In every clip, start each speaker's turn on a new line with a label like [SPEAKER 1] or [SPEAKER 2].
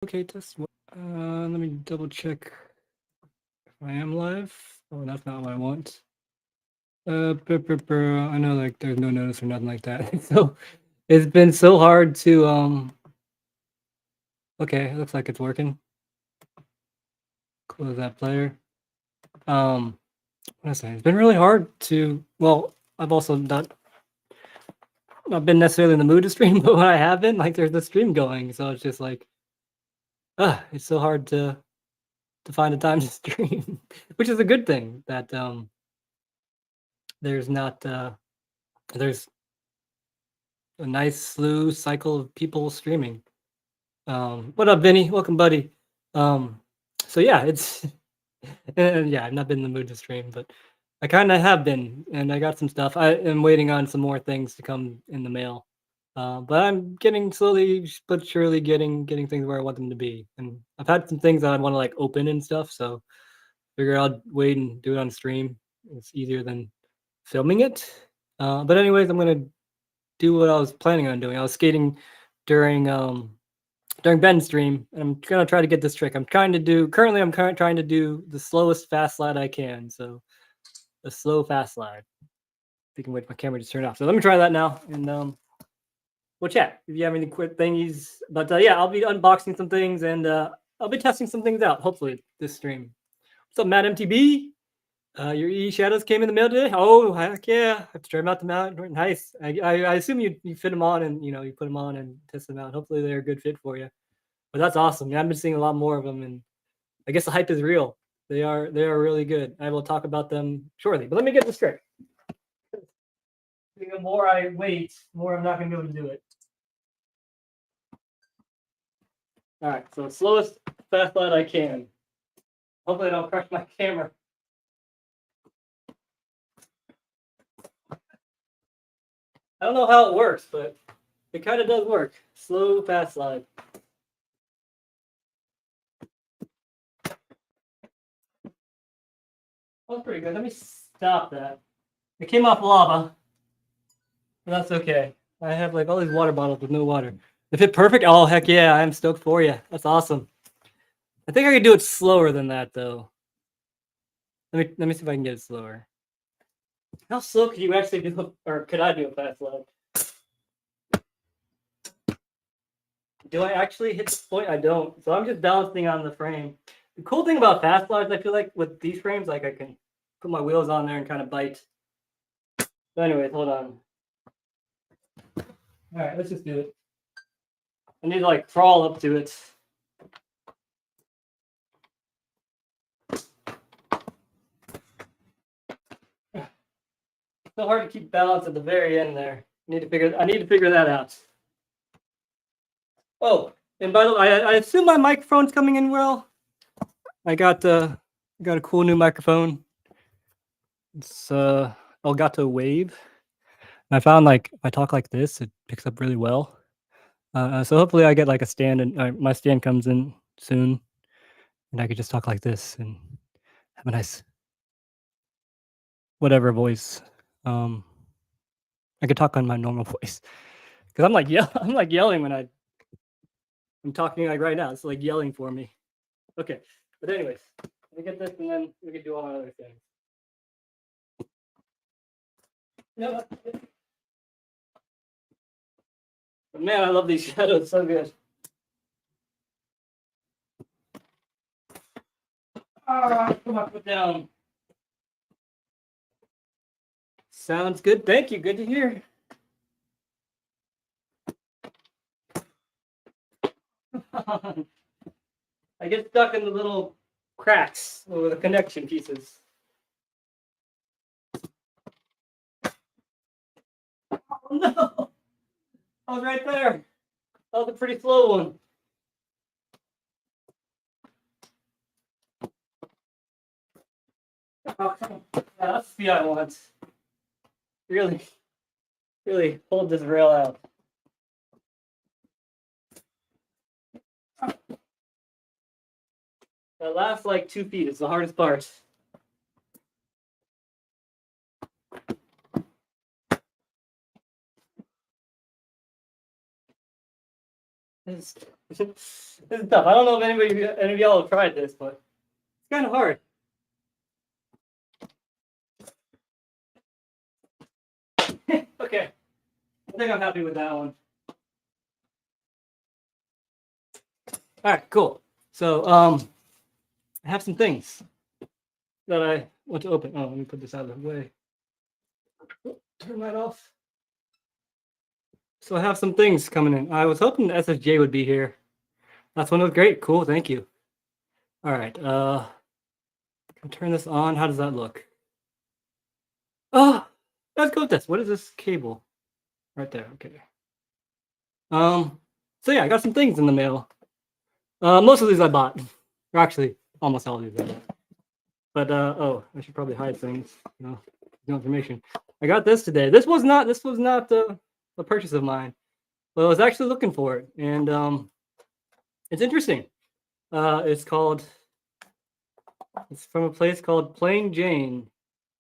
[SPEAKER 1] Okay, test. Let me double check if I am live. Oh, that's not what I want. I know like there's no notice or nothing like that. So it's been so hard to okay, it looks like it's working. Close that player. What I say? It's been really hard to, well, I've also not been necessarily in the mood to stream, but when I have been, like there's the stream going. So it's just like it's so hard to find a time to stream, which is a good thing that there's not there's a nice slew cycle of people streaming. What up, Vinny? Welcome, buddy. So yeah, it's yeah, I've not been in the mood to stream, but I kind of have been, and I got some stuff. I am waiting on some more things to come in the mail, but I'm getting slowly but surely getting things where I want them to be. And I've had some things that I want to like open and stuff, so figure I'll wait and do it on stream. It's easier than filming it. But anyways, I'm gonna do what I was planning on doing. I was skating during Ben's stream, and I'm gonna try to get this trick. I'm trying to do currently. I'm trying to do the slowest fast slide I can. So the slow fast slide. If you can wait for my camera to turn off. So let me try that now, and we'll chat if you have any quick thingies. But yeah, I'll be unboxing some things, and I'll be testing some things out. Hopefully this stream. What's up, Matt MTB? Your E shadows came in the mail today. Oh heck yeah! I tried them out the mount. Nice. I assume you fit them on and you put them on and test them out. Hopefully they're a good fit for you. But that's awesome. Yeah, I've been seeing a lot more of them, and I guess the hype is real. They are really good. I will talk about them shortly. But let me get this straight. The more I wait, the more I'm not gonna be able to do it. All right, so slowest fast slide I can. Hopefully I don't crush my camera. I don't know how it works, but it kind of does work. Slow fast slide. That's pretty good. Let me stop that. It came off lava, but that's okay. I have like all these water bottles with no water. If it perfect, oh heck yeah, I'm stoked for you. That's awesome. I think I could do it slower than that though. Let me see if I can get it slower. How slow could you actually do, or could I do a fast slide? Do I actually hit the point? I don't. So I'm just balancing on the frame. The cool thing about fast slides, I feel like with these frames, like I can put my wheels on there and kind of bite. So anyways, hold on. All right, let's just do it. I need to like crawl up to it. So hard to keep balance at the very end there. I need to figure that out. Oh, and by the way, I assume my microphone's coming in well. I got a cool new microphone. It's Elgato Wave. And I found like if I talk like this, it picks up really well. So hopefully I get like a stand, and my stand comes in soon, and I could just talk like this and have a nice whatever voice. I could talk on my normal voice because I'm like I'm like yelling when I'm talking like right now. It's like yelling for me. Okay, but anyways, let me get this, and then we can do all my other things. No, but man, I love these shadows. So good. Come on, put down. Sounds good. Thank you. Good to hear. I get stuck in the little cracks with the connection pieces. Oh no! I was right there. That was a pretty slow one. Oh, yeah, that's the speed I want. Really, really hold this rail out. That last like 2 feet is the hardest part. This is tough. I don't know if any of y'all have tried this, but it's kind of hard. Okay, I think I'm happy with that one. All right, cool. So, I have some things that I want to open. Oh, let me put this out of the way. Turn that off. So I have some things coming in. I was hoping the SSJ would be here. That's one. Great, cool, thank you. All right, can turn this on. How does that look? Oh, let's go with this. What is this cable? Right there. Okay. So yeah, I got some things in the mail. Most of these I bought. Or actually, almost all of these I bought. But oh, I should probably hide things. No information. I got this today. This was not a purchase of mine, but I was actually looking for it, and it's interesting. It's from a place called Plain Jane.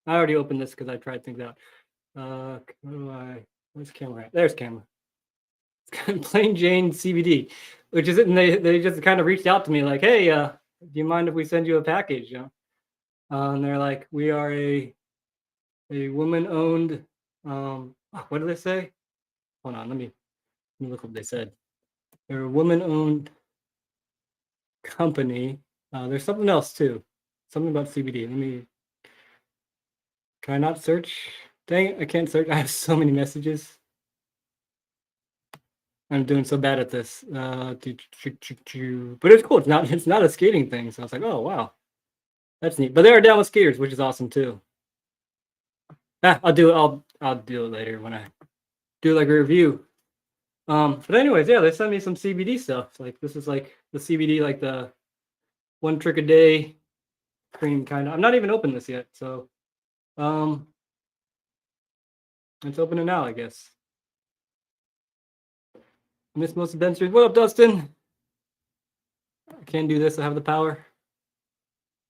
[SPEAKER 1] I already opened this because I tried things out. Where's camera at? There's camera. Plain Jane CBD, which is it, and they just kind of reached out to me like, hey, do you mind if we send you a package? And they're like, we are a woman-owned. What did they say? Hold on, let me look what they said. They're a woman-owned company. There's something else too, something about CBD. Can I not search? Dang it, I can't search. I have so many messages. I'm doing so bad at this. But it's cool. It's not a skating thing. So I was like, oh wow, that's neat. But they are down with skaters, which is awesome too. I'll do it later when I do like a review. But anyways, yeah, they sent me some CBD stuff. Like this is like the CBD, like the 1 trick a day cream kind of. I'm not even open this yet, so let's open it now, I guess. Miss most of Ben Street. What up, Dustin? I can't do this. I have the power.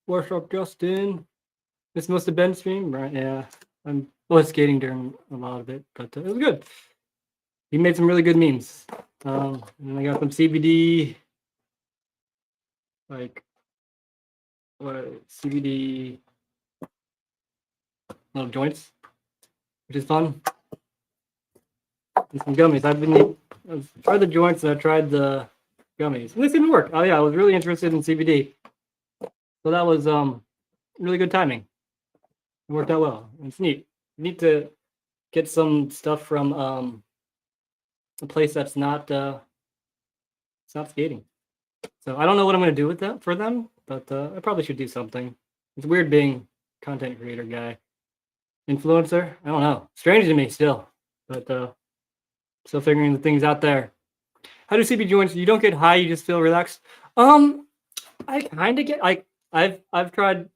[SPEAKER 1] What's up, Justin? Miss most of Ben stream, right? Yeah, I was skating during a lot of it, but it was good. He made some really good memes. And I got some CBD, like CBD little joints, which is fun. And some gummies. I've tried the joints and I tried the gummies. And they seem to work. Oh yeah, I was really interested in CBD, so that was really good timing. It worked out well. It's neat. Neat to get some stuff from a place that's not it's not skating. So I don't know what I'm gonna do with that for them, but I probably should do something. It's weird being content creator guy, influencer. I don't know. Strange to me still, but still figuring the things out there. How do CB joints? You don't get high, you just feel relaxed. I kind of get. I've tried.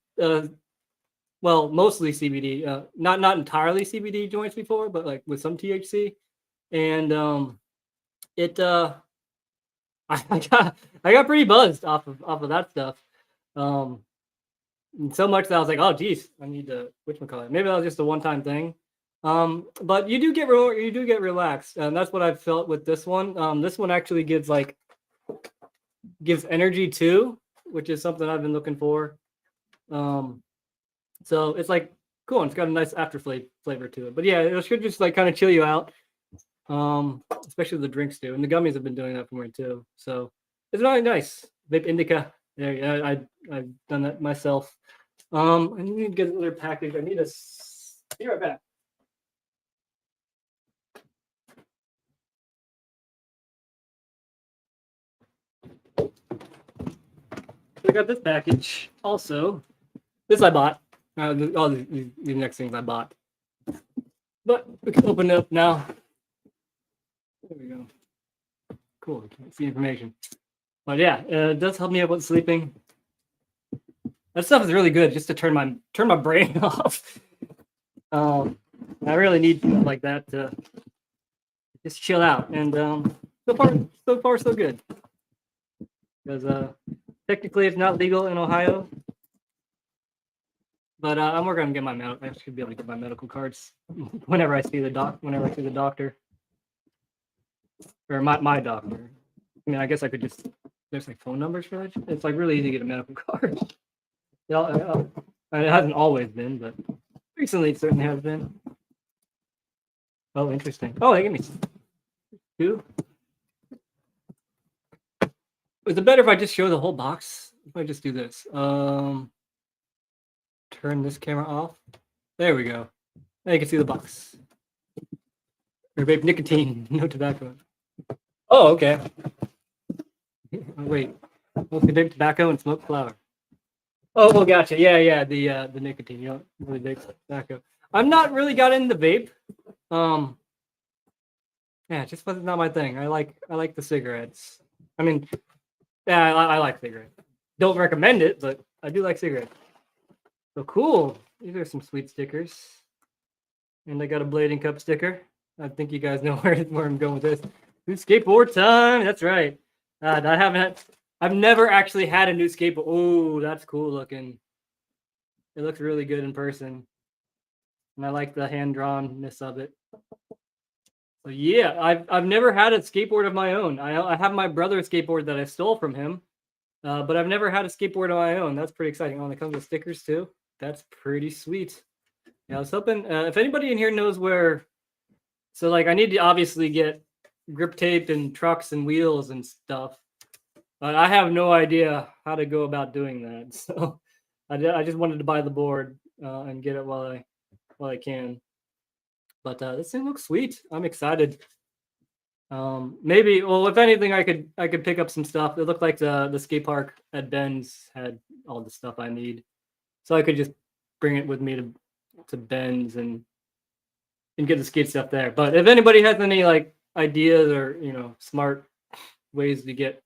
[SPEAKER 1] Well, mostly CBD. Not entirely CBD joints before, but like with some THC, and it. I got pretty buzzed off of that stuff. So much that I was like, oh geez, I need to whatchamacallit. Maybe that was just a one-time thing. But you do get relaxed, and that's what I felt with this one. This one actually gives energy too, which is something I've been looking for. So it's like cool, and it's got a nice after flavor to it. But yeah, it should just like kind of chill you out. Especially the drinks do, and the gummies have been doing that for me too. So it's really nice. Vape indica. There, I've done that myself. I need to get another package. I need to be right back. I got this package also. This I bought. All these next things I bought. But we can open it up now. There we go. Cool. I can't see information. But yeah, it does help me out with sleeping. That stuff is really good just to turn my brain off. I really need stuff like that to just chill out. And so far so good. Because technically it's not legal in Ohio. But I'm working on getting my medical. I should be able to get my medical cards whenever I see the doctor, or my doctor. I mean, I guess I could just, there's like phone numbers for that. It's like really easy to get a medical card. It hasn't always been, but recently it certainly has been. Oh, interesting. Oh, they give me 2. Is it better if I just show the whole box? If I just do this, turn this camera off. There we go. Now you can see the box. Vape nicotine, no tobacco. Oh, okay. Wait, mostly vape tobacco and smoke flower. Oh, gotcha. Yeah, the nicotine. You don't really vape tobacco. I'm not really got into vape. Yeah, it just wasn't not my thing. I like the cigarettes. I mean, yeah, I like cigarettes. Don't recommend it, but I do like cigarettes. So cool. These are some sweet stickers. And I got a blading cup sticker. I think you guys know where I'm going with this. New skateboard time. That's right. I've never actually had a new skateboard. Oh, that's cool looking. It looks really good in person. And I like the hand-drawnness of it. So yeah, I've never had a skateboard of my own. I have my brother's skateboard that I stole from him, but I've never had a skateboard of my own. That's pretty exciting. Oh, and it comes with stickers too. That's pretty sweet. Yeah, I was hoping if anybody in here knows where. So like, I need to obviously get grip tape and trucks and wheels and stuff, but I have no idea how to go about doing that. So I just wanted to buy the board and get it while I can. But this thing looks sweet. I'm excited. Maybe, well, if anything, I could pick up some stuff. It looked like the skate park at Ben's had all the stuff I need, so I could just bring it with me to Ben's and get the skate stuff there. But if anybody has any like ideas or smart ways to get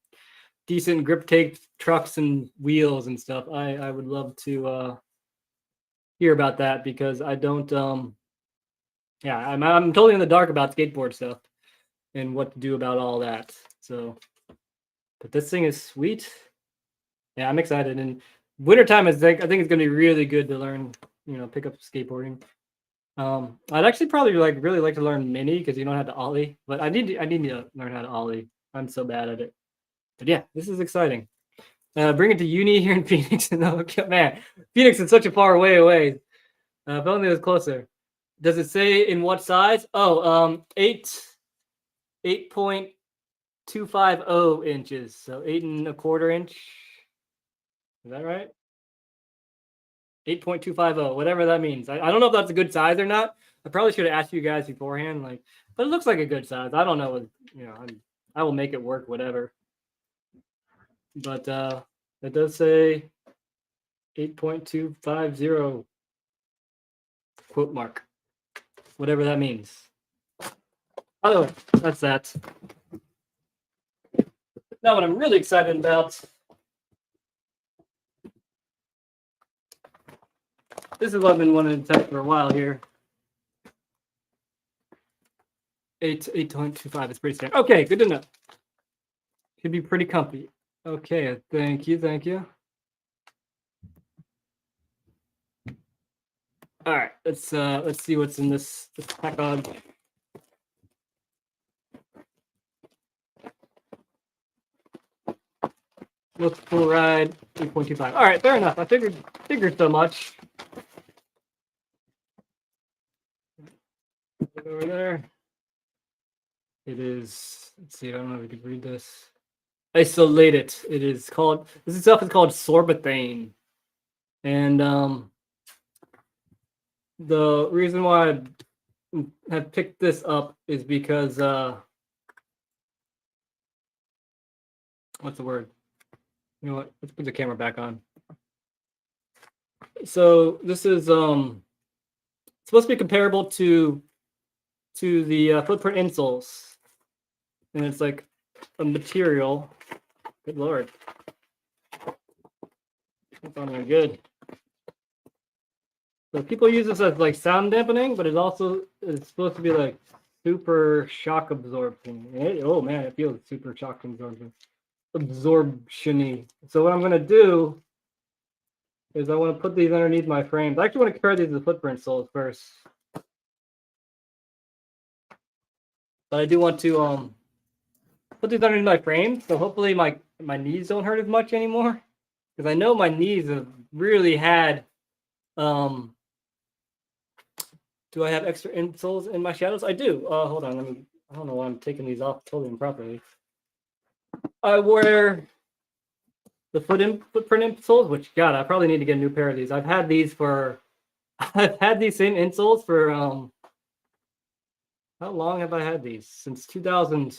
[SPEAKER 1] decent grip tape trucks and wheels and stuff, I would love to hear about that, because I don't yeah, I'm totally in the dark about skateboard stuff and what to do about all that. So, but this thing is sweet. Yeah, I'm excited. And wintertime is like, I think it's gonna be really good to learn, pick up skateboarding. I'd actually probably really like to learn mini, because you don't have to ollie, but I need to learn how to ollie. I'm so bad at it. But yeah, this is exciting. Bring it to uni here in Phoenix. Man, Phoenix is such a far away. If only it was closer. Does it say in what size? Oh, 8.250 inches. So 8.25 inch. Is that right? 8.250, whatever that means. I don't know if that's a good size or not. I probably should have asked you guys beforehand, but it looks like a good size. I don't know. I will make it work, whatever. But it does say 8.250 quote mark, whatever that means. By the way, that's that. Now, what I'm really excited about, this is what I've been wanting to test for a while here. 8.25 is pretty standard. Okay, good to know. Should be pretty comfy. Okay, thank you. All right, let's see what's in this package. Looks full ride, 8.25. All right, fair enough. I figured so much. Over there. It is. Let's see. I don't know if we could read this. Isolated. It is called. This stuff is called sorbothane, and the reason why I have picked this up is because what's the word? You know what? Let's put the camera back on. So this is supposed to be comparable to the footprint insoles, and it's like a material. Good lord, that's not very good. So people use this as like sound dampening, but it's supposed to be like super shock absorption. Oh man, it feels super shock absorption-y. So what I'm gonna do is I want to put these underneath my frames. I actually want to compare these to the footprint soles first, but I do want to put these underneath my frame, so hopefully my knees don't hurt as much anymore. Because I know my knees have really had. Do I have extra insoles in my shadows? I do. Hold on. I don't know why I'm taking these off totally improperly. I wear the footprint insoles, which God, I probably need to get a new pair of these. I've had these for. I've had these same insoles for how long have I had these? Since 2000,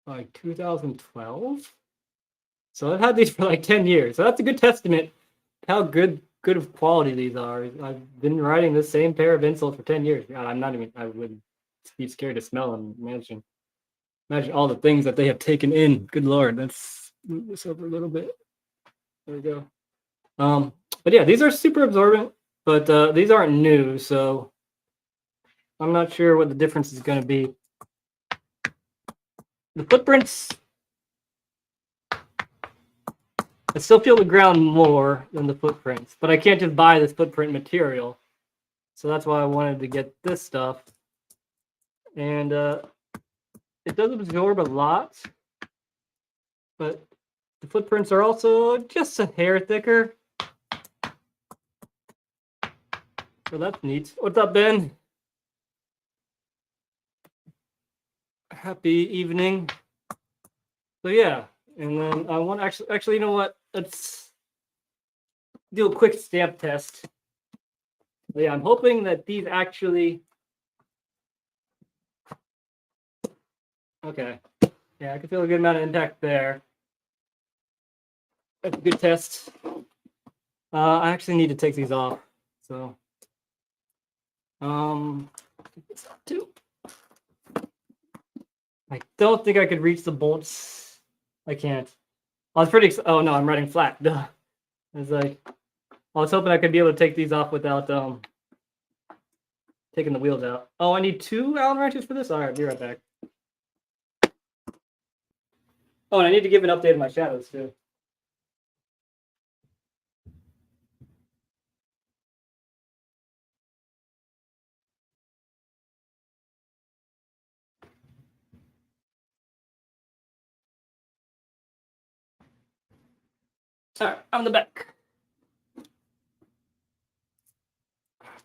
[SPEAKER 1] like 2012. So I've had these for like 10 years. So that's a good testament to how good of quality these are. I've been riding the same pair of insoles for 10 years. God, I would be scared to smell them. Imagine all the things that they have taken in. Good Lord, let's move this over a little bit. There we go. But yeah, these are super absorbent, but these aren't new, so I'm not sure what the difference is going to be. The footprints, I still feel the ground more than the footprints, but I can't just buy this footprint material. So that's why I wanted to get this stuff. And it does absorb a lot, but the footprints are also just a hair thicker. So that's neat. What's up, Ben? Happy evening. So yeah, and then I want actually, you know what? Let's do a quick stamp test. But yeah, I'm hoping that these actually. Okay. Yeah, I can feel a good amount of impact there. That's a good test. I actually need to take these off. So, take this off too. I don't think I could reach the bolts. I can't. I was pretty. Oh no, I'm riding flat. Duh. I was like, I was hoping I could be able to take these off without taking the wheels out. Oh, I need 2 Allen wrenches for this. All right, be right back. Oh, and I need to give an update of my shadows too. All right, I'm the back.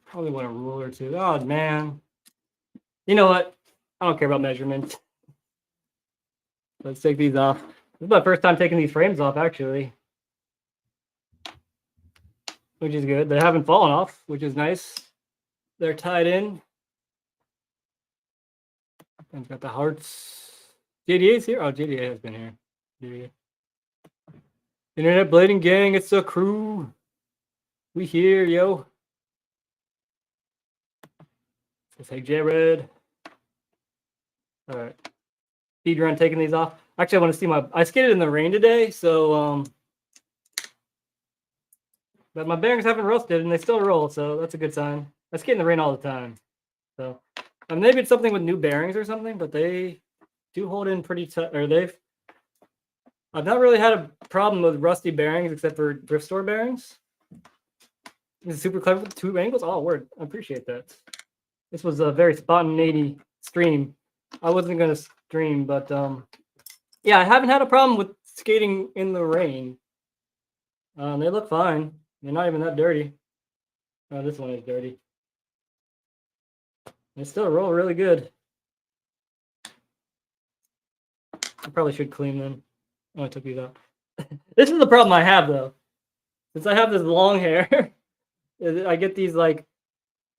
[SPEAKER 1] Probably want a ruler too. Oh man. You know what? I don't care about measurements. Let's take these off. This is my first time taking these frames off, actually. Which is good. They haven't fallen off, which is nice. They're tied in. I've got the hearts. JDA's here? Oh, JDA has been here. JDA. Internet Blading Gang, it's a crew. We here, yo. Let's say Jared. All right. Speedrun taking these off. Actually, I want to see I skated in the rain today, so but my bearings haven't rusted and they still roll, so that's a good sign. I skate in the rain all the time. So maybe it's something with new bearings or something, but they do hold in pretty tight, or I've not really had a problem with rusty bearings except for thrift store bearings. This is super clever with 2 angles. Oh, word. I appreciate that. This was a very spontaneous stream. I wasn't going to stream, but yeah, I haven't had a problem with skating in the rain. They look fine. They're not even that dirty. Oh, this one is dirty. They still roll really good. I probably should clean them. Oh, I took these out. This is the problem I have, though. Since I have this long hair, I get these, like,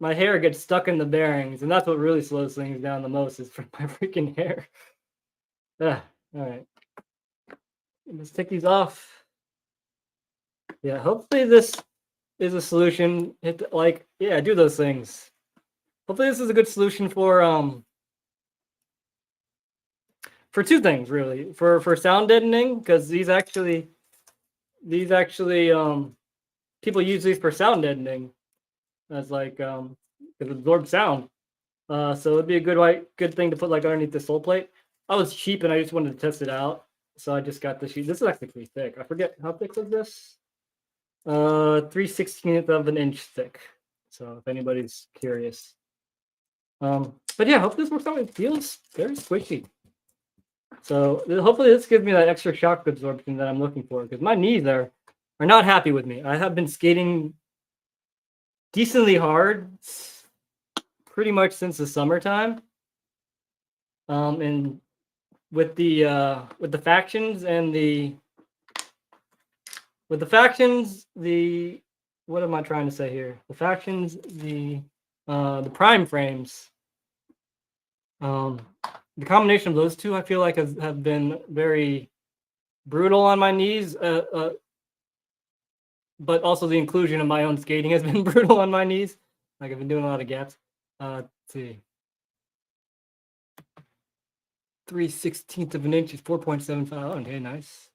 [SPEAKER 1] my hair gets stuck in the bearings, and that's what really slows things down the most is for my freaking hair. All right. Let's take these off. Yeah, hopefully this is a solution. Yeah, do those things. Hopefully this is a good solution for 2 things really. For sound deadening, because these actually people use these for sound deadening as like it absorbs sound. So it'd be a good thing to put like underneath the sole plate. I was cheap and I just wanted to test it out, so I just got the sheet. This is actually pretty thick. I forget how thick was this. 3/16 of an inch thick. So if anybody's curious, But yeah, hopefully this works out. It feels very squishy. So hopefully this gives me that extra shock absorption that I'm looking for, because my knees are not happy with me. I have been skating decently hard pretty much since the summertime. And with the factions and the what am I trying to say here? The factions, the prime frames. The combination of those two, I feel like, have been very brutal on my knees. But also the inclusion of my own skating has been brutal on my knees. Like, I've been doing a lot of gaps. Let's see. 3/16 of an inch is 4.75. Okay, nice.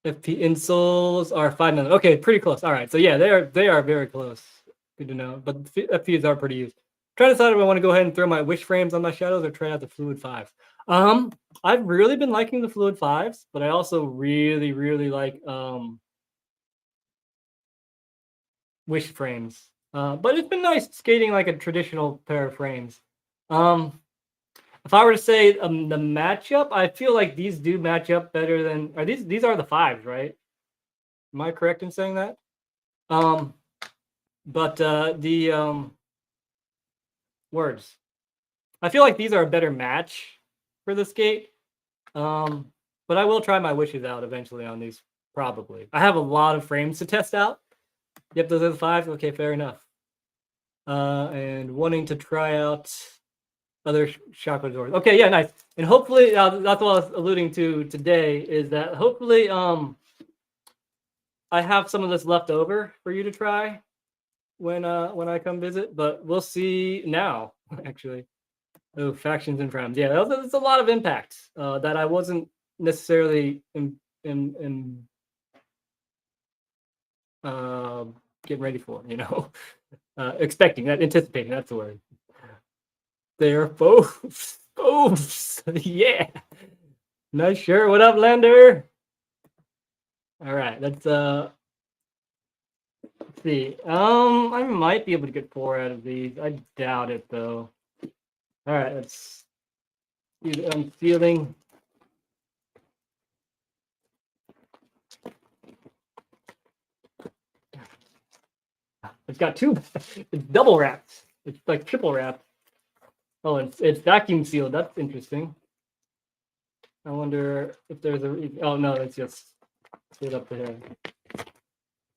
[SPEAKER 1] FP insoles are 5 million. Okay, pretty close. All right, so yeah, they are very close. Good to know. But FPs are pretty used. Trying to decide if I want to go ahead and throw my wish frames on my shadows or try out the fluid 5s. I've really been liking the fluid 5s, but I also really, really like wish frames. But it's been nice skating like a traditional pair of frames. If I were to say the matchup, I feel like these do match up better than these are the 5s, right? Am I correct in saying that? But the words. I feel like these are a better match for the skate. But I will try my wishes out eventually on these, probably. I have a lot of frames to test out. Yep, those are the 5s. Okay, fair enough. And wanting to try out other shock absorbers. Okay, yeah, nice. And hopefully, that's what I was alluding to today, is that hopefully I have some of this left over for you to try when I come visit, but we'll see now, actually. Oh, factions and frames. Yeah, that's a lot of impact that I wasn't necessarily getting ready for, expecting that, anticipating. That's the word. They are both. Yeah. Nice shirt. What up, Lander? All right, let's see. I might be able to get 4 out of these. I doubt it though. All right, let's see the unsealing. It's got 2. It's double wrapped. It's like triple wrapped. Oh, it's vacuum sealed. That's interesting. I wonder if there's a. Oh no, it's just straight up there.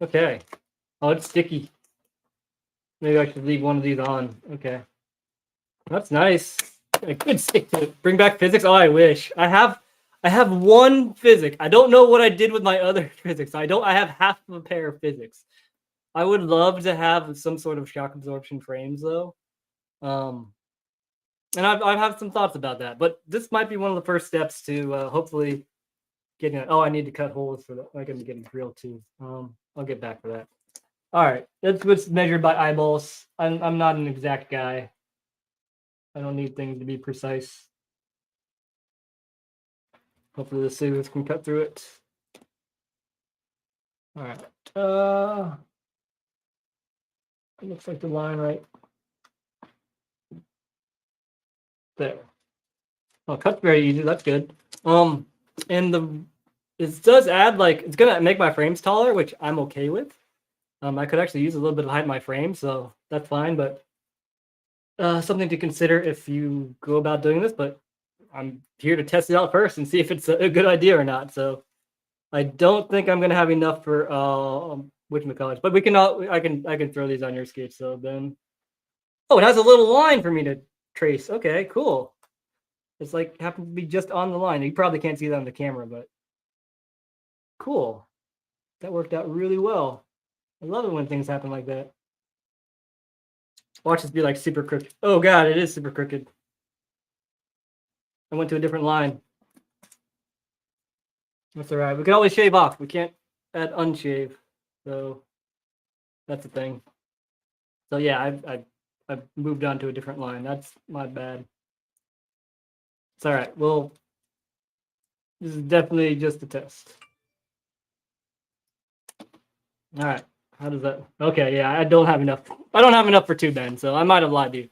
[SPEAKER 1] Okay. Oh, it's sticky. Maybe I should leave one of these on. Okay. That's nice. I could stick to it. Bring back physics. Oh, I wish. I have 1 physics. I don't know what I did with my other physics. I have half of a pair of physics. I would love to have some sort of shock absorption frames though. And I have some thoughts about that, but this might be one of the first steps to hopefully getting it. Oh, I need to cut holes for that. I can get a drill too. I'll get back to that. All right, that's what's measured by eyeballs. I'm not an exact guy. I don't need things to be precise. Hopefully the scissors can cut through it. All right. It looks like the line right there. Oh, cut's very easy. That's good. And it does add, like, it's gonna make my frames taller, which I'm okay with. I could actually use a little bit of height in my frame, so that's fine. But something to consider if you go about doing this. But I'm here to test it out first and see if it's a good idea or not. So I don't think I'm gonna have enough for whatchamacallit, but we can I can throw these on your skates. So then, oh, it has a little line for me to trace. Okay, cool. It's like happens to be just on the line. You probably can't see that on the camera, but cool. That worked out really well. I love it when things happen like that. Watch this be like super crooked. Oh god, it is super crooked. I went to a different line. That's all right. We can always shave off. We can't add unshave. So that's the thing. So yeah, I've moved on to a different line. That's my bad. It's all right. Well, this is definitely just a test. All right. How does that? Okay, yeah, I don't have enough. I don't have enough for 2 men, so I might have lied to you.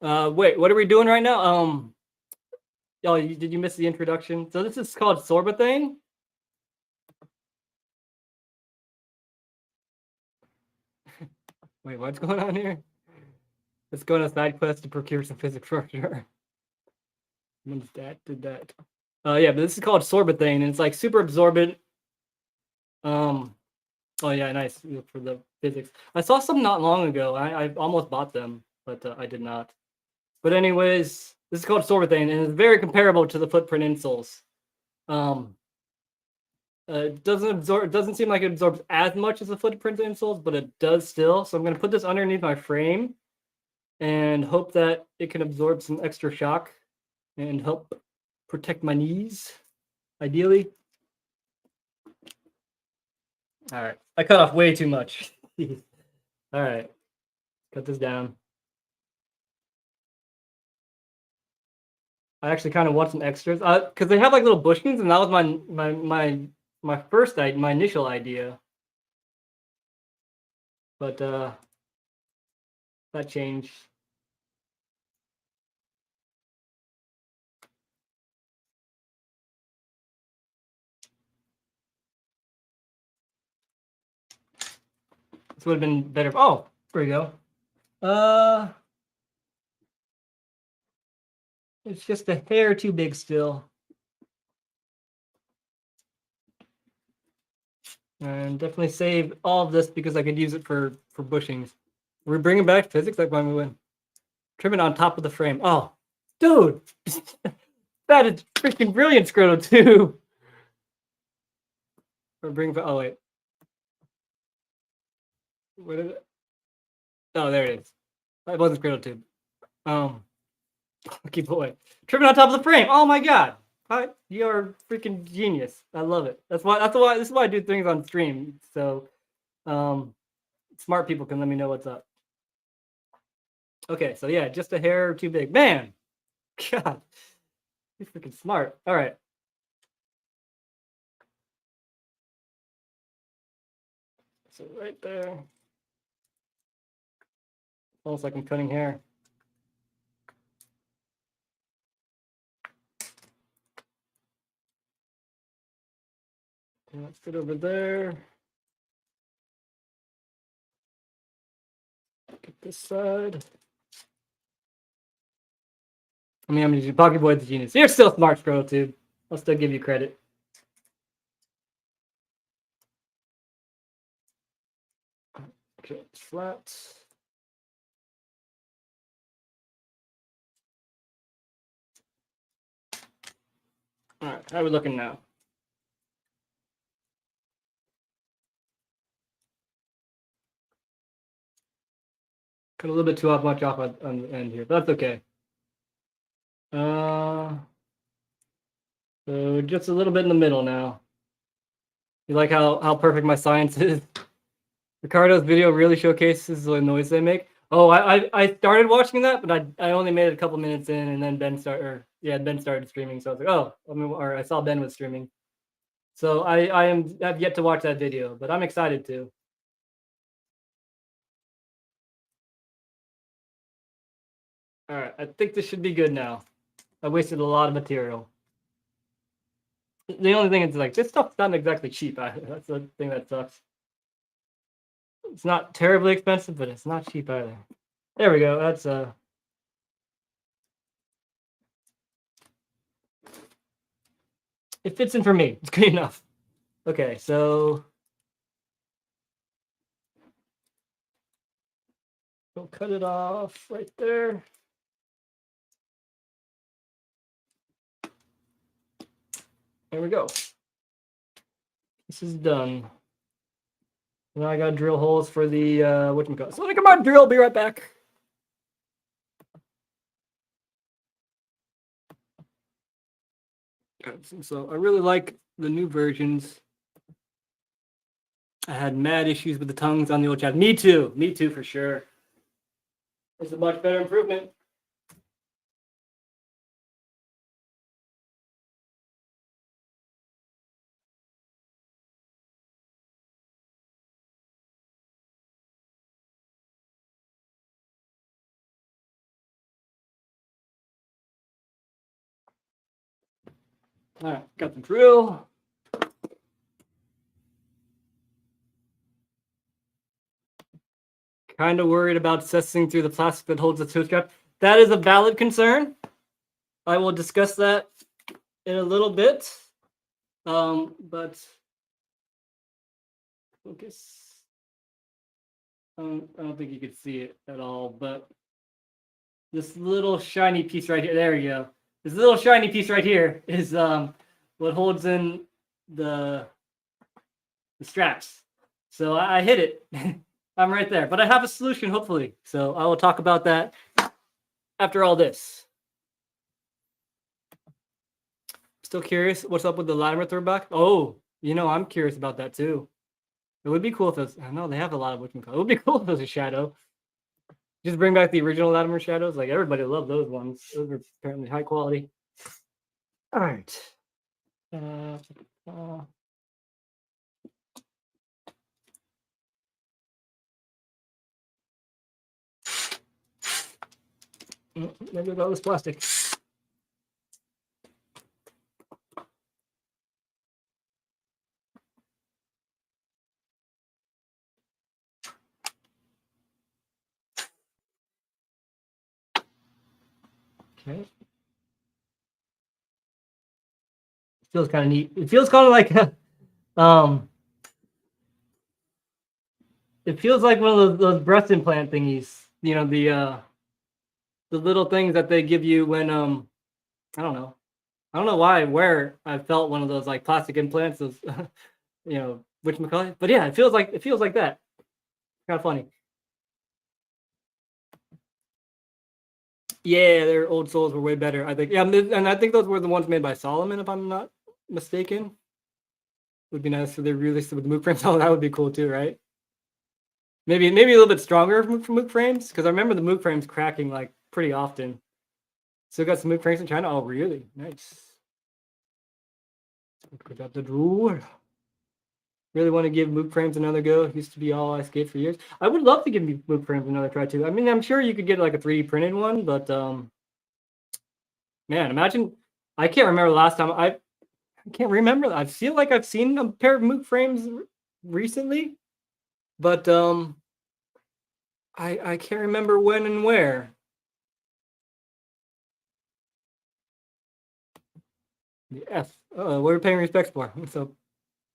[SPEAKER 1] Wait, what are we doing right now? Oh, did you miss the introduction? So this is called Sorbathane. Wait, what's going on here? Let's go on a side quest to procure some physics for sure. When's that? Did that? Yeah, but this is called Sorbathane, and it's like super absorbent. Um, oh yeah, nice for the physics. I saw some not long ago. I almost bought them, but I did not. But anyways, this is called Sorbathane, and it's very comparable to the footprint insoles. Um, it doesn't absorb. It doesn't seem like it absorbs as much as the footprint insoles, but it does still. So I'm gonna put this underneath my frame and hope that it can absorb some extra shock and help protect my knees, ideally. All right, I cut off way too much. All right, cut this down. I actually kind of want some extras because they have like little bushings, and that was my initial idea, but that changed. This would have been better. Oh, there we go. It's just a hair too big still. And definitely save all of this because I could use it for bushings. We're bringing back physics like when we win. Trim it on top of the frame. Oh, dude, that is freaking brilliant, Scroto too. Or bring. Oh wait, what is it? Oh, there it is. That wasn't Scroto tube. Keep away. Trim it on top of the frame. Oh my god. You're freaking genius. I love it. That's why this is why I do things on stream. So smart people can let me know what's up. Okay, so yeah, just a hair too big. Man, God, you're freaking smart. All right. So right there. Almost like I'm cutting hair. And let's get over there. Get this side. I mean, I'm using Pocket Boy the genius. You're still smart, Scroll Tube. I'll still give you credit. Okay, flat. All right, how are we looking now? Cut a little bit too much off on the end here, but that's okay. So just a little bit in the middle now. You like how perfect my science is? Ricardo's video really showcases the noise they make. Oh, I started watching that, but I only made it a couple minutes in, and then Ben started streaming. So I was like, oh, or I saw Ben was streaming. So I've yet to watch that video, but I'm excited to. All right, I think this should be good now. I wasted a lot of material. The only thing is like this stuff's not exactly cheap. That's the thing that sucks. It's not terribly expensive, but it's not cheap either. There we go. That's it fits in for me. It's good enough. Okay, so we'll cut it off right there. There we go. This is done. Now I gotta drill holes for the whatchamacallit. So come on, drill. Be right back. So I really like the new versions. I had mad issues with the tongues on the old chat. Me too for sure. It's a much better improvement. All right, got the drill. Kind of worried about accessing through the plastic that holds the tool strap. That is a valid concern. I will discuss that in a little bit. But focus. I don't think you could see it at all, but this little shiny piece right here. There you go. This little shiny piece right here is what holds in the straps. So I hit it. I'm right there, but I have a solution, hopefully. So I will talk about that after all this. Still curious what's up with the Latimer throwback? Oh, I'm curious about that too. It would be cool if it was, I know they have a lot of whatchamacallit. It would be cool if it was a shadow. Just bring back the original Latimer shadows. Like everybody loved those ones. Those are apparently high quality. All right. Maybe about this plastic. Okay. Feels kind of neat. It feels kind of like it feels like one of those breast implant thingies. The little things that they give you when I don't know. I don't know where I felt one of those like plastic implants, those whatchamacallit. But yeah, it feels like that. Kind of funny. Yeah, their old soles were way better, I think. Yeah, and I think those were the ones made by Solomon, if I'm not mistaken. Would be nice if they released it with the Moog frames. Oh, that would be cool too, right? Maybe a little bit stronger from Moog frames, because I remember the Moog frames cracking like pretty often. Still got some Moog frames in China. Oh, really? Nice. Put out the drawer. Really want to give Moog frames another go. It used to be all I skate for years. I would love to give Moog frames another try too. I mean, I'm sure you could get like a 3D printed one, but man, imagine. I can't remember the last time I can't remember. I feel like I've seen a pair of Moog frames recently, but I can't remember when and where. The F. What are we paying respects for? So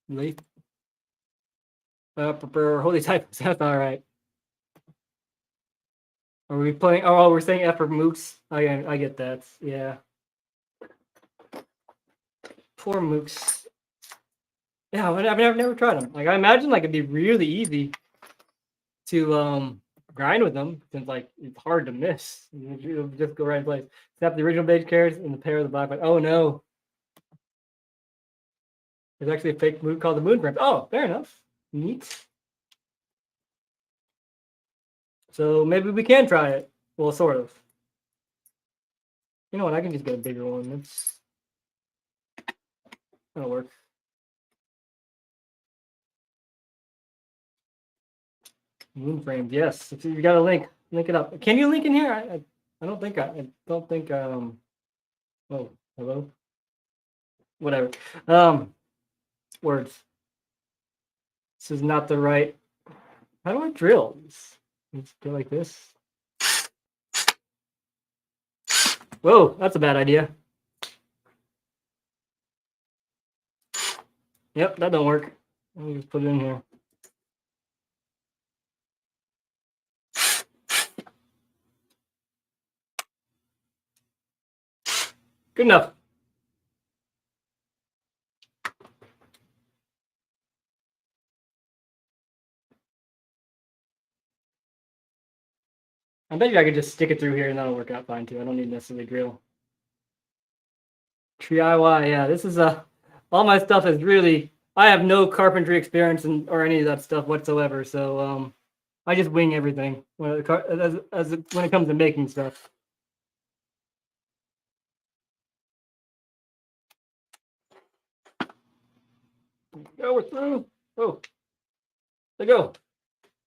[SPEAKER 1] late. Holy typos. That's all right. Are we playing? Oh, we're saying F for Mooks. I get that. Yeah. Poor Mooks. Yeah, I've never tried them. Like I imagine like it'd be really easy to grind with them since like it's hard to miss. You'll just go right in place. Snap the original beige carrots and the pair of the black. Oh no. There's actually a fake moon called the Moon Prince. Oh, fair enough. Neat. So maybe we can try it. Well, sort of. You know what? I can just get a bigger one. That'll work. Moon frames, yes. If you got a link it up. Can you link in here? I don't think I don't think oh, hello. Whatever. Words. This is not the right. How do I drill? Let's go like this. Whoa, that's a bad idea. Yep, that don't work. Let me just put it in here. Good enough. I bet you I could just stick it through here and that'll work out fine too. I don't need necessarily drill. DIY, yeah. This is all my stuff is really. I have no carpentry experience or any of that stuff whatsoever. So I just wing everything when it comes to making stuff. Oh, we're through. Oh, there we go.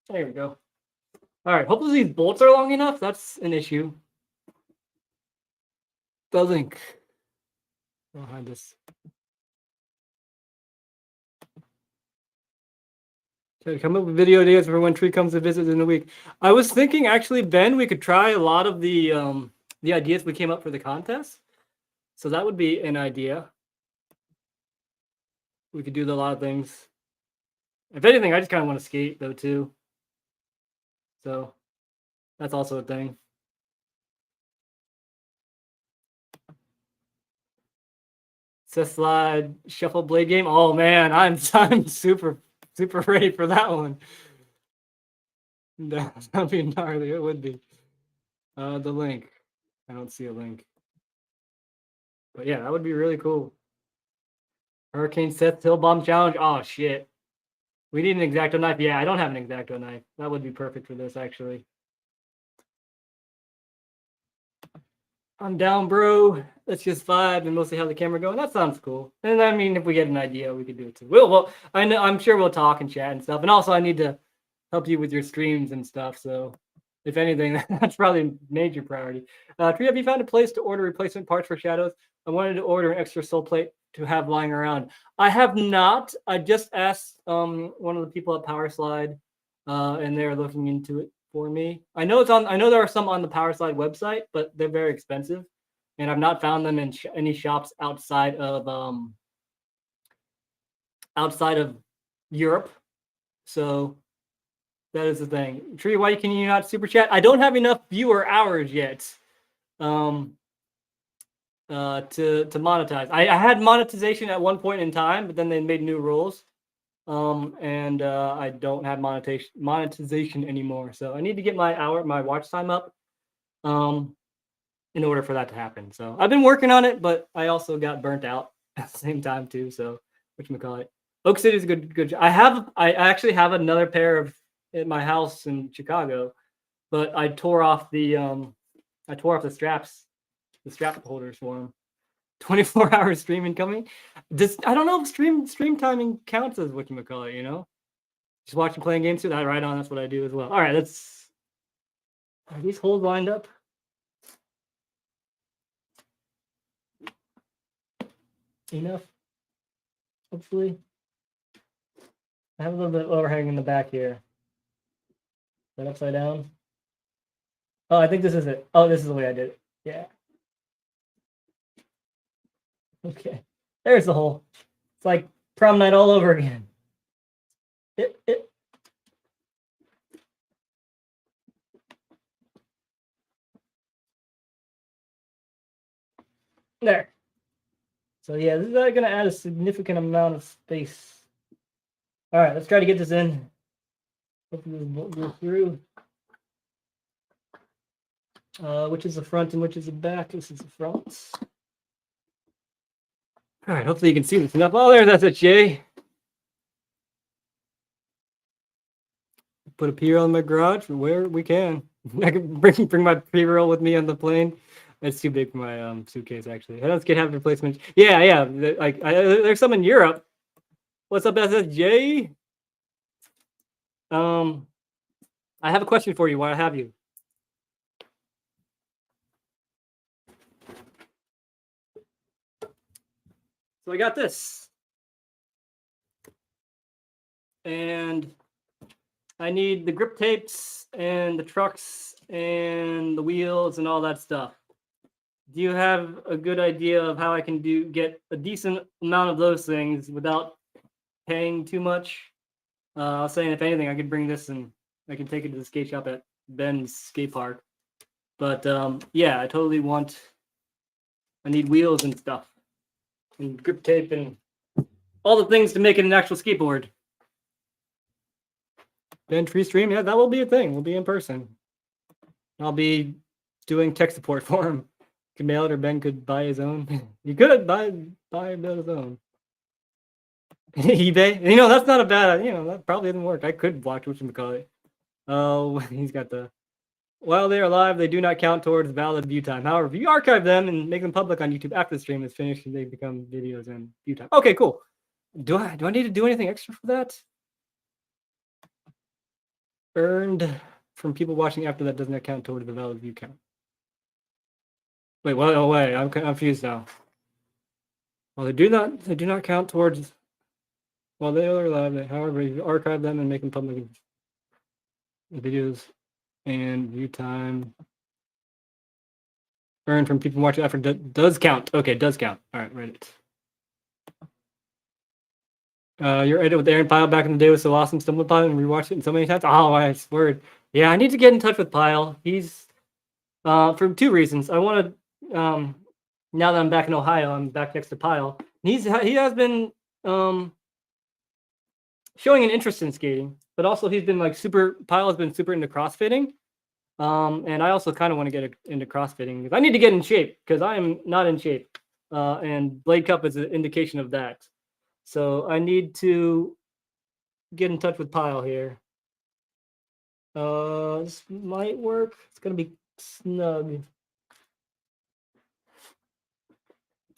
[SPEAKER 1] There we go. All right. Hopefully these bolts are long enough. That's an issue. The link. I'll hide this. So come up with video ideas for when Tree comes to visit in a week. I was thinking actually, Ben, we could try a lot of the ideas we came up for the contest. So that would be an idea. We could do a lot of things. If anything, I just kind of want to skate though too. So that's also a thing. Set slide shuffle blade game. Oh man, I'm super ready for that one. That'd be gnarly. It would be. The link. I don't see a link. But yeah, that would be really cool. Hurricane Seth Hill Bomb Challenge. Oh shit. We need an X-Acto knife. Yeah, I don't have an X-Acto knife. That would be perfect for this actually. I'm down, bro. Let's just vibe and mostly have the camera going. That sounds cool. And I mean, if we get an idea, we could do it too. Well, I know. I'm sure we'll talk and chat and stuff. And also, I need to help you with your streams and stuff. So, if anything, that's probably a major priority. Tree, have you found a place to order replacement parts for shadows? I wanted to order an extra soul plate to have lying around. I have not. I just asked one of the people at Power Slide, and they're looking into it for me. I know it's on. I know there are some on the Power Slide website, but they're very expensive, and I've not found them in any shops outside of Europe. So that is the thing. Tree, why can you not super chat? I don't have enough viewer hours yet to monetize. I had monetization at one point in time, but then they made new rules. And I don't have monetization anymore. So I need to get my watch time up in order for that to happen. So I've been working on it, but I also got burnt out at the same time too. So whatchamacallit. Oak City is a good. I actually have another pair of at my house in Chicago, but I tore off the straps, the strap holders for them. 24-hour streaming coming. I don't know if stream timing counts as whatchamacallit, you know? Just watching playing games through that right on. That's what I do as well. All right, are these holes lined up? Enough. Hopefully. I have a little bit of overhang in the back here. Is that upside down? Oh, I think this is it. Oh, this is the way I did it. Yeah. Okay. There's the hole. It's like prom night all over again. There. So yeah, this is going to add a significant amount of space. All right, let's try to get this in. Hopefully this won't go through. Which is the front and which is the back? This is the front. All right, hopefully you can see this enough. Oh, that's it, Jay. Put a P-roll in my garage where we can. I can bring my P-roll with me on the plane. It's too big for my suitcase, actually. I don't get have replacements. Yeah. Like there's some in Europe. What's up, SSJ? I have a question for you while I have you. So I got this. And I need the grip tapes and the trucks and the wheels and all that stuff. Do you have a good idea of how I can get a decent amount of those things without paying too much? I was saying, if anything, I could bring this and I can take it to the skate shop at Ben's skate park. But yeah, I need wheels and stuff and grip tape and all the things to make it an actual skateboard. Ben free stream, yeah, that will be a thing. We'll be in person. I'll be doing tech support for him. Could mail it, or Ben could buy his own. You could buy his own. eBay, that's not a bad. That probably didn't work. I could watch whatchamacallit. Oh, he's got the. While they are live, they do not count towards valid view time. However, if you archive them and make them public on YouTube after the stream is finished, they become videos and view time. Okay, cool. Do I need to do anything extra for that? Earned from people watching after that does not count towards the valid view count. Wait, what? Oh, wait, I'm confused now. Well, they do not count towards. Well, they are allowed. However, you archive them and make them public videos and view time earned from people watching after does count. Okay, does count. All right, Reddit. Your edit with Aaron Pyle back in the day was so awesome. Stumbled upon it and rewatched it so many times. Oh, I swear. Yeah, I need to get in touch with Pyle. He's for two reasons. I want to now that I'm back in Ohio, I'm back next to Pyle. He has been showing an interest in skating, but also he's been like Pyle has been super into crossfitting. And I also kind of want to get into crossfitting because I need to get in shape because I am not in shape. And Blade Cup is an indication of that. So I need to get in touch with Pyle here. This might work. It's gonna be snug.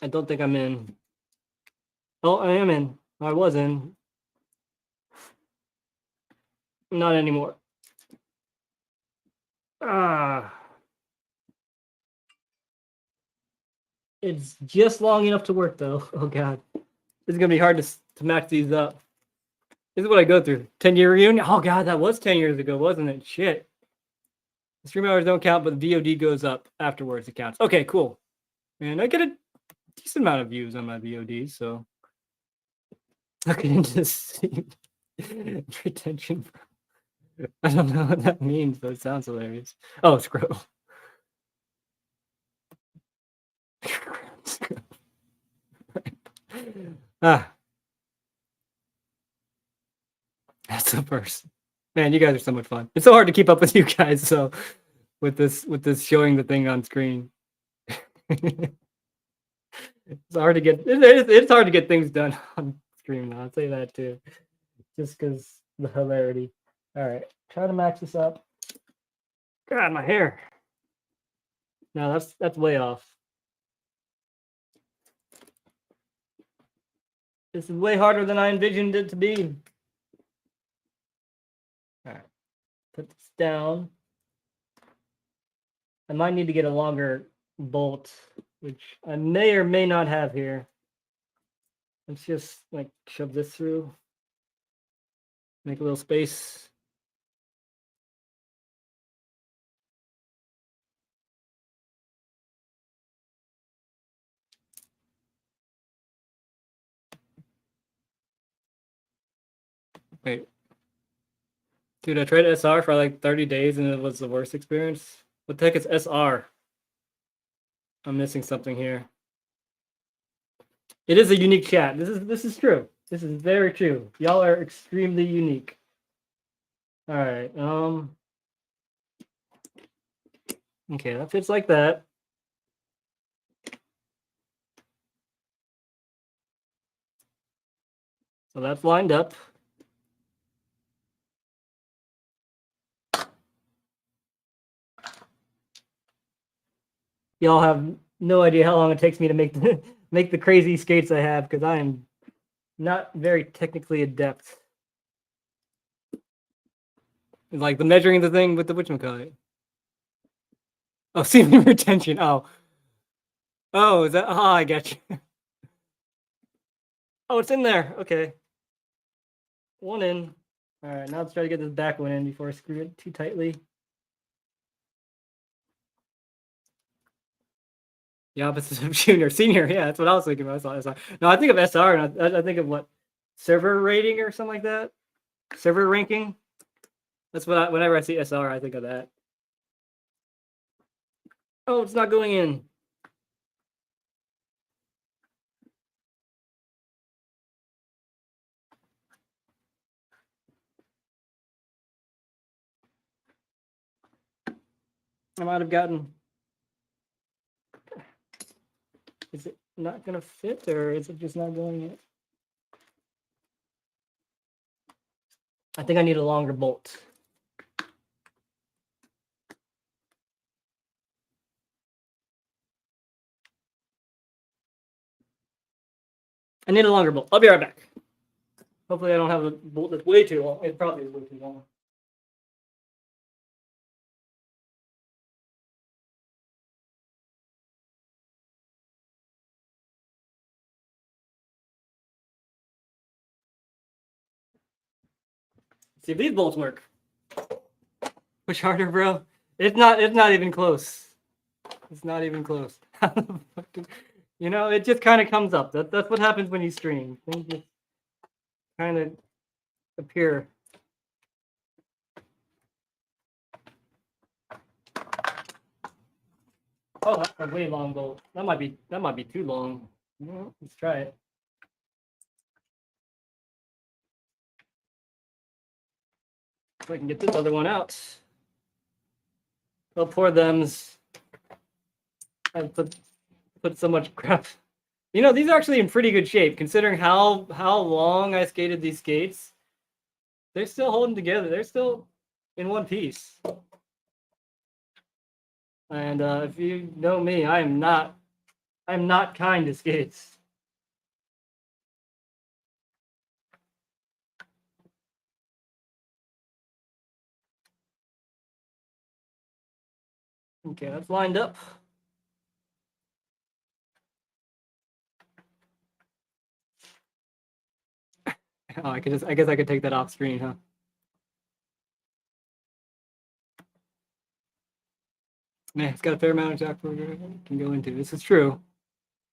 [SPEAKER 1] I don't think I'm in. Oh, I am in. I was in. Not anymore. Ah. It's just long enough to work though. Oh god. This is gonna be hard to match these up. This is what I go through. 10-year reunion. Oh god, that was 10 years ago, wasn't it? Shit. The stream hours don't count, but the VOD goes up afterwards. It counts. Okay, cool. And I get a decent amount of views on my VODs, so looking into this retention. I don't know what that means, but it sounds hilarious. Oh, scroll. Ah, that's the first. Man, you guys are so much fun. It's so hard to keep up with you guys. So with this showing the thing on screen, it's hard to get. It's hard to get things done on screen now. I'll say that too, just because the hilarity. All right, try to match this up. God, my hair. No, that's way off. This is way harder than I envisioned it to be. All right, put this down. I might need to get a longer bolt, which I may or may not have here. Let's just like shove this through. Make a little space. Wait. Dude, I tried SR for like 30 days and it was the worst experience. What the heck is SR? I'm missing something here. It is a unique chat. This is true. This is very true. Y'all are extremely unique. All right. Okay, that fits like that. So that's lined up. Y'all have no idea how long it takes me to make the crazy skates I have because I am not very technically adept. Like the measuring the thing with the whatchamacallit. Oh, seeming retention. Oh. Oh, is that? Oh, I get you. Oh, it's in there. Okay. One in. All right, now let's try to get this back one in before I screw it too tightly. The opposite of junior, senior. Yeah, that's what I was thinking about. I saw. No, I think of SR, and I think of what server rating or something like that. Server ranking. That's what whenever I see SR, I think of that. Oh, it's not going in. I might have gotten. Is it not gonna fit, or is it just not going in? I think I need a longer bolt. I need a longer bolt. I'll be right back. Hopefully I don't have a bolt that's way too long. It probably is way too long. See if these bolts work. Push harder, bro. It's not even close. It's not even close. You know, it just kind of comes up. That's what happens when you stream. Things just kind of appear. Oh, that's a way long bolt. That might be too long. Well, let's try it. So I can get this other one out. Oh, poor them's. I put so much crap. You know, these are actually in pretty good shape considering how long I skated these skates. They're still holding together. They're still in one piece. And if you know me, I'm not kind to skates. Okay, that's lined up. Oh, I guess I could take that off screen, huh? Man, it's got a fair amount of jack I can go into. This is true.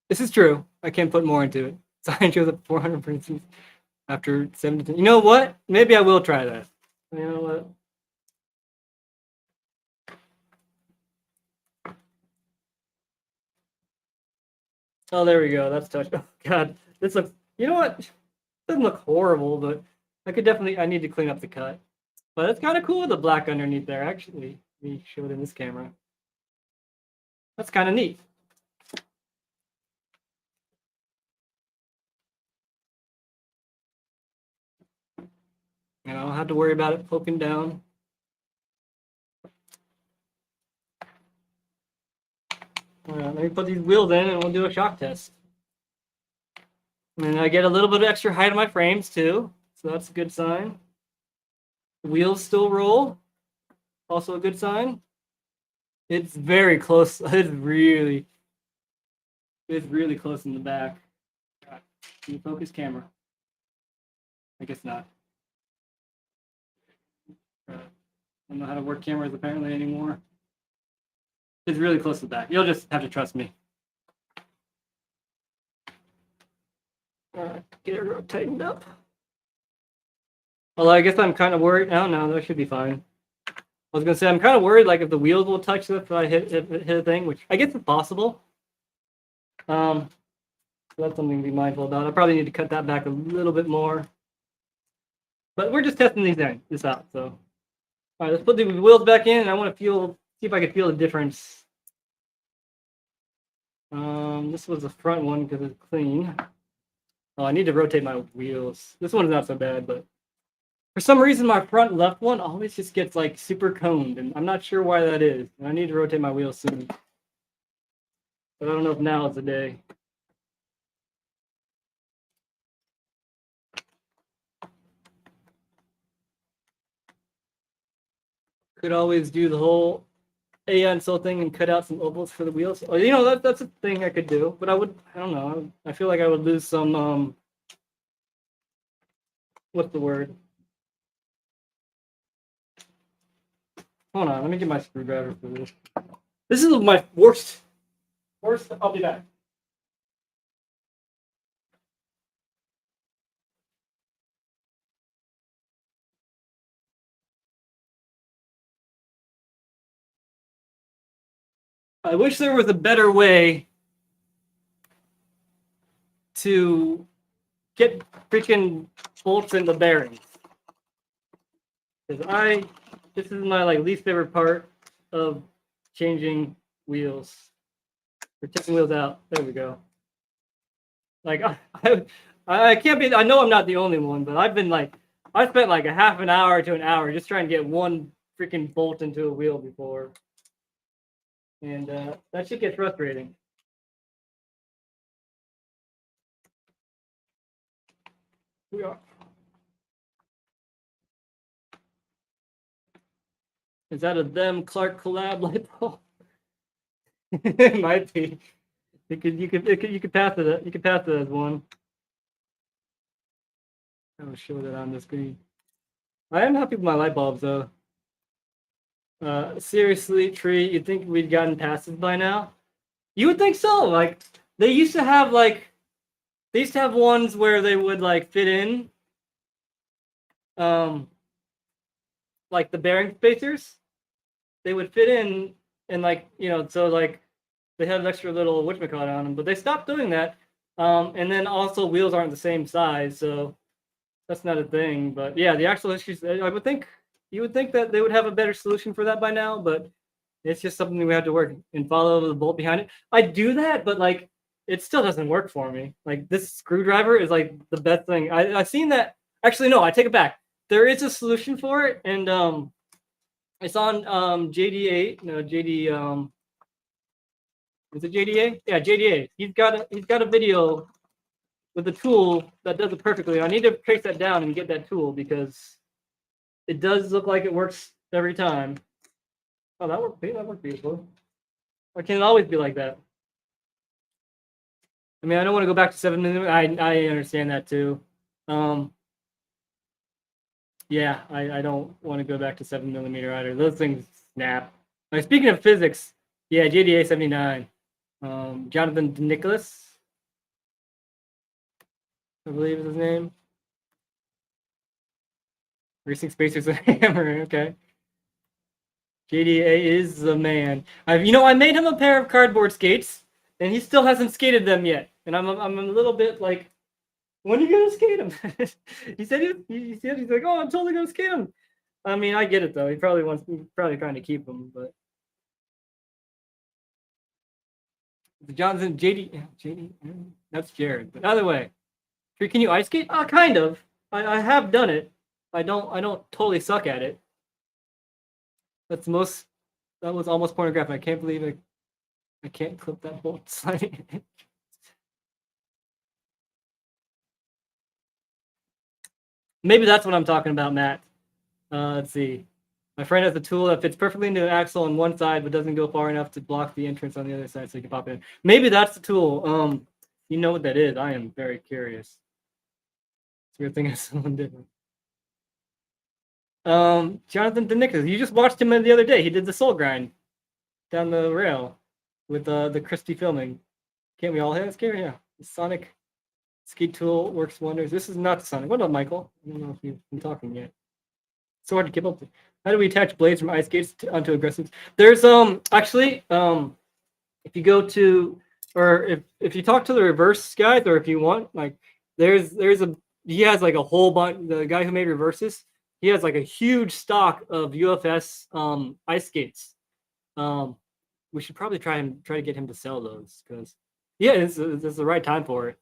[SPEAKER 1] This is true. I can't put more into it. Sign shows up 400 princes after 17. You know what? Maybe I will try that. You know what? Oh, there we go. That's touch. Oh, God, this looks. You know what? It doesn't look horrible, but I could definitely. I need to clean up the cut. But it's kind of cool with the black underneath there. Actually, let me show it in this camera. That's kind of neat. You know, I don't have to worry about it poking down. All right, let me put these wheels in and we'll do a shock test. And I get a little bit of extra height on my frames too, so that's a good sign. The wheels still roll, also a good sign. It's very close. It's really close in the back. Can you focus camera? I guess not. I don't know how to work cameras apparently anymore. It's really close to the back. You'll just have to trust me. All right, get it tightened up. Well, I guess I'm kind of worried. Oh, no, that should be fine. I was gonna say I'm kind of worried, like if the wheels will touch if I hit a thing, which I guess is possible. So that's something to be mindful about. I probably need to cut that back a little bit more. But we're just testing this out. So, all right, let's put the wheels back in, and I want to see if I can feel the difference. This was the front one because it's clean. Oh, I need to rotate my wheels. This one's not so bad, but for some reason my front left one always just gets like super coned, and I'm not sure why that is. And I need to rotate my wheels soon. But I don't know if now is the day. Could always do the whole ANSO thing and cut out some ovals for the wheels. Oh, you know, that's a thing I could do, but I don't know. I feel like I would lose some, what's the word? Hold on, let me get my screwdriver for this. This is my worst. I'll be back. I wish there was a better way to get freaking bolts in the bearings. Because this is my like least favorite part of changing wheels. Or taking wheels out. There we go. Like I can't be. I know I'm not the only one, but I've been like I spent like a half an hour to an hour just trying to get one freaking bolt into a wheel before, and that shit gets frustrating. We are. Is that a them Clark collab lipo? It might be. You could pass it. You could pass it as one. I will show that on the screen. I am happy with my light bulbs though. Seriously, Tree, you'd think we'd gotten past this by now? You would think so. Like they used to have ones where they would like fit in, um, like the bearing spacers. They would fit in and so like they had an extra little whatchamacallit on them, but they stopped doing that. And then also wheels aren't the same size, so that's not a thing. But yeah, the axle issues. I would think you would think that they would have a better solution for that by now, but it's just something we have to work and follow the bolt behind it. I do that, but like it still doesn't work for me. Like this screwdriver is like the best thing. I've seen that. Actually, no, I take it back. There is a solution for it, and it's on JD8. No, JD is it JDA? Yeah, JDA. He's got a video with a tool that does it perfectly. I need to trace that down and get that tool because it does look like it works every time. Oh, that worked. That worked beautiful. Or can it always be like that? I mean, I don't want to go back to 7mm. I understand that too. Yeah, I don't want to go back to 7mm either. Those things snap. Like, speaking of physics, yeah, JDA 79. Jonathan Nicholas, I believe is his name. Racing Spacers with a Hammer. Okay. JDA is the man. I made him a pair of cardboard skates, and he still hasn't skated them yet. And I'm a little bit like, when are you gonna skate him? he said he's like, oh, I'm totally gonna skate him. I mean, I get it though. He's probably trying to keep him, but Johnson, JD, that's Jared. But either way, can you ice skate? Kind of. I have done it. I don't totally suck at it. That was almost pornographic. I can't believe it. I can't clip that bolt sliding. Maybe that's what I'm talking about, Matt. Let's see. My friend has a tool that fits perfectly into an axle on one side, but doesn't go far enough to block the entrance on the other side, so you can pop in. Maybe that's the tool. You know what that is? I am very curious. It's a weird thing as someone different. Jonathan DeNicholas. You just watched him the other day. He did the soul grind down the rail with the crispy filming. Can't we all have this? Yeah. The Sonic skate tool works wonders. This is not the Sonic. What up, Michael? I don't know if you've been talking yet. So hard to keep up with. How do we attach blades from ice skates onto aggressives? There's actually if you go to, or if you talk to the reverse guys, or if you want, like he has like a whole bunch. The guy who made reverses, he has like a huge stock of UFS ice skates. We should probably try to get him to sell those because it's the right time for it.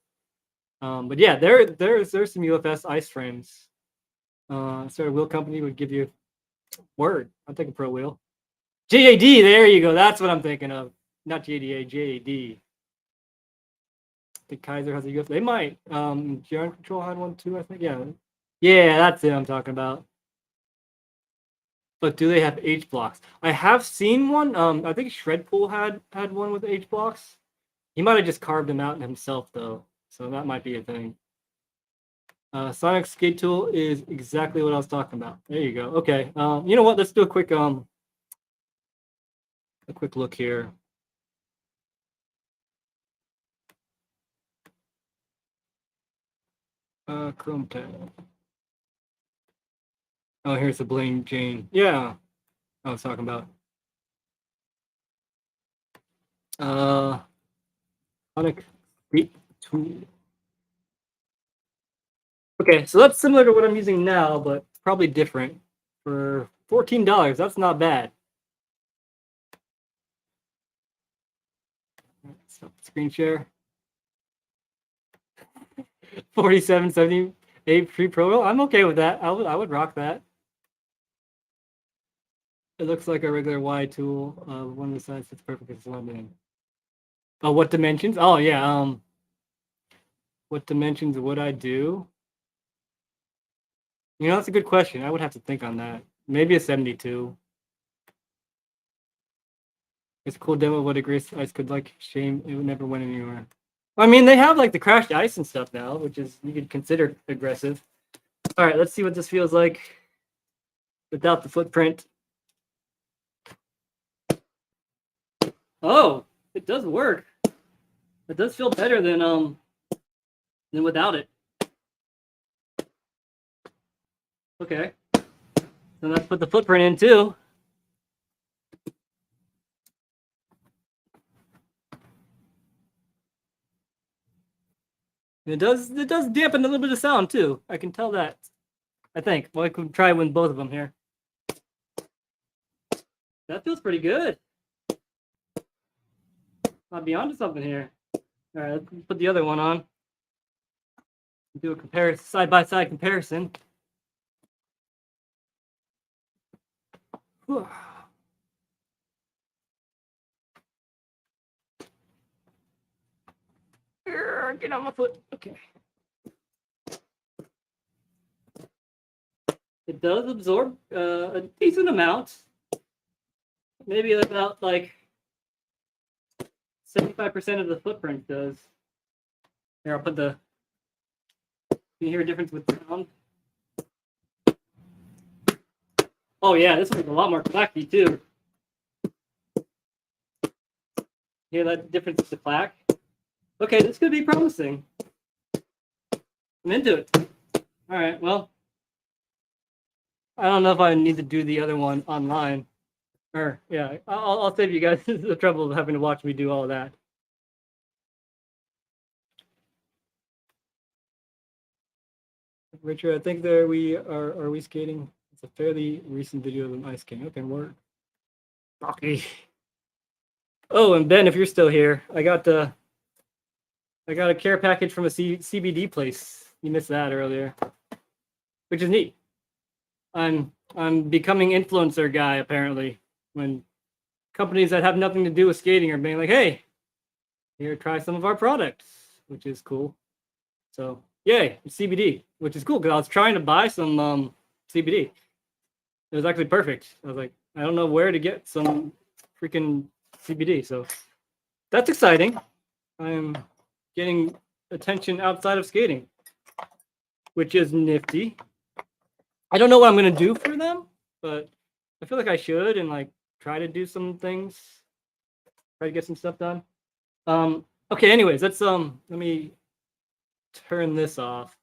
[SPEAKER 1] But yeah, there's some UFS ice frames. So a wheel company would give you word. I'll take a pro wheel. JAD, there you go. That's what I'm thinking of. Not JDA, JAD. I think Kaiser has a UFS. They might. Giant Control had one too, I think. Yeah, that's it I'm talking about. But do they have H blocks? I have seen one. I think Shredpool had one with H blocks. He might have just carved them out himself though, so that might be a thing. Sonic skate tool is exactly what I was talking about. There you go. Okay. You know what? Let's do a quick look here. Chrome tab. Oh, here's the Blaine Jane. Yeah, I was talking about. Sonic skate tool. Okay, so that's similar to what I'm using now, but probably different. For $14, that's not bad. Stop the screen share. 4778 free pro. I'm okay with that. I would rock that. It looks like a regular Y tool. One of the sides fits perfect. It's in. Oh, what dimensions? Oh yeah. What dimensions would I do? You know, that's a good question. I would have to think on that. Maybe a 72. It's a cool demo of what a grease ice could like. Shame it would never went anywhere. I mean, they have like the crashed ice and stuff now, which is you could consider aggressive. All right, let's see what this feels like. without the footprint. Oh, it does work. It does feel better than without it. Okay. So let's put the footprint in too. It does dampen a little bit of sound too. I can tell that. I think. Well, I could try with both of them here. That feels pretty good. Might be onto something here. All right, let's put the other one on. Do a comparison, side-by-side comparison. Whew. Get on my foot. Okay. It does absorb a decent amount. Maybe about like 75% of the footprint does. Here, I'll put the. Can you hear a difference with sound? Oh yeah, this one's a lot more clacky too. Hear that difference with the clack? Okay, this could be promising. I'm into it. All right, well, I don't know if I need to do the other one online. Or yeah, I'll save you guys the trouble of having to watch me do all of that. Richard, I think there we are we skating? It's a fairly recent video of them ice skating. Okay, work. Rocky. Oh, and Ben, if you're still here, I got a care package from a CBD place. You missed that earlier, which is neat. I'm becoming influencer guy apparently. When companies that have nothing to do with skating are being like, "Hey, here, try some of our products," which is cool. So yay, CBD, which is cool because I was trying to buy some CBD. It was actually perfect. I was like, I don't know where to get some freaking CBD, so that's exciting. I'm getting attention outside of skating, which is nifty. I don't know what I'm gonna do for them, but I feel like I should and like try to do some things, try to get some stuff done. Okay, anyways, let's let me turn this off.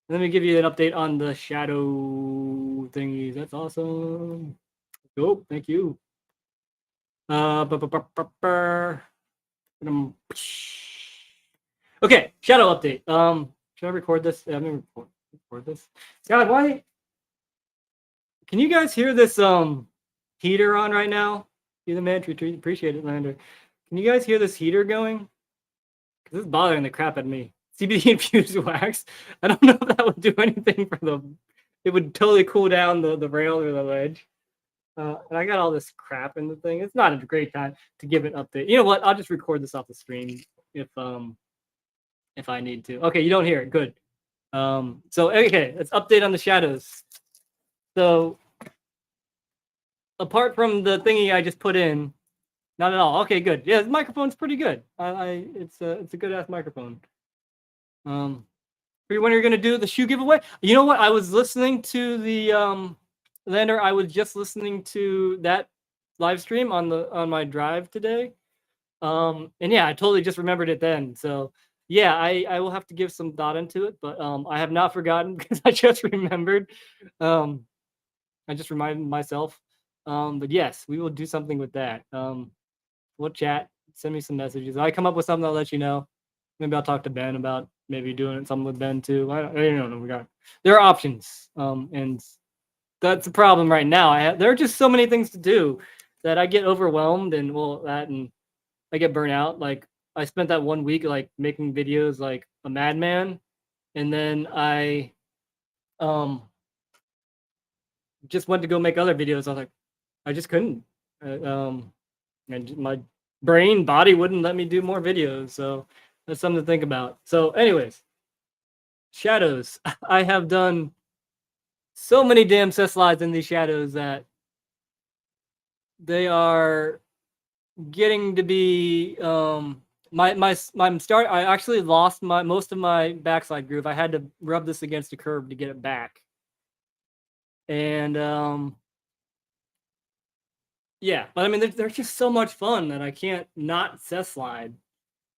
[SPEAKER 1] Let me give you an update on the shadow thingies. That's awesome. Oh, thank you. Okay, shadow update. Should I record this? Yeah, I'm gonna record this. God, why? Can you guys hear this heater on right now? You're the man, appreciate it, Lander. Can you guys hear this heater going? Because it's bothering the crap out of me. CBD infused wax. I don't know if that would do anything for the. It would totally cool down the rail or the ledge. And I got all this crap in the thing. It's not a great time to give an update. You know what? I'll just record this off the stream if I need to. Okay, you don't hear it. Good. So okay, let's update on the shadows. So apart from the thingy I just put in, not at all. Okay, good. Yeah, the microphone's pretty good. It's a good ass microphone. When you're gonna do the shoe giveaway, you know what? I was listening to the Lander. I was just listening to that live stream on my drive today. And yeah, I totally just remembered it then. So yeah, I will have to give some thought into it, but I have not forgotten because I just remembered. I just reminded myself. But yes, we will do something with that. We'll chat, send me some messages. If I come up with something, I'll let you know. Maybe I'll talk to Ben about maybe doing something with Ben too. I don't know. There are options. And that's the problem right now. There are just so many things to do that I get overwhelmed and I get burnt out. Like I spent that 1 week like making videos like a madman, and then I just went to go make other videos. I was like, I just couldn't. And my body wouldn't let me do more videos. So that's something to think about. So, anyways, shadows. I have done so many damn set slides in these shadows that they are getting to be my start. I actually lost most of my backslide groove. I had to rub this against a curb to get it back. And Yeah, but I mean, they're just so much fun that I can't not cess slide.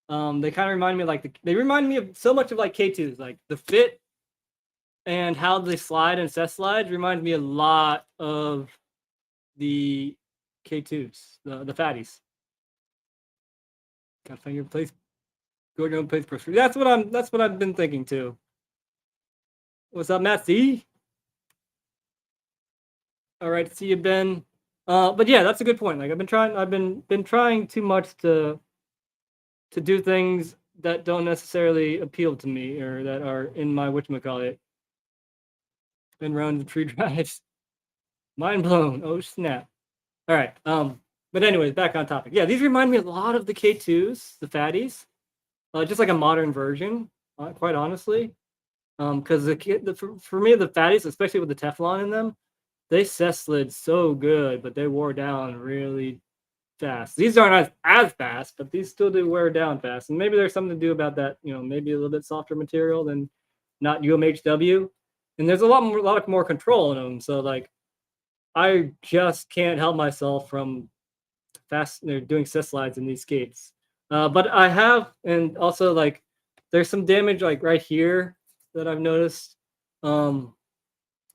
[SPEAKER 1] They kind of remind me of, like, they remind me of so much of like K2s, like the fit and how they slide and cess slides reminds me a lot of the K2s, the fatties. Gotta find your place. Go to a place per. That's what I've been thinking too. What's up, Matt C? All right, see you, Ben. But yeah, that's a good point. Like I've been trying too much to do things that don't necessarily appeal to me or that are in my whatchamacallit. Been around the tree drives. Mind blown. Oh snap. All right. But anyways, back on topic. Yeah, these remind me a lot of the K2s, the fatties. Just like a modern version, quite honestly. Because for me, the fatties, especially with the Teflon in them, they cess slid so good, but they wore down really fast. These aren't as fast, but these still do wear down fast. And maybe there's something to do about that, maybe a little bit softer material than not UMHW. And there's a lot more control in them. So like I just can't help myself from doing cess slides in these skates. But I have, and also like there's some damage like right here that I've noticed. And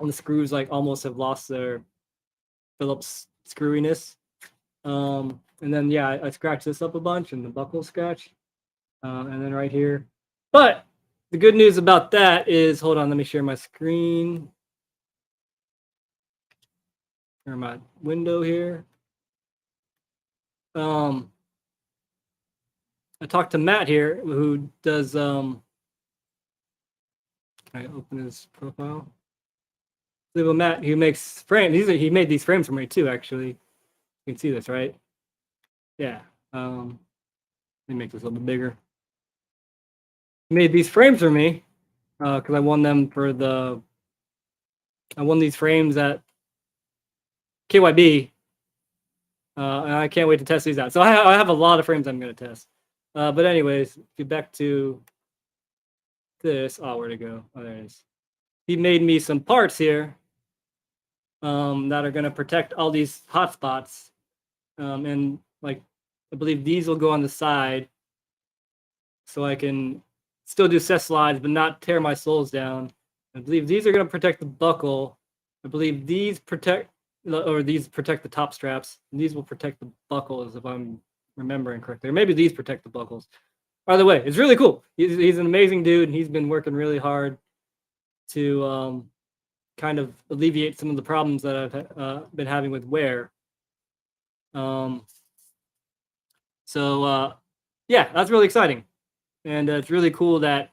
[SPEAKER 1] the screws like almost have lost their Phillips screwiness. And then yeah, I scratched this up a bunch and the buckle scratch. And then right here. But the good news about that is, hold on, let me share my screen. Or my window here. I talked to Matt here who does I open his profile. Little Matt, who makes frames. He made these frames for me too, actually. You can see this, right? Yeah. Let me make this a little bit bigger. He made these frames for me because I won them for I won these frames at KYB, and I can't wait to test these out. So I have a lot of frames I'm going to test. But anyways, get back to this. Oh, where'd it go? Oh, there it is. He made me some parts here that are going to protect all these hotspots. And like, I believe these will go on the side so I can still do cess slides, but not tear my soles down. I believe these are going to protect the buckle. I believe these protect the top straps. These will protect the buckles, if I'm remembering correctly. Or maybe these protect the buckles. By the way, it's really cool. He's an amazing dude, and he's been working really hard to kind of alleviate some of the problems that I've been having with wear. So yeah, that's really exciting. And it's really cool that,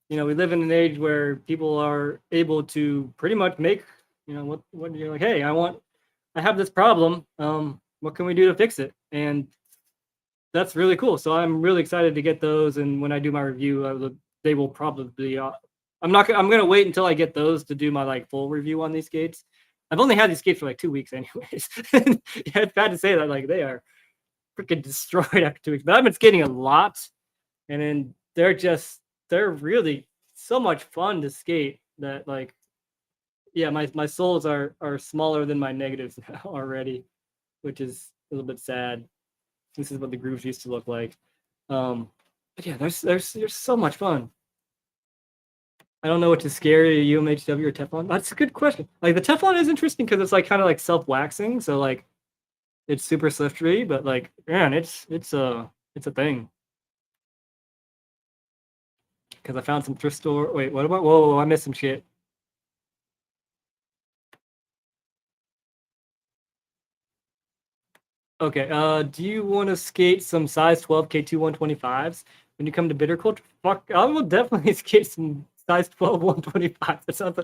[SPEAKER 1] we live in an age where people are able to pretty much make, what you're like, hey, I have this problem. What can we do to fix it? And that's really cool. So I'm really excited to get those. And when I do my review, they will probably, I'm going to wait until I get those to do my like full review on these skates. I've only had these skates for like 2 weeks anyways. Yeah, it's bad to say that, like they are freaking destroyed after 2 weeks, but I've been skating a lot. And then they're really so much fun to skate that, like, yeah, my soles are smaller than my negatives now already, which is a little bit sad. This is what the grooves used to look like. But yeah, there's so much fun. I don't know what to scare you, UMHW or Teflon. That's a good question. Like the Teflon is interesting because it's like kind of like self-waxing, so like it's super slippery, but like man, it's a thing. Because I found some thrift store. Wait, what about? Whoa, I missed some shit. Okay. Do you want to skate some size 12 K2 125s when you come to Bitter Culture? Fuck, I will definitely skate some size 12 125s. That sounds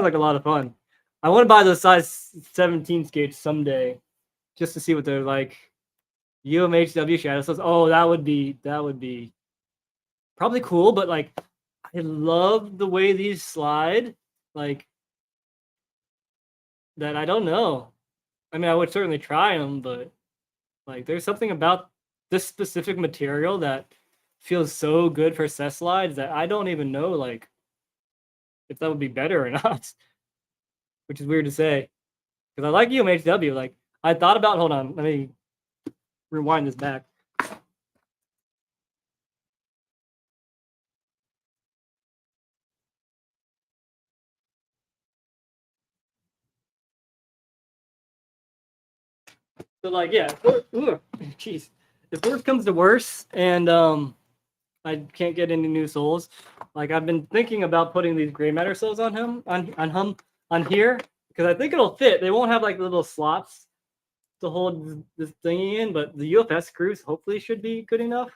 [SPEAKER 1] like a lot of fun. I want to buy those size 17 skates someday, just to see what they're like. UMHW shadow says, oh, that would be probably cool, but like I love the way these slide. Like that, I don't know. I mean, I would certainly try them, but like there's something about this specific material that feels so good for cess slides that I don't even know like if that would be better or not, which is weird to say. Because I like UMHW. Like I thought about. Hold on, let me rewind this back. So like, yeah, jeez. If worse comes to worse, and I can't get any new souls, like I've been thinking about putting these gray matter souls on him, on here, because I think it'll fit. They won't have like little slots to hold this thingy in, but the UFS screws hopefully should be good enough.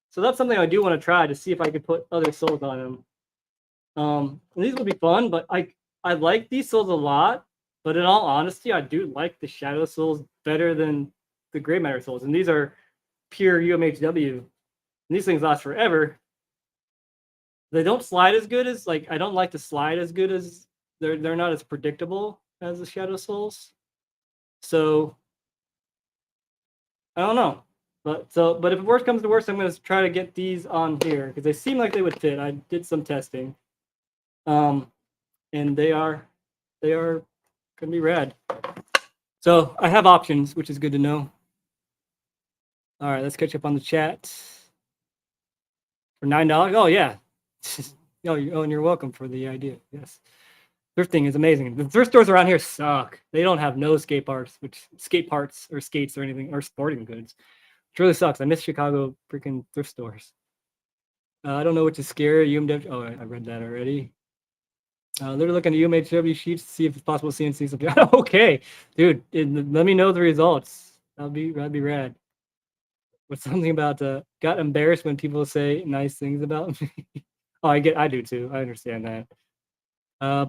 [SPEAKER 1] So that's something I do want to try to see if I could put other souls on him. These will be fun, but I like these souls a lot. But in all honesty, I do like the Shadow Souls better than the Gray Matter Souls, and these are pure UMHW. And these things last forever. They don't slide as good as I don't like to slide as good as they're not as predictable as the Shadow Souls. So I don't know. But if worse comes to worse, I'm gonna try to get these on here because they seem like they would fit. I did some testing. And they are gonna be rad. So I have options, which is good to know. All right, let's catch up on the chat. For $9. Oh yeah. Oh, and you're welcome for the idea. Yes. Thrifting is amazing. The thrift stores around here suck. They don't have no skate parts or skates or anything or sporting goods. It really sucks. I miss Chicago freaking thrift stores. I don't know which is scary. Oh, I read that already. They're looking at UMHW sheets to see if it's possible to CNC something. Okay, dude, let me know the results. That'd be rad. What's something about got embarrassed when people say nice things about me? Oh, I do too. I understand that. I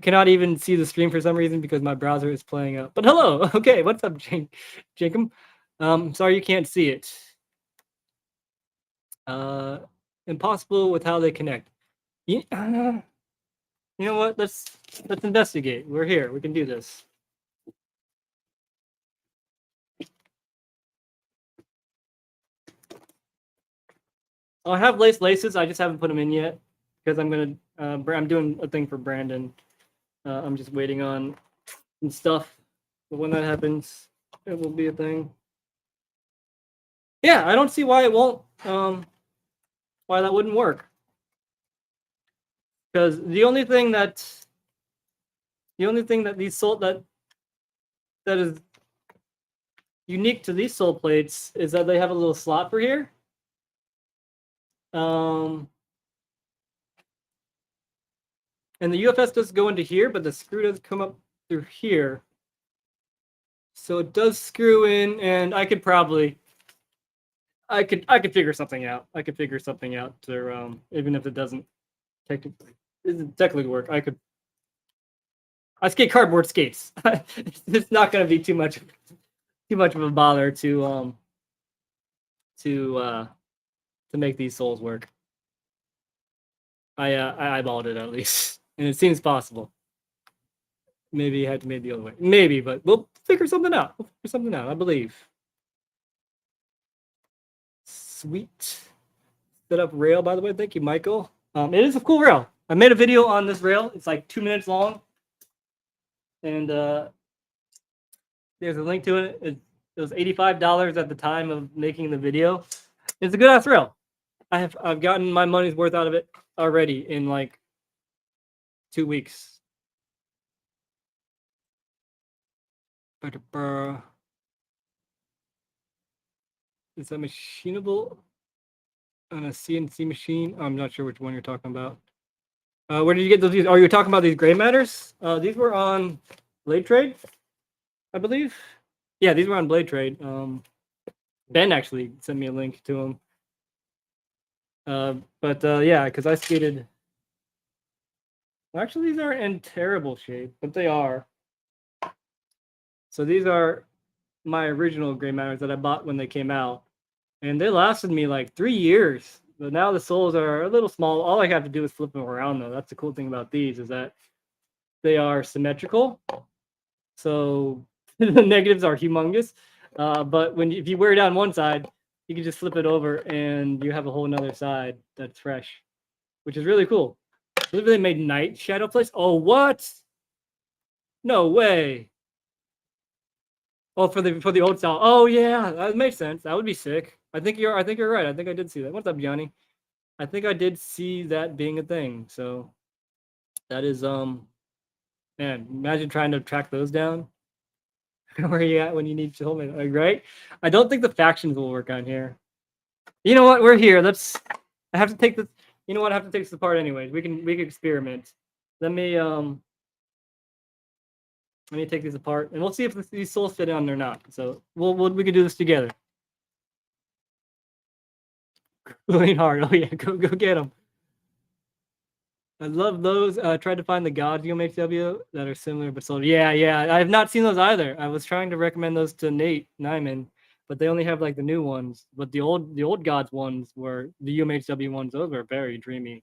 [SPEAKER 1] cannot even see the stream for some reason because my browser is playing up. But hello, okay, what's up, Jacob? Sorry you can't see it. Impossible with how they connect. You know what? Let's investigate. We're here. We can do this. I have laces. I just haven't put them in yet because I'm gonna. I'm doing a thing for Brandon. I'm just waiting on some stuff. But when that happens, it will be a thing. Yeah, I don't see why it won't. Why that wouldn't work? Because the only thing that these that is unique to these sole plates is that they have a little slot for here. And the UFS does go into here, but the screw does come up through here. So it does screw in, and I could figure something out. I could figure something out to even if it doesn't technically work. I skate cardboard skates. It's not going to be too much of a bother to make these soles work. I eyeballed it at least, and it seems possible. Maybe you had to make the other way. Maybe, but we'll figure something out. I believe. Sweet. Set up rail, by the way. Thank you, Michael. It is a cool rail. I made a video on this rail. It's like 2 minutes long. And there's a link to it. It was $85 at the time of making the video. It's a good ass rail. I've gotten my money's worth out of it already in like 2 weeks. Is that machinable on a CNC machine? I'm not sure which one you're talking about. Where did you get those? Oh, you're talking about these gray matters? These were on Blade Trade, I believe. Yeah, these were on Blade Trade. Ben actually sent me a link to them. Yeah, because I skated. Actually, these aren't in terrible shape, but they are. So these are my original gray matters that I bought when they came out, and they lasted me like 3 years. But now the soles are a little small. All I have to do is flip them around, though. That's the cool thing about these is that they are symmetrical. So the negatives are humongous. But if you wear it down one side, you can just flip it over and you have a whole nother side that's fresh, which is really cool. They made night shadow plates. Oh, what? No way. Oh, for the old style. Oh yeah, that makes sense. That would be sick. I think you're right. I think I did see that. What's up, Johnny? I think I did see that being a thing. So that is man, imagine trying to track those down. Where are you at when you need to hold me, like, right? I don't think the factions will work on here. You know what? We're here. I have to take this. You know what? I have to take this apart anyways. We can experiment. Let me let me take these apart, and we'll see if these souls fit on or not. So we can do this together. Really hard. Oh yeah, go get them. I love those. Tried to find the gods UMHW that are similar but sold. Yeah, yeah. I have not seen those either. I was trying to recommend those to Nate Nyman, but they only have like the new ones. But the old gods ones were the UMHW ones. Those were very dreamy.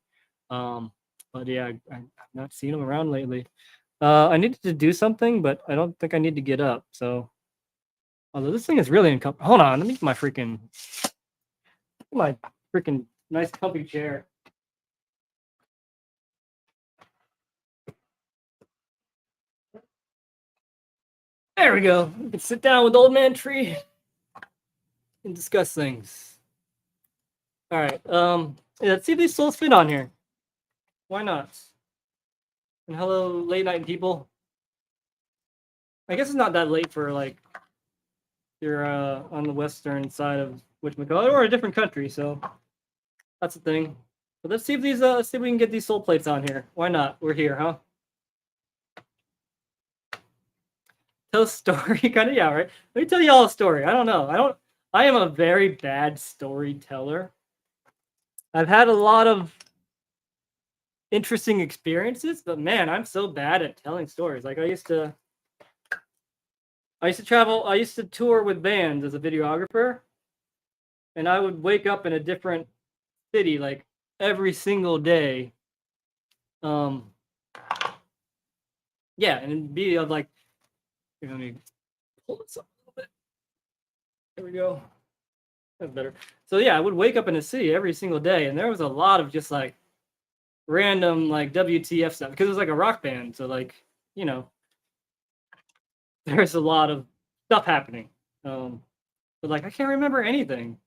[SPEAKER 1] But yeah, I've not seen them around lately. I needed to do something, but I don't think I need to get up. So, although this thing is really uncomfortable. Hold on, let me get my freaking nice comfy chair. There we go. We can sit down with old man Tree and discuss things. All right. Yeah, let's see if these souls fit on here. Why not? And hello, late night people. I guess it's not that late for like you're on the western side of whatchamacallit, or a different country, so that's the thing. But let's see if let's see if we can get these soul plates on here. Why not? We're here, huh? Tell a story, kind of, yeah, right? Let me tell you all a story. I don't know. I am a very bad storyteller. I've had a lot of interesting experiences, but man, I'm so bad at telling stories. Like I used to travel, I used to tour with bands as a videographer, and I would wake up in a different city like every single day. Yeah, and it'd be like, let me pull this up a little bit. There we go. That's better. So yeah, I would wake up in a city every single day, and there was a lot of just like random like WTF stuff because it was like a rock band. So like, you know, there's a lot of stuff happening. But like I can't remember anything.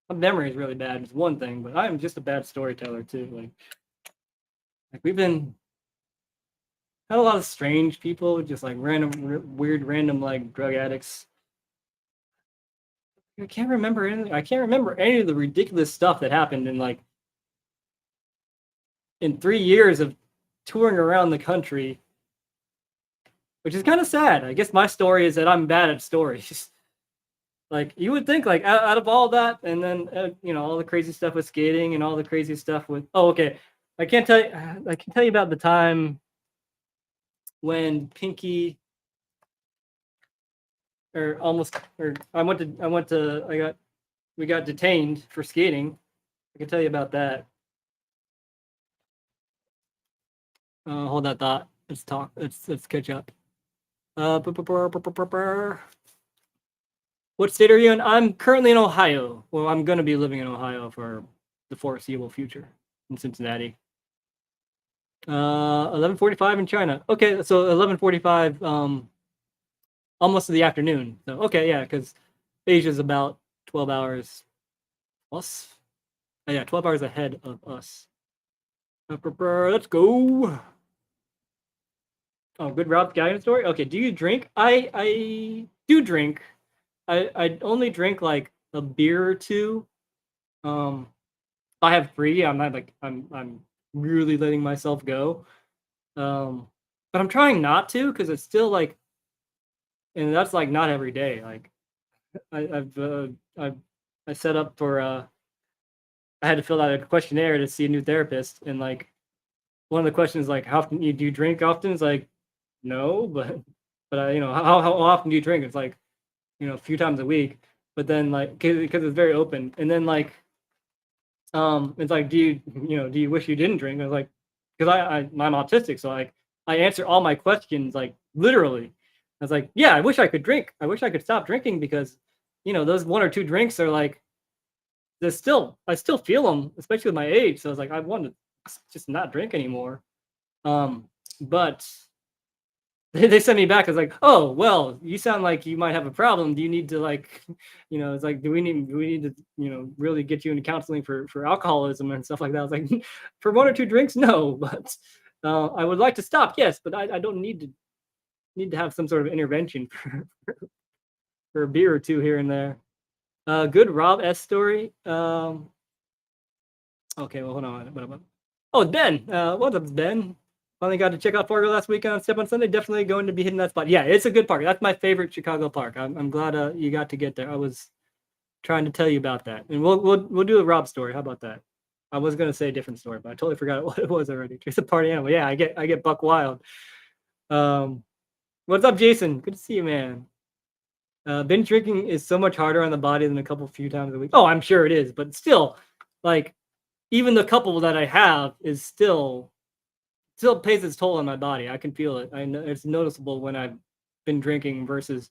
[SPEAKER 1] My memory is really bad. It's one thing, but I'm just a bad storyteller too. Like we've been had a lot of strange people, just like weird, random like drug addicts. I can't remember anything. I can't remember any of the ridiculous stuff that happened in 3 years of touring around the country, which is kind of sad. I guess my story is that I'm bad at stories. Like you would think, like out of all that, and then you know, all the crazy stuff with skating and all the crazy stuff with. Oh, okay. I can't tell you. I can tell you about the time when Pinky, or almost, or we got detained for skating. I can tell you about that. Hold that thought. Let's talk. Let's catch up. What state are you in? I'm currently in Ohio. Well, I'm gonna be living in Ohio for the foreseeable future in Cincinnati. 11:45 in China. Okay, so 11:45, almost to the afternoon. So okay, yeah, because Asia's about 12 hours plus. Oh, yeah, 12 hours ahead of us. Let's go. Oh, good Rob Gallion story. Okay, do you drink? I do drink. I only drink like a beer or two. If I have free, I'm not like I'm really letting myself go. But I'm trying not to because it's still like, and that's like not every day. Like I set up for I had to fill out a questionnaire to see a new therapist, and like one of the questions like how often do you drink often? It's like no, but I, you know, how often do you drink? It's like, you know, a few times a week. But then like because it's very open, and then like it's like do you wish you didn't drink? I was like, because I'm autistic, so like I answer all my questions like literally. I was like, yeah, I wish I could drink. I wish I could stop drinking because, you know, those one or two drinks are like, I still feel them, especially with my age. So I was like, I want to just not drink anymore. But they sent me back. It's like, oh well, you sound like you might have a problem. Do you need to like, it's like, do we need to really get you into counseling for alcoholism and stuff like that? I was like, for one or two drinks, no, but I would like to stop, yes, but I don't need to have some sort of intervention for a beer or two here and there. Good Rob S story. Okay, well, hold on. Oh, it's Ben. What's up, Ben? Finally got to check out Fargo last weekend on Step on Sunday. Definitely going to be hitting that spot. Yeah, it's a good park. That's my favorite Chicago park. I'm glad you got to get there. I was trying to tell you about that, and we'll do a Rob story. How about that? I was gonna say a different story, but I totally forgot what it was already. It's a party animal. Yeah, I get buck wild. Um, what's up, Jason? Good to see you, man. Binge drinking is so much harder on the body than a couple few times a week. Oh, I'm sure it is, but still, like, even the couple that I have is still pays its toll on my body. I can feel it. I know it's noticeable when I've been drinking versus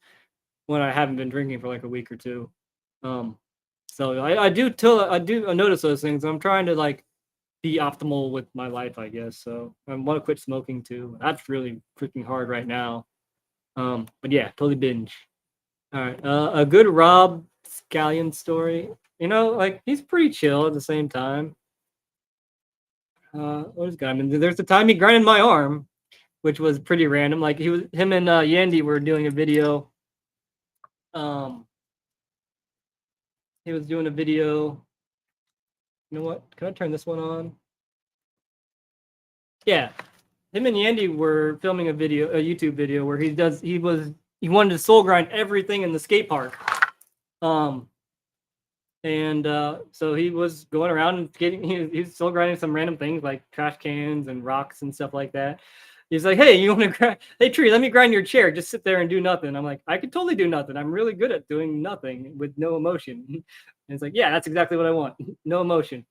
[SPEAKER 1] when I haven't been drinking for like a week or two. So I do notice those things. I'm trying to like be optimal with my life, I guess. So I want to quit smoking too. That's really freaking hard right now. But yeah, totally binge. All right. A good Rob Scallion story. Like he's pretty chill at the same time. What is guy? I mean, there's the time he grinded my arm, which was pretty random. Like him and Yandy were doing a video. He was doing a video. You know what? Can I turn this one on? Yeah, him and Yandy were filming a YouTube video where he wanted to soul grind everything in the skate park. So he was going around and skating. He's still grinding some random things like trash cans and rocks and stuff like that. He's like, hey, you want to grind? Hey, Tree, let me grind your chair. Just sit there and do nothing. I'm like, I could totally do nothing. I'm really good at doing nothing with no emotion. And it's like, yeah, that's exactly what I want. No emotion.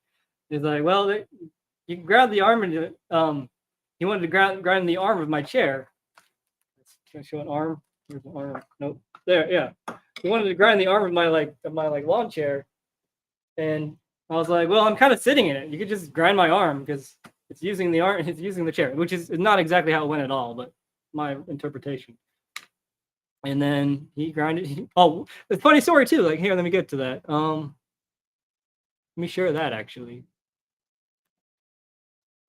[SPEAKER 1] He's like, well, you can grab the arm and he wanted to grind the arm of my chair. Can I show an arm? Here's an arm. Nope. There, yeah. He wanted to grind the arm of my lawn chair. And I was like, well, I'm kind of sitting in it. You could just grind my arm because it's using the chair, which is not exactly how it went at all, but my interpretation. And then he grinded. Oh, it's a funny story too. Like, here, let me get to that. Let me share that actually.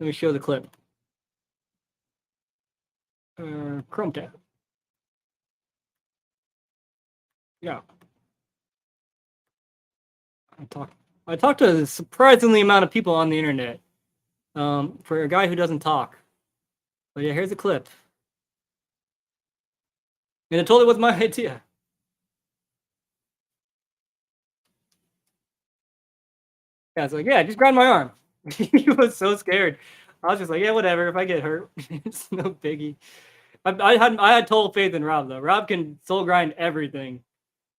[SPEAKER 1] Let me show the clip. Chrome tab. Yeah. I talked to a surprisingly amount of people on the internet. For a guy who doesn't talk. But yeah, here's a clip. And it totally was my idea. Yeah, it's like, yeah, just grind my arm. He was so scared. I was just like, yeah, whatever. If I get hurt, it's no biggie. I had total faith in Rob though. Rob can soul grind everything.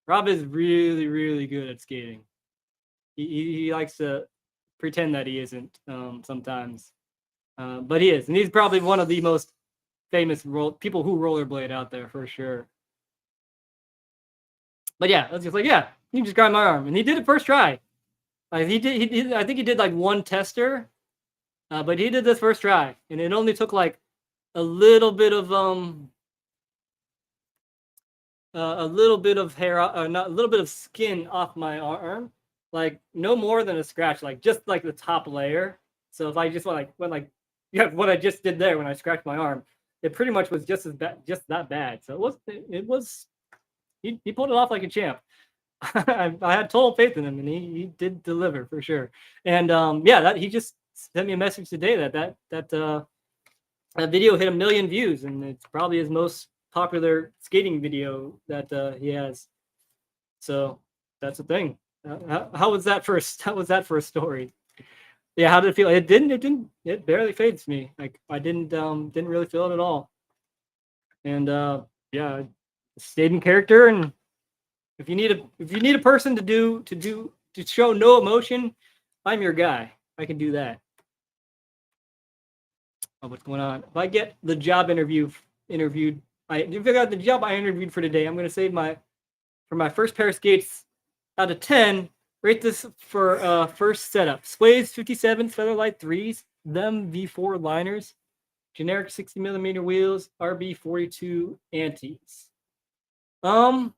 [SPEAKER 1] Rob is really, really good at skating. He likes to pretend that he isn't sometimes, but he is, and he's probably one of the most famous people who rollerblade out there for sure. But yeah, it's just like, yeah, you can just grind my arm, and he did it first try. Like he did. I think he did like one tester, but he did this first try, and it only took like a little bit of hair, not a little bit of skin off my arm, like no more than a scratch, like just like the top layer. So if I just went like what I just did there when I scratched my arm, it pretty much was just that bad. So it was he pulled it off like a champ. I had total faith in him, and he did deliver for sure. And yeah, that he just sent me a message today that video hit 1 million views, and it's probably his most popular skating video that he has. So that's the thing. How was that for a story? Yeah, how did it feel? It barely fades me. Like I didn't really feel it at all. And yeah, stayed in character. And if you need a person to show no emotion, I'm your guy. I can do that. Oh, what's going on? If I get the job interviewed, if I got the job I interviewed for today, I'm gonna save for my first pair of skates out of 10. Rate this for first setup. Sways 57s, Featherlight 3s, them V4 liners, Generic 60mm wheels, RB42 antes. I'm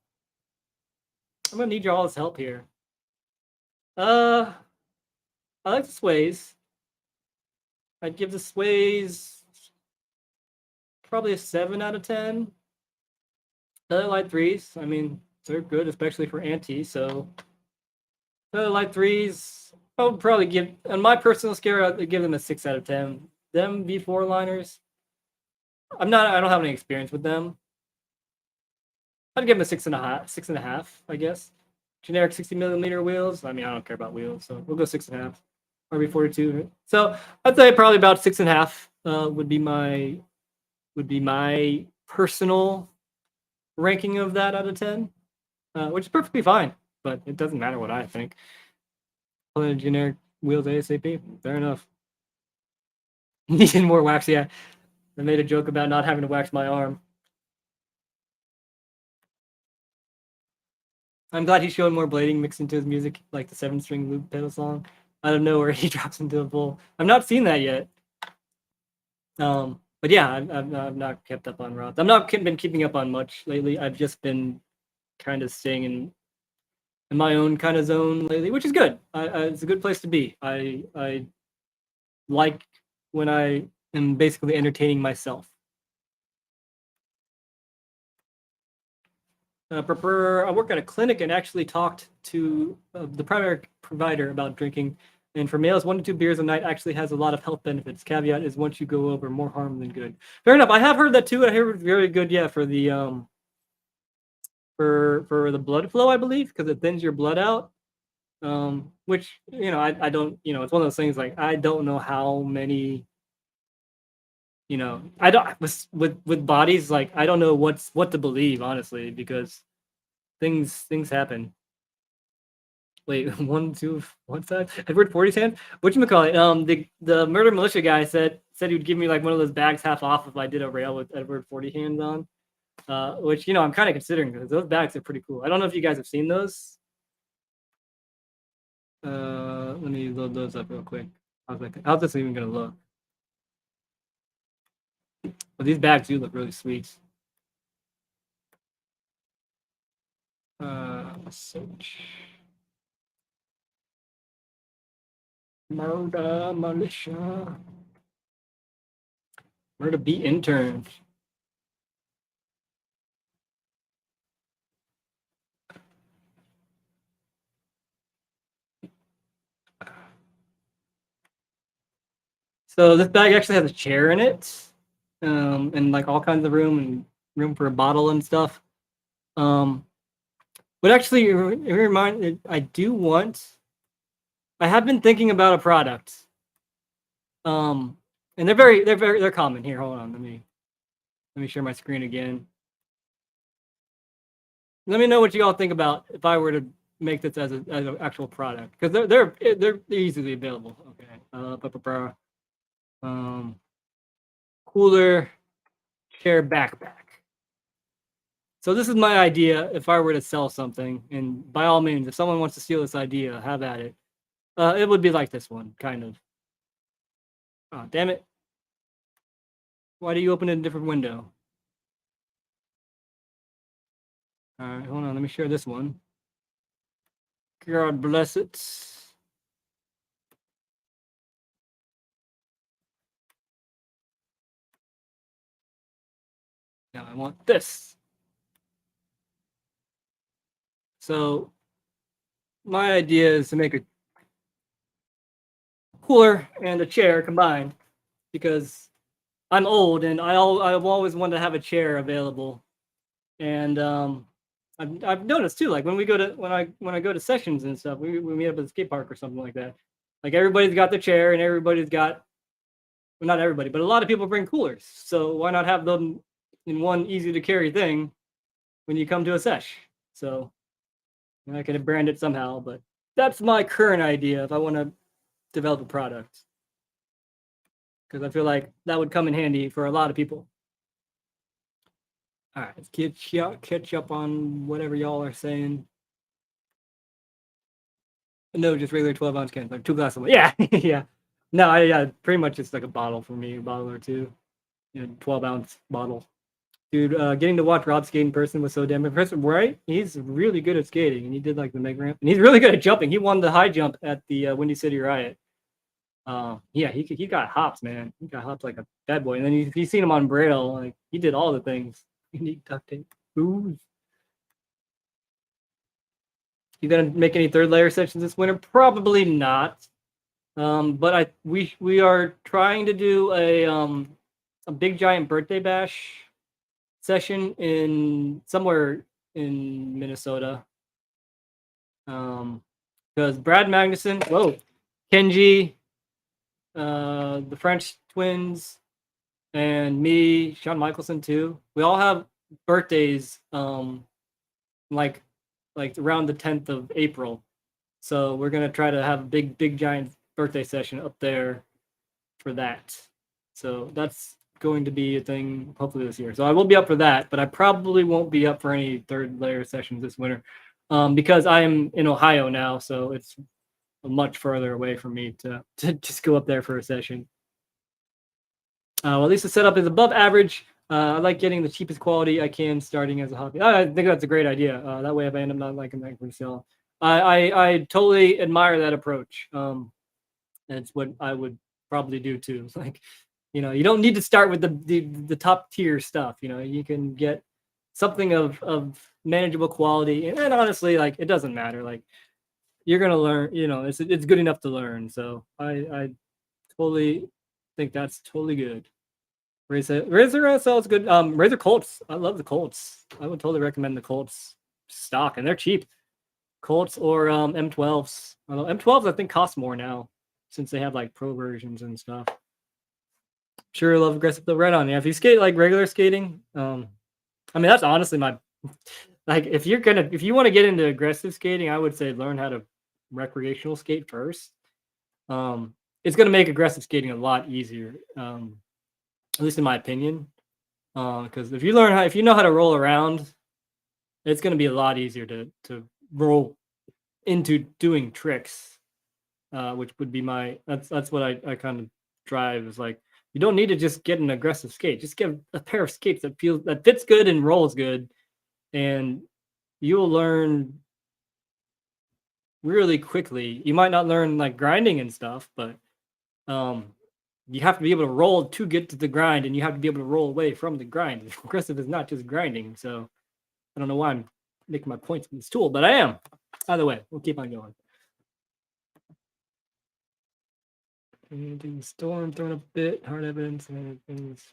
[SPEAKER 1] gonna need your all's help here. I like the sways. I'd give the sways probably a 7 out of 10. Light threes, I mean, they're good, especially for anti. So light threes, I would probably give, on my personal scale, I'd give them a 6 out of 10. Them V4 liners, I don't have any experience with them. I'd give them a 6.5, I guess. Generic 60mm wheels. I mean, I don't care about wheels, so we'll go 6.5. RB42. So I'd say probably about 6.5 would be my personal ranking of that out of 10, which is perfectly fine. But it doesn't matter what I think. Playing generic wheels ASAP. Fair enough. Needing more wax. Yeah, I made a joke about not having to wax my arm. I'm glad he's showing more blading mixed into his music, like the 7-string loop pedal song. I don't know where he drops into a full. I've not seen that yet. But yeah, I've not kept up on Roth. I've not been keeping up on much lately. I've just been kind of staying in my own kind of zone lately, which is good. It's a good place to be. I like when I am basically entertaining myself. I work at a clinic and actually talked to the primary provider about drinking. And for males, 1 to 2 beers a night actually has a lot of health benefits. Caveat is once you go over, more harm than good. Fair enough. I have heard that too. I hear it's very good. Yeah, for the for the blood flow, I believe, because it thins your blood out. Which I don't. It's one of those things like I don't know how many. I don't with bodies, like I don't know what to believe, honestly, because things happen. Wait, 1, 2, what's that? Edward 40's hand? Whatchamacallit? The murder militia guy said he would give me like one of those bags half off if I did a rail with Edward 40 hands on. Which I'm kind of considering, because those bags are pretty cool. I don't know if you guys have seen those. Let me load those up real quick. How's this even gonna look? But these bags do look really sweet. Search. Murder militia. Where to be interns. So this bag actually has a chair in it, and like all kinds of room for a bottle and stuff. But actually, I have been thinking about a product. And they're common. Here, hold on. Let me share my screen again. Let me know what you all think about if I were to make this as an actual product, because they're easily available. Okay. Cooler chair backpack. So this is my idea if I were to sell something, and by all means, if someone wants to steal this idea, have at it. It would be like this one, kind of. Oh, damn it. Why do you open a different window? All right, hold on. Let me share this one. God bless it. Now I want this. So my idea is to make a cooler and a chair combined, because I'm old and I've always wanted to have a chair available. And I've noticed too, like when I go to sessions and stuff, we meet up at the skate park or something like that. Like everybody's got their chair and everybody's got, well, not everybody, but a lot of people bring coolers. So why not have them in one easy to carry thing when you come to a sesh? So I could brand it somehow, but that's my current idea if I want to develop a product, because I feel like that would come in handy for a lot of people. All right, let's catch up on whatever y'all are saying. No, just regular 12-ounce cans, like 2 glasses of wine. Yeah, yeah. No, pretty much it's like a bottle for me, a bottle or two. 12-ounce bottle. Dude, getting to watch Rob skate in person was so damn impressive, right? He's really good at skating, and he did like the mega ramp, and he's really good at jumping. He won the high jump at the Windy City Riot. Yeah, he got hops, man. He got hops like a bad boy. And then you seen him on Braille, like he did all the things. You need duct tape. Ooh. You gonna make any third layer sessions this winter? Probably not. But we are trying to do a big giant birthday bash session in somewhere in Minnesota. Because Brad Magnuson, Kenji, the French twins, and me, Shawn Michelson too. We all have birthdays like around the 10th of April. So we're gonna try to have a big giant birthday session up there for that. So that's going to be a thing hopefully this year. So I will be up for that, but I probably won't be up for any third layer sessions this winter because I am in Ohio now, so it's much further away from me to just go up there for a session. Well, at least the setup is above average. I like getting the cheapest quality I can starting as a hobby. I think that's a great idea. That way, if I end up not liking that resale, I totally admire that approach. That's what I would probably do too. Like, you don't need to start with the top tier stuff. You can get something of manageable quality, and honestly, like it doesn't matter. Like you're gonna learn. It's good enough to learn. So I totally think that's totally good. Razor SL is good. Razor Colts. I love the Colts. I would totally recommend the Colts stock, and they're cheap. Colts or M12s. Although M12s I think cost more now since they have like pro versions and stuff. Sure, love aggressive though. Right on. Yeah, if you skate like regular skating, I mean that's honestly my like if you want to get into aggressive skating, I would say learn how to recreational skate first. It's gonna make aggressive skating a lot easier. At least in my opinion. Because if you know how to roll around, it's gonna be a lot easier to roll into doing tricks. Which would be that's what I kind of drive is like you don't need to just get an aggressive skate. Just get a pair of skates that fits good and rolls good, and you'll learn really quickly. You might not learn like grinding and stuff, but you have to be able to roll to get to the grind, and you have to be able to roll away from the grind. Aggressive is not just grinding. So I don't know why I'm making my points with this tool, but I am. Either way, we'll keep on going. Storm throwing a bit, hard evidence, and things.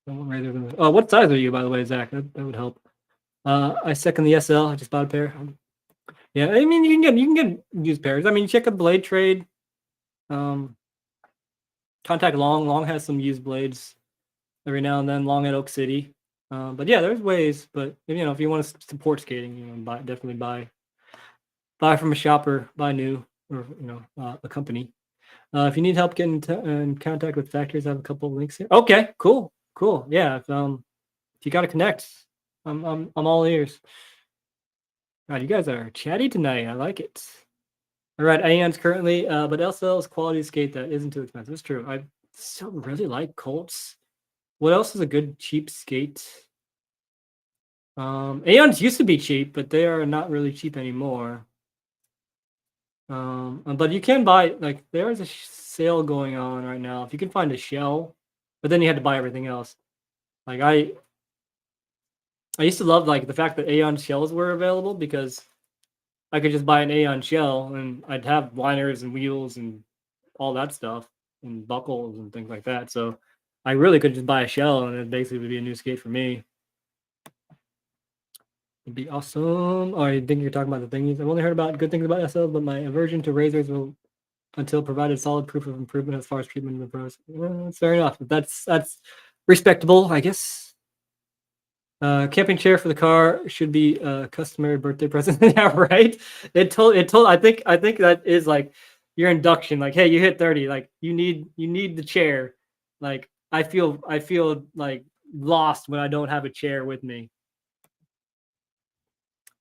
[SPEAKER 1] What size are you, by the way, Zach? That would help. I second the SL. I just bought a pair. Yeah, I mean you can get used pairs. I mean, check a blade trade. Contact Long. Long has some used blades every now and then. Long at Oak City. But yeah, there's ways. But if you want to support skating, definitely buy from a shopper, buy new, or a company. If you need help getting in contact with factories, I have a couple of links here. Okay, cool. Yeah, if you got to connect, I'm all ears. God, you guys are chatty tonight. I like it. All right, Aeon's currently, but SL's quality skate that isn't too expensive. It's true. I still really like Colts. What else is a good cheap skate? Aeon's used to be cheap, but they are not really cheap anymore. But you can buy there is a sale going on right now. If you can find a shell, but then you had to buy everything else. Like I used to love the fact that Aeon shells were available because I could just buy an Aeon shell and I'd have liners and wheels and all that stuff and buckles and things like that. So I really could just buy a shell and it basically would be a new skate for me. It'd be awesome. Oh, I think you're talking about the thingies. I've only heard about good things about SL, but my aversion to razors will until provided solid proof of improvement as far as treatment in the pros. Well, that's fair enough. That's respectable, I guess. Camping chair for the car should be a customary birthday present. Yeah, right. It told. I think that is like your induction. Like, hey, you hit 30. Like, you need the chair. Like, I feel like lost when I don't have a chair with me.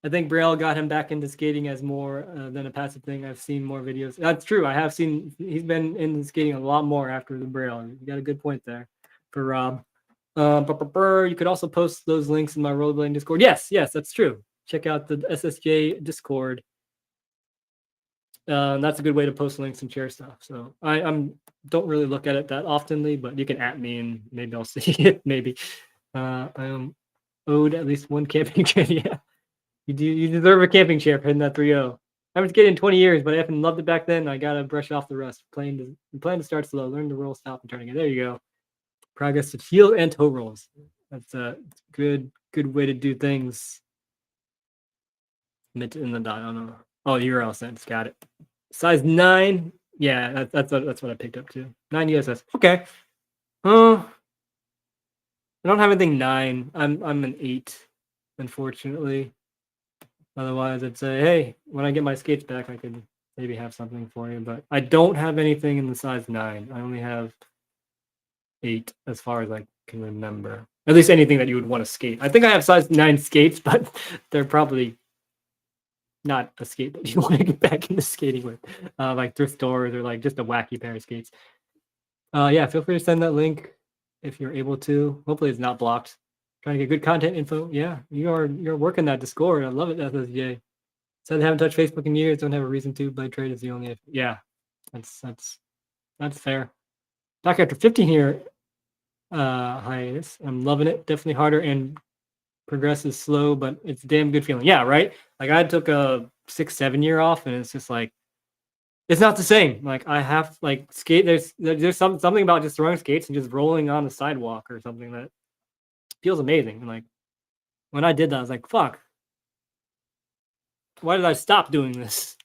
[SPEAKER 1] I think Braille got him back into skating as more than a passive thing. I've seen more videos. That's true. I have seen he's been in skating a lot more after the Braille. You got a good point there. for Rob. You could also post those links in my rollerblading Discord. Yes, that's true. Check out the SSJ Discord. That's a good way to post links and share stuff. So I don't really look at it that oftenly, but you can at me and maybe I'll see it. Maybe I am owed at least one camping chair. Yeah, you deserve a camping chair for hitting that 3-0. I haven't skated in 20 years, but I haven't loved it back then. I gotta brush off the rust. Plan to start slow, learn to roll, stop, and turn again. There you go. Progress to heel and toe rolls. That's a good way to do things. Mid in the dot. I don't know. Oh, URL sense. Got it. Size 9. Yeah, that's what I picked up too. 9 USS. Okay. I don't have anything 9. I'm an 8, unfortunately. Otherwise, I'd say, hey, when I get my skates back, I could maybe have something for you. But I don't have anything in the size 9. I only have 8 as far as I can remember. At least anything that you would want to skate. I think I have size 9 skates, but they're probably not a skate that you want to get back into skating with, like thrift stores or like just a wacky pair of skates. Yeah, feel free to send that link if you're able to. Hopefully it's not blocked. Trying to get good content info. Yeah, you're working that Discord. I love it, SSJ. Said I haven't touched Facebook in years. Don't have a reason to. Blade Trade is the only. Yeah, that's fair. Back after 15-year hiatus. I'm loving it. Definitely harder and progresses slow, but it's a damn good feeling. Yeah, right. Like I took a 6-7 year off, and it's just like it's not the same. Like I have like skate. There's something about just throwing skates and just rolling on the sidewalk or something that feels amazing. And like when I did that, I was like, "Fuck, why did I stop doing this?"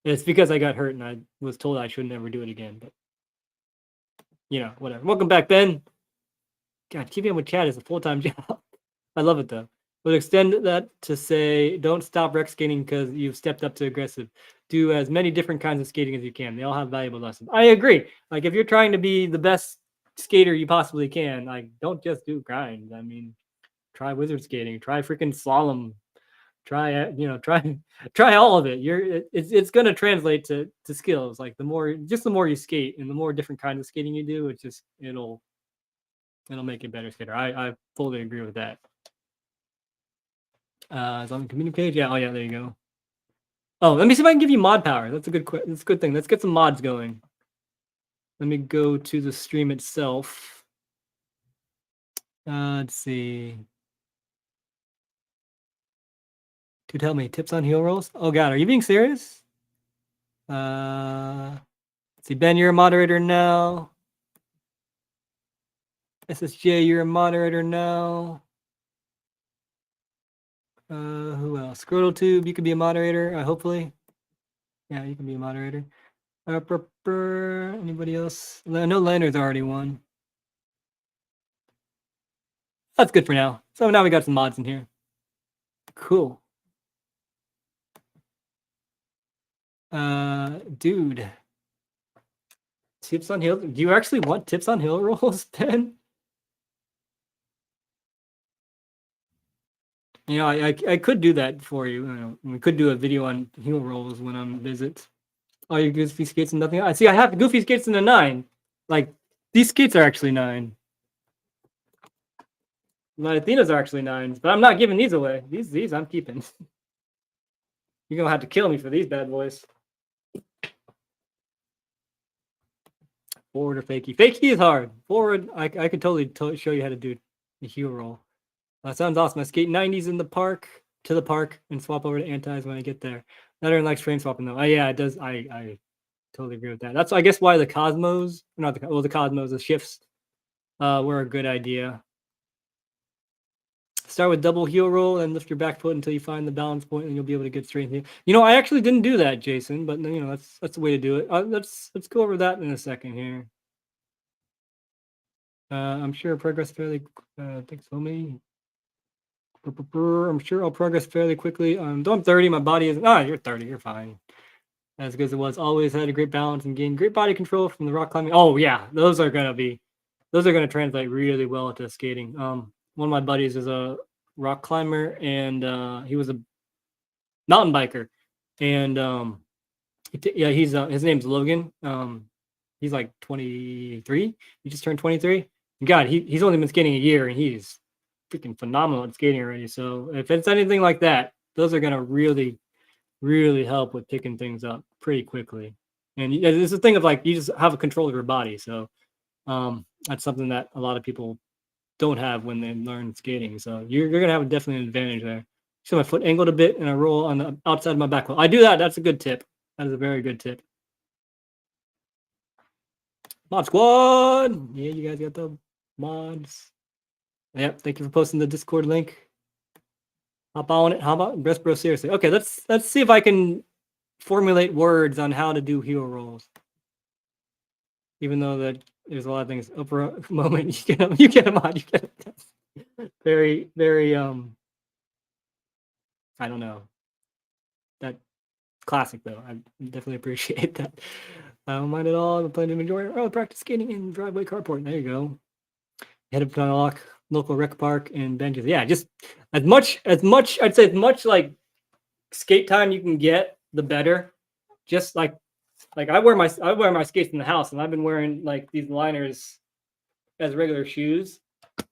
[SPEAKER 1] And it's because I got hurt and I was told I should never do it again. But whatever. Welcome back, Ben. God, keeping up with chat is a full-time job. I love it though. Would extend that to say, don't stop rec skating because you've stepped up to aggressive. Do as many different kinds of skating as you can. They all have valuable lessons. I agree. Like if you're trying to be the best skater you possibly can, like don't just do grind. I mean, try wizard skating, try freaking slalom, try all of it. It's gonna translate to skills. Like the more you skate and the more different kinds of skating you do, it'll make you a better skater. I fully agree with that. Is on the community page? Yeah. Oh yeah, there you go. Oh, let me see if I can give you mod power. That's a good thing. Let's get some mods going. Let me go to the stream itself. Let's see. To tell me tips on heel rolls. Oh god, are you being serious? Let's see, Ben, you're a moderator now. SSJ, you're a moderator now. Who else? ScrotalTube, you could be a moderator, hopefully. Yeah, you can be a moderator. Anybody else? I know Leonard's already won. That's good for now. So now we got some mods in here. Cool. Dude. Tips on hill. Do you actually want tips on hill rolls, Ben? I could do that for you. We could do a video on heel rolls when I'm visit. Oh, your goofy skates and nothing. I see. I have goofy skates in a 9. Like these skates are actually 9. My Athenas are actually 9s, but I'm not giving these away. These I'm keeping. You're gonna have to kill me for these bad boys. Forward or fakie? Fakie is hard. Forward, I could totally show you how to do the heel roll. That sounds awesome. I skate 90s in the park to the park and swap over to antis when I get there. Better than like train swapping though. Yeah, it does. I totally agree with that. That's I guess why the Cosmos, the shifts were a good idea. Start with double heel roll and lift your back foot until you find the balance point, and you'll be able to get straight in. I actually didn't do that, Jason, but that's the way to do it. Let's go over that in a second here. I'm sure progress fairly. Thanks, homie. I'm sure I'll progress fairly quickly. Though I'm 30, my body is. You're 30. You're fine. As good as it was. Always had a great balance and gained great body control from the rock climbing. Oh yeah, those are gonna translate really well into skating. One of my buddies is a rock climber, and he was a mountain biker, and his name's Logan. He's like 23. He just turned 23. God, he's only been skating a year, and he's freaking phenomenal at skating already. So if it's anything like that, those are gonna really, really help with picking things up pretty quickly. And it's a thing of like you just have a control of your body. So that's something that a lot of people don't have when they learn skating. So you're gonna have definitely an advantage there. So my foot angled a bit and I roll on the outside of my back wheel. I do that. That's a good tip. That is a very good tip. Mod squad. Yeah, you guys got the mods. Yep. Thank you for posting the Discord link. Hop on it. How about Breast Bro? Seriously. Okay, let's see if I can formulate words on how to do heel rolls. Even though that there's a lot of things. Oprah moment. You get a mod. You get a very, very I don't know. That classic though. I definitely appreciate that. I don't mind at all. I'm planning to enjoy practice skating in driveway carport. There you go. Head up to unlock local rec park and benches. Yeah, just as much I'd say as much like skate time you can get, the better. Just like I wear my skates in the house, and I've been wearing like these liners as regular shoes.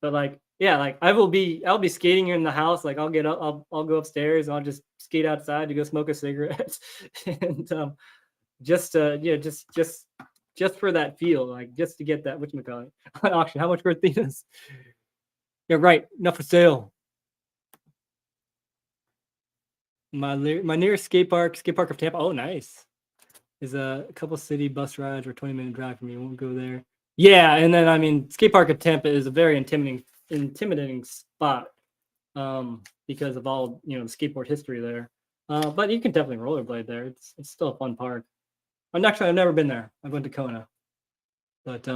[SPEAKER 1] But like yeah, like I'll be skating in the house. Like I'll get up, I'll go upstairs, and I'll just skate outside to go smoke a cigarette, and just just for that feel, like just to get that whatchamacallit on auction. How much for Athena's? Yeah, right. Enough for sale. My nearest skate park of Tampa. Oh, nice. Is a couple city bus rides or 20-minute drive from me. Won't go there. Yeah, and then I mean, skate park of Tampa is a very intimidating spot because of all the skateboard history there. But you can definitely rollerblade there. It's still a fun park. I've never been there. I went to Kona, but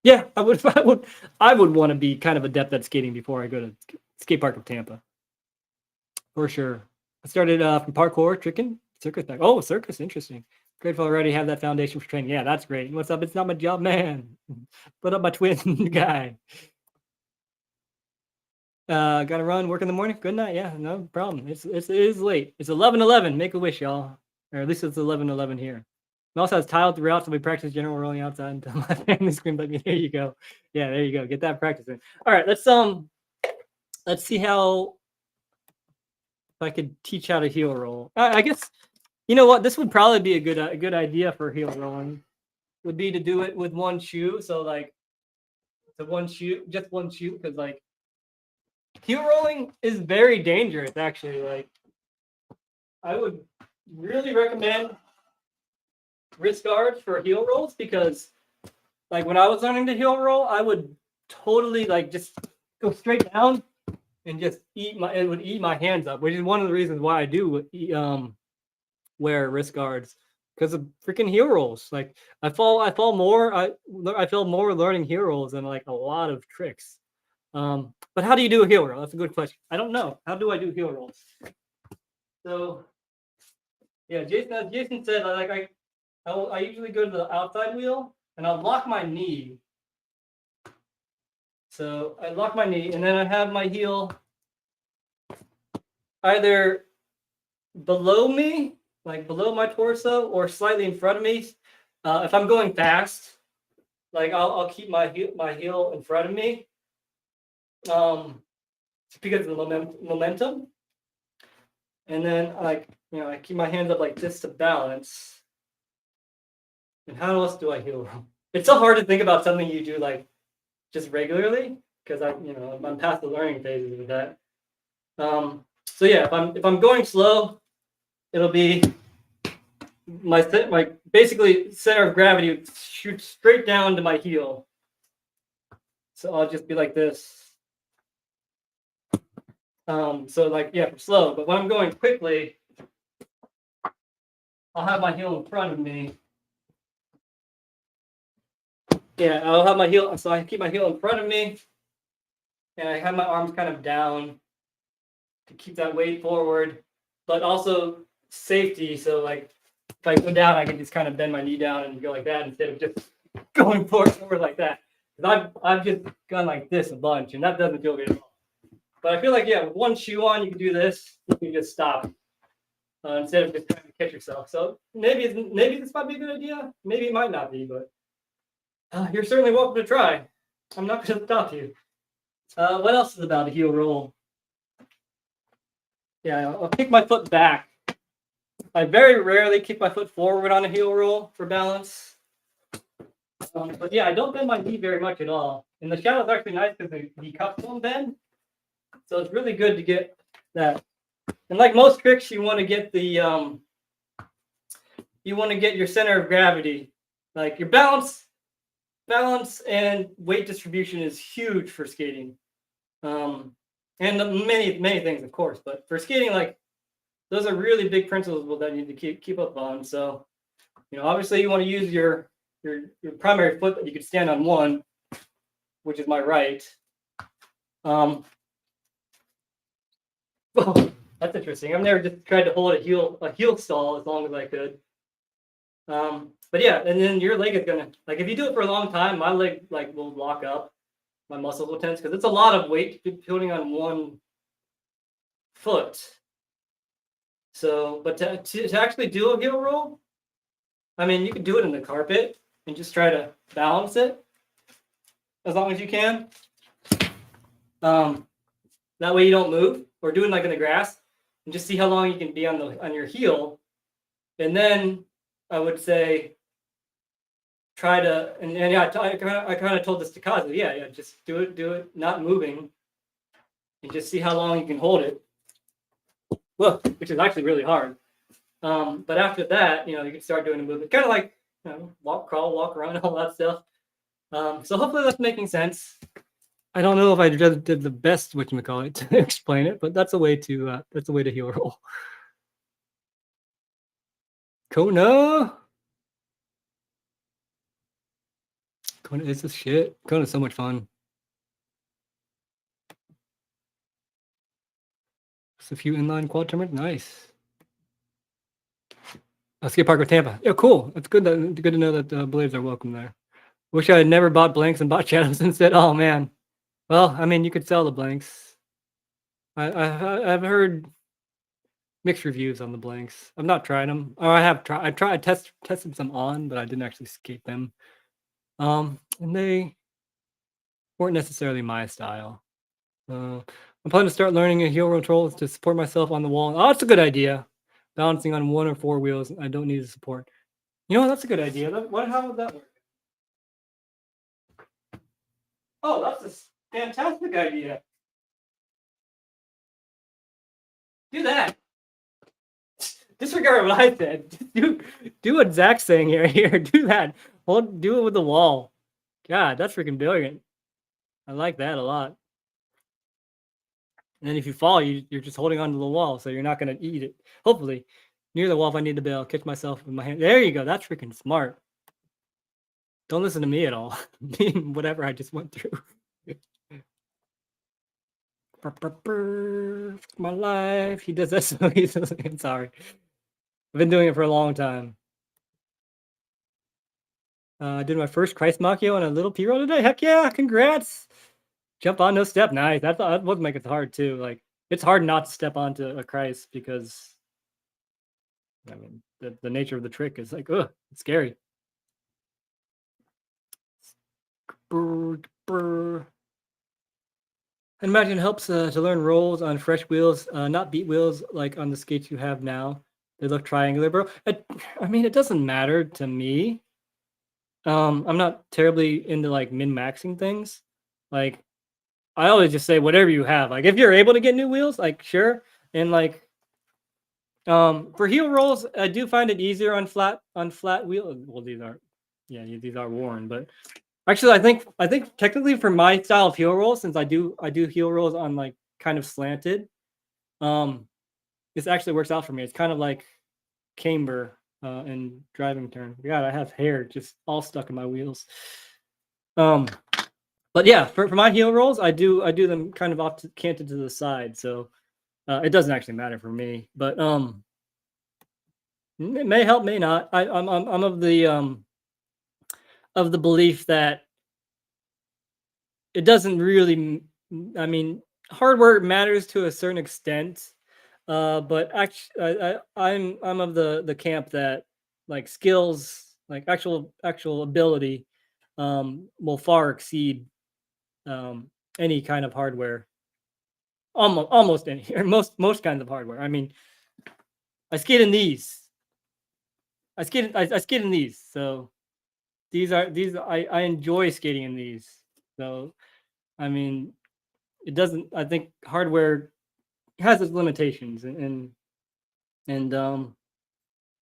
[SPEAKER 1] yeah, I would want to be kind of adept at skating before I go to skate park of Tampa, for sure. I started from parkour, tricking, circus back. Oh, circus, interesting. Grateful I already have that foundation for training. Yeah, that's great. What's up? It's not my job, man. Put up my twin guy. Gotta run, work in the morning. Good night. Yeah, no problem. It is late. It's 11:11. Make a wish, y'all. Or at least it's 11:11 here. It also has tile throughout, so we practice general rolling outside until my family screams at me. There you go. Yeah, there you go. Get that practice in. All right, let's see how if I could teach how to heel roll. I guess you know what, this would probably be a good idea for heel rolling. Would be to do it with one shoe. So like just one shoe, because like heel rolling is very dangerous actually. Like I would really recommend wrist guards for heel rolls, because like when I was learning to heel roll, I would totally like just go straight down and just eat my hands up, which is one of the reasons why I do wear wrist guards, because of freaking heel rolls. Like I feel more learning heel rolls than like a lot of tricks. But how do you do a heel roll? That's a good question. I don't know. How do I do heel rolls? So yeah, Jason said I usually go to the outside wheel and I'll lock my knee. So I lock my knee and then I have my heel either below me, like below my torso, or slightly in front of me. If I'm going fast, like I'll keep my heel in front of me, because of the momentum. And then I keep my hands up like this to balance. And how else do I heel roll? It's so hard to think about something you do like just regularly, because I'm past the learning phases of that. So yeah, if I'm going slow, it'll be my basically center of gravity would shoot straight down to my heel. So I'll just be like this. So like yeah, for slow. But when I'm going quickly, I'll have my heel in front of me. Yeah, I'll have my heel. So I keep my heel in front of me, and I have my arms kind of down to keep that weight forward, but also safety. So like if I go down, I can just kind of bend my knee down and go like that instead of just going forward like that. Because I've just gone like this a bunch, and that doesn't feel good at all. But I feel like yeah, with one shoe on, you can do this. You can just stop instead of just trying to catch yourself. So maybe this might be a good idea. Maybe it might not be, but you're certainly welcome to try. I'm not going to stop you. What else is about a heel roll? Yeah, I'll kick my foot back. I very rarely kick my foot forward on a heel roll for balance. But yeah, I don't bend my knee very much at all. And the shadow is actually nice because the cups don't bend. So it's really good to get that. And like most tricks, you want to get your center of gravity. Like your balance and weight distribution is huge for skating. And many things, of course, but for skating, like those are really big principles that you need to keep up on. So, obviously you want to use your primary foot that you could stand on one, which is my right. Oh, that's interesting. I've never just tried to hold a heel stall as long as I could. But yeah, and then your leg is gonna, like, if you do it for a long time, my leg will lock up, my muscles will tense because it's a lot of weight putting on one foot. So, but to actually do a heel roll, I mean, you can do it in the carpet and just try to balance it as long as you can. That way you don't move, or do it like in the grass and just see how long you can be on your heel. And then I would say try to, and yeah, I kind of told this to Kazu, yeah, just do it, not moving, and just see how long you can hold it. Well, which is actually really hard. But after that, you can start doing a movement, kind of like walk, crawl, walk around, all that stuff. So hopefully that's making sense. I don't know if I did the best whatchamacallit to explain it, but that's a way to heel roll. Kona is this shit. Kona's so much fun. Just a few inline quad tournament. Nice. Skate park with Tampa. Yeah, cool. It's good to know that Blades are welcome there. Wish I had never bought blanks and bought shadows instead. Oh man. Well, I mean, you could sell the blanks. I've heard mixed reviews on the blanks. I've not tried them. Or I tested some on, but I didn't actually skate them. And they weren't necessarily my style. I'm planning to start learning a heel roll to support myself on the wall. Oh, that's a good idea. Balancing on 1 or 4 wheels. I don't need support. That's a good idea. How would that work? Oh, that's a fantastic idea. Do that. Disregard what I said. Do what Zach's saying here. Do that. Do it with the wall. God, that's freaking brilliant. I like that a lot. And then if you fall, you're just holding onto the wall, so you're not gonna eat it. Hopefully, near the wall. If I need to bail, catch myself with my hand. There you go. That's freaking smart. Don't listen to me at all. Whatever I just went through. My life. He does that so easily. I'm sorry. I've been doing it for a long time. I did my first Christ Machio on a little P-roll today. Heck yeah, congrats. Jump on, no step. Nice. That would make it hard too. Like, it's hard not to step onto a Christ because, I mean, the nature of the trick is like, ugh, it's scary. I imagine it helps to learn rolls on fresh wheels, not beat wheels like on the skates you have now. They look triangular, bro. I mean, it doesn't matter to me. I'm not terribly into like min-maxing things. Like, I always just say whatever you have. Like, if you're able to get new wheels, like, sure. And like, for heel rolls, I do find it easier on flat wheels. Well, these are worn, but actually, I think technically for my style of heel roll, since I do heel rolls on like kind of slanted, this actually works out for me. It's kind of like camber and driving turn. God, I have hair just all stuck in my wheels. But yeah, for my heel rolls, I do them kind of off canted to the side, so it doesn't actually matter for me. But it may help, may not. I'm of the belief that it doesn't really. I mean, hard work matters to a certain extent, but actually, I'm of the camp that like skills, like actual ability, will far exceed um, any kind of hardware, almost any or most kinds of hardware. I mean, I skate in these. I skate in these. So these I enjoy skating in these. So I mean, it doesn't. I think hardware has its limitations, and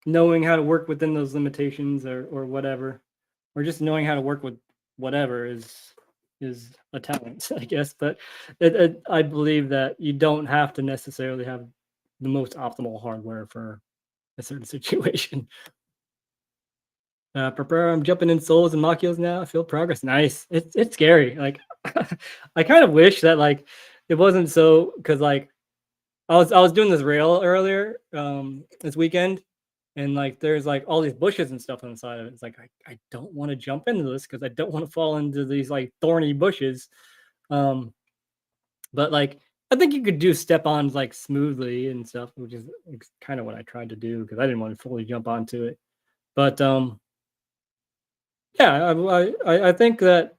[SPEAKER 1] knowing how to work within those limitations or whatever, or just knowing how to work with whatever is a talent, I guess. But I believe that you don't have to necessarily have the most optimal hardware for a certain situation. I'm jumping in souls and machios now. I feel progress. Nice. It's scary. Like I kind of wish that like it wasn't so because like I was doing this rail earlier this weekend, and like there's like all these bushes and stuff on the side of it. It's like I don't want to jump into this because I don't want to fall into these like thorny bushes. Um, but like I think you could do step-ons like smoothly and stuff, which is kind of what I tried to do because I didn't want to fully jump onto it. But yeah, I think that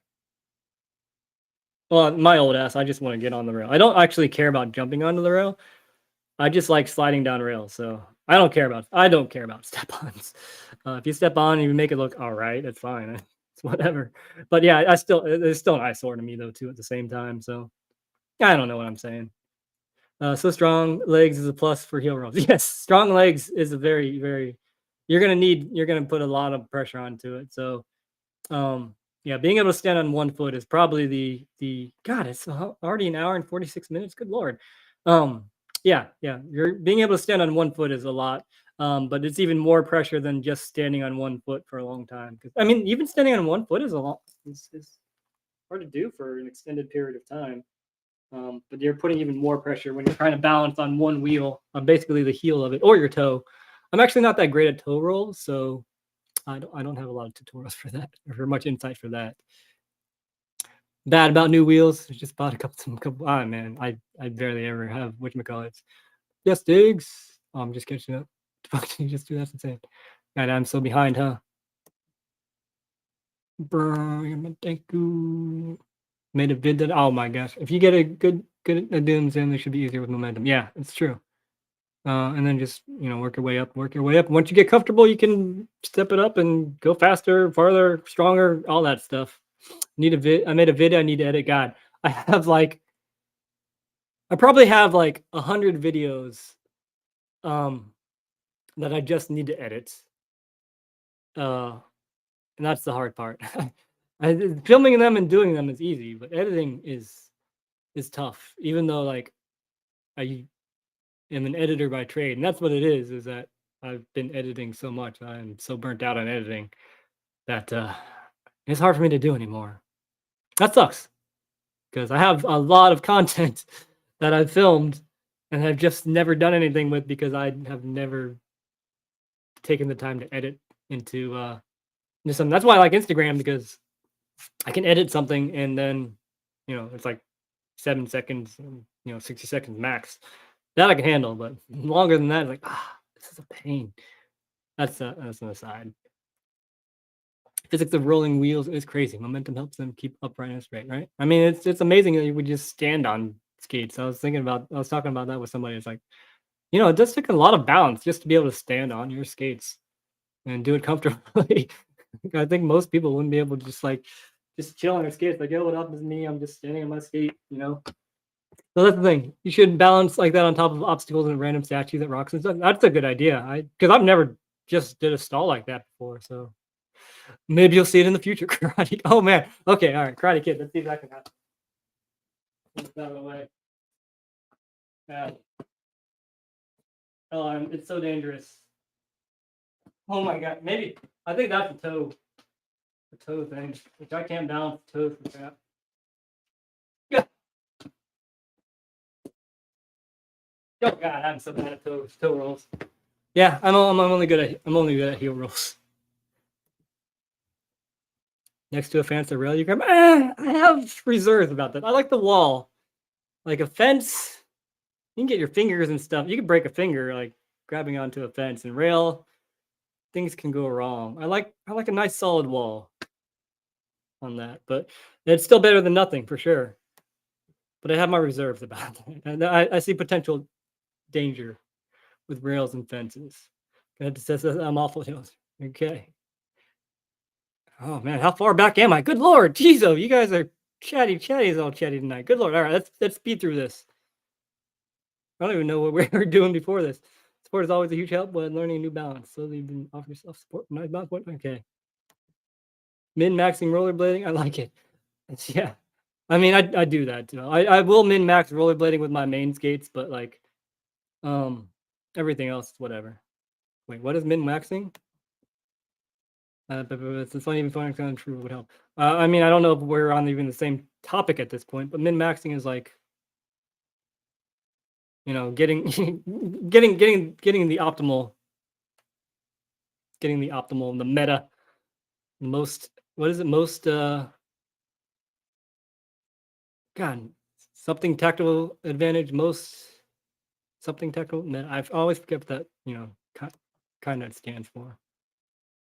[SPEAKER 1] well, my old ass, I just want to get on the rail. I don't actually care about jumping onto the rail. I just like sliding down rails, so I don't care about step-ons. If you step on and you make it look all right, that's fine. It's whatever. But yeah, I still it's still an eyesore to me though too at the same time. So I don't know what I'm saying. So strong legs is a plus for heel rolls. Yes, strong legs is a very you're gonna put a lot of pressure onto it. So yeah, being able to stand on one foot is probably the God. It's already an hour and 46 minutes. Good lord. Um, yeah. You're being able to stand on one foot is a lot. But it's even more pressure than just standing on one foot for a long time. Because I mean, even standing on one foot is a lot. It's hard to do for an extended period of time. But you're putting even more pressure when you're trying to balance on one wheel, on basically the heel of it or your toe. I'm actually not that great at toe rolls, so I don't have a lot of tutorials for that or much insight for that. Bad about new wheels. I just bought a couple. Ah man, I barely ever have whatchamacallits. Yes, digs. Oh, I'm just catching up. Fuck, you just do that's insane. God, I'm so behind, huh? Bro, thank you. Made a vid that. Oh my gosh, if you get a good addims in, it should be easier with momentum. Yeah, it's true. And then just work your way up, work your way up. Once you get comfortable, you can step it up and go faster, farther, stronger, all that stuff. Need a vid. I made a vid. I need to edit. God, I probably have like 100 videos, um, that I just need to edit. Uh, and that's the hard part. Filming them and doing them is easy, but editing is tough. Even though like I am an editor by trade, and that's what it is. Is that I've been editing so much. I'm so burnt out on editing that it's hard for me to do anymore. That sucks because I have a lot of content that I've filmed and have just never done anything with because I have never taken the time to edit into something. That's why I like Instagram because I can edit something and then it's like 7 seconds, 60 seconds max. That I can handle, but longer than that, like this is a pain. That's an aside. Physics of rolling wheels is crazy. Momentum helps them keep upright and straight, right? I mean, it's amazing that you would just stand on skates. I was talking about that with somebody. It's like, it does take a lot of balance just to be able to stand on your skates and do it comfortably. I think most people wouldn't be able to just chill on their skates. Like, yo, what up is me? I'm just standing on my skate. So that's the thing. You should balance like that on top of obstacles and random statues at rocks and stuff. That's a good idea. Because I've never just did a stall like that before. So maybe you'll see it in the future. Karate. Oh man. Okay. All right. Karate Kid. Let's see if that can happen. It's out of the way. Yeah. Oh, it's so dangerous. Oh my god. Maybe I think that's a toe. The toe thing, which I can't balance toes for that. Yeah. Oh god, I'm so bad at toe rolls. Yeah, I'm only good at heel rolls. Next to a fence or rail, you grab. I have reserves about that. I like the wall, like a fence. You can get your fingers and stuff. You can break a finger like grabbing onto a fence and rail. Things can go wrong. I like a nice solid wall. on that, but it's still better than nothing for sure. But I have my reserves about that, and I see potential danger with rails and fences. It says that I'm awful hills. Okay. Oh man, how far back am I? Good lord, Jizo, you guys are chatty as all chatty tonight. Good lord. All right, let's speed through this. I don't even know what we were doing before this. Support is always a huge help when learning a new balance. Slowly you can offer yourself support. Nice balance point. Okay. Min-maxing rollerblading. I like it. Yeah. I mean, I do that too. I will min-max rollerblading with my main skates, but like um everything else, whatever. Wait, what is min-maxing? But it's not even fun kind of true would help. I mean, I don't know if we're on even the same topic at this point, but min-maxing is like, you know, getting getting the optimal, the meta, most, what is it, most God, something tactical advantage, most something tactical meta. I always forget what that, you know, kind of stands for.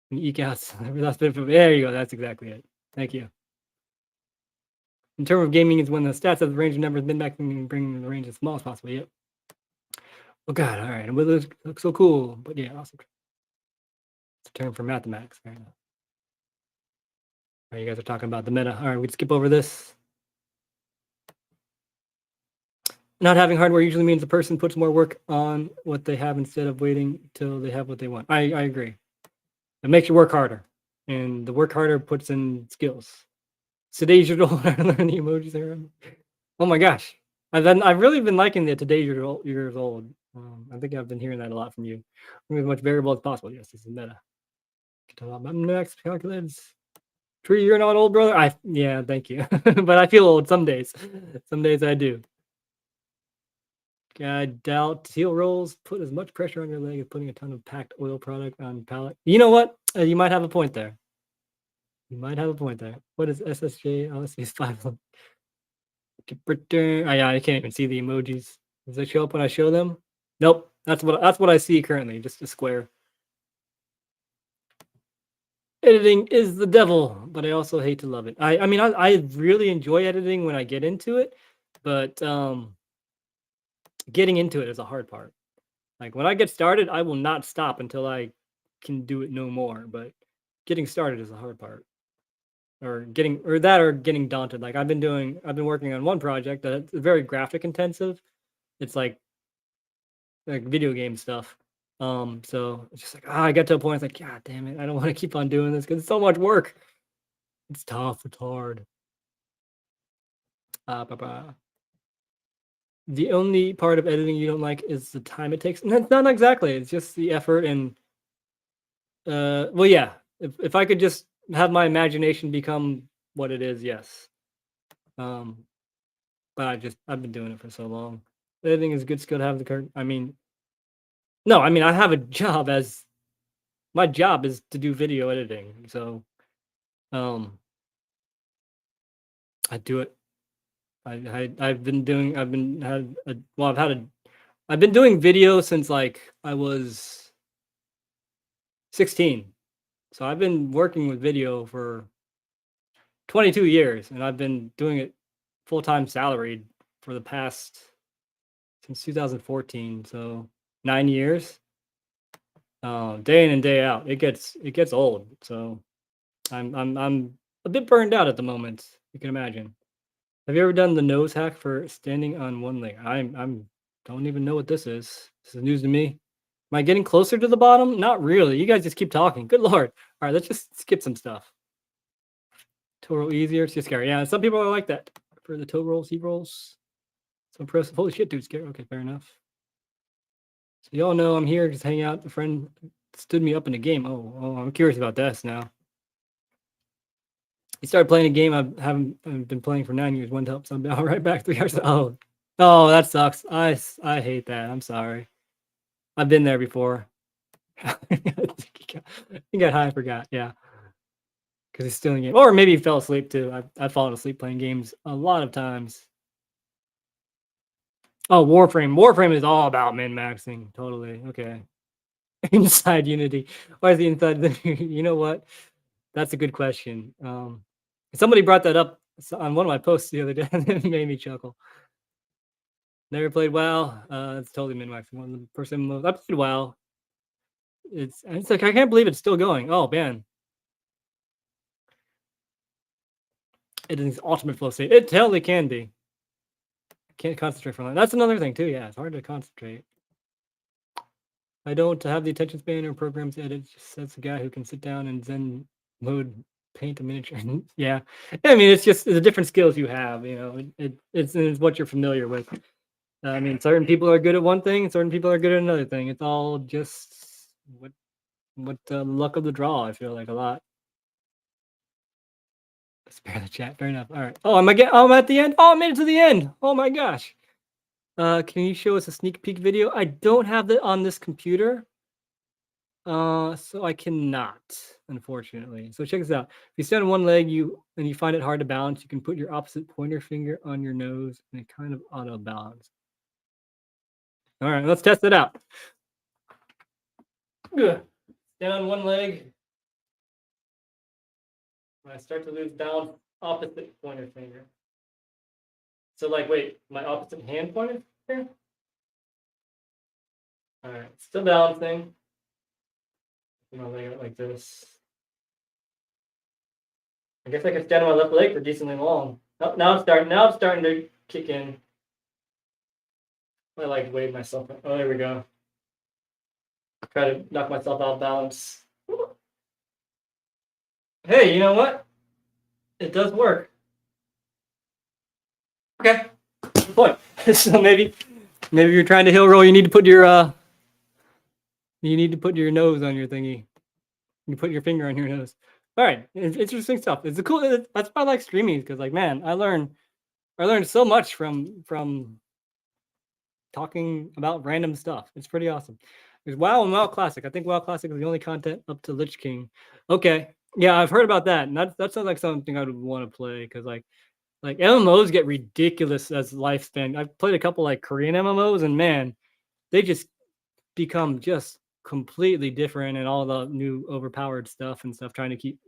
[SPEAKER 1] And eke out every last bit of, there you go, that's exactly it. Thank you. In terms of gaming is when the stats of the range of numbers min-maxing and bringing the range as small as possible. Yep. Oh god, all right. And will this look so cool? But yeah, awesome. It's a term for mathematics. Right now. All right, you guys are talking about the meta. All right, we skip over this. Not having hardware usually means the person puts more work on what they have instead of waiting till they have what they want. I agree. It makes you work harder, and the work harder puts in skills. Today's your goal. Learn the emojis there. Oh my gosh, I've really been liking the today's years old. I think I've been hearing that a lot from you. As much variable as possible. Yes, this is meta. Next calculates. Tree, you're not old, brother. Yeah, thank you. But I feel old some days. Some days I do. I doubt heel rolls put as much pressure on your leg as putting a ton of packed oil product on pallet. You know what? You might have a point there. You might have a point there. What is SSJ? LSV 5. Yeah, I can't even see the emojis. Does it show up when I show them? Nope. That's what I see currently. Just a square. Editing is the devil, but I also hate to love it. I mean, I really enjoy editing when I get into it, but getting into it is a hard part. Like when I get started, I will not stop until I can do it no more. But getting started is the hard part, or getting daunted. Like I've been working on one project that's very graphic intensive. It's like video game stuff. So it's just like I get to a point. It's like, God damn it, I don't want to keep on doing this because it's so much work. It's tough. It's hard. The only part of editing you don't like is the time it takes. And not exactly. It's just the effort and well, yeah. If I could just have my imagination become what it is, yes. But I've been doing it for so long. Editing is a good skill to have the current. I mean, no, I mean I have a job as my job is to do video editing. So I do it. I've been doing I've been doing video since like I was 16. So I've been working with video for 22 years, and I've been doing it full-time salaried for the past since 2014. So 9 years, day in and day out. It gets old. So I'm a bit burned out at the moment. You can imagine. Have you ever done the nose hack for standing on one leg? I'm don't even know what this is. This is news to me. Am I getting closer to the bottom? Not really. You guys just keep talking. Good lord. All right, let's just skip some stuff. Toe roll easier. It's just scary. Yeah, some people are like that for the toe rolls, he rolls. Some pros. Holy shit, dude, scary. Okay, fair enough. So y'all know I'm here just hanging out. A friend stood me up in a game. Oh, I'm curious about this now. He started playing a game I've been playing for 9 years. One to help somebody out right back 3 hours. Oh, that sucks. I hate that. I'm sorry. I've been there before. He got high and forgot. Yeah. Because he's still in the game. Or maybe he fell asleep too. I've fallen asleep playing games a lot of times. Oh, Warframe. Warframe is all about min-maxing. Totally. Okay. Inside Unity. Why is he inside the... You know what? That's a good question. Somebody brought that up on one of my posts the other day, and it made me chuckle. Never played WoW. It's totally min-max. One of the first MMOs I played WoW. It's like I can't believe it's still going. Oh man, it is ultimate flow state. It totally can be. Can't concentrate for long. That's another thing too. Yeah, it's hard to concentrate. I don't have the attention span or programs edit. Just that's a guy who can sit down and Zen mode paint a miniature. Yeah, I mean it's the different skills you have. You know, it's what you're familiar with. I mean, certain people are good at one thing, certain people are good at another thing. It's all just what luck of the draw. I feel like a lot. Spare the chat. Fair enough. All right. Oh, I'm at the end. Oh, I made it to the end. Oh my gosh. Can you show us a sneak peek video? I don't have that on this computer. So I cannot, unfortunately. So check this out. If you stand on one leg, and you find it hard to balance, you can put your opposite pointer finger on your nose and it kind of auto balance. All right, let's test it out. Good. Stand on one leg. When I start to lose balance, opposite pointer finger. So like, wait, my opposite hand pointer finger? All right, still balancing. I'm gonna lay it like this. I guess I can stand on my left leg for decently long. Oh, now it's starting to kick in. I like weighed myself. Oh, there we go. Try to knock myself out of balance. Hey, you know what? It does work. Okay. Good point. So maybe you're trying to hill roll. You need to put your nose on your thingy. You put your finger on your nose. All right, it's interesting stuff. It's a cool. That's why I like streaming, because like, man, I learned so much from talking about random stuff. It's pretty awesome. There's WoW and WoW Classic. I think WoW Classic is the only content up to Lich King. Okay, yeah, I've heard about that, and that sounds like something I would want to play, because like MMOs get ridiculous as lifespan. I've played a couple like Korean MMOs, and man, they just become just completely different, and all the new overpowered stuff and stuff, trying to keep,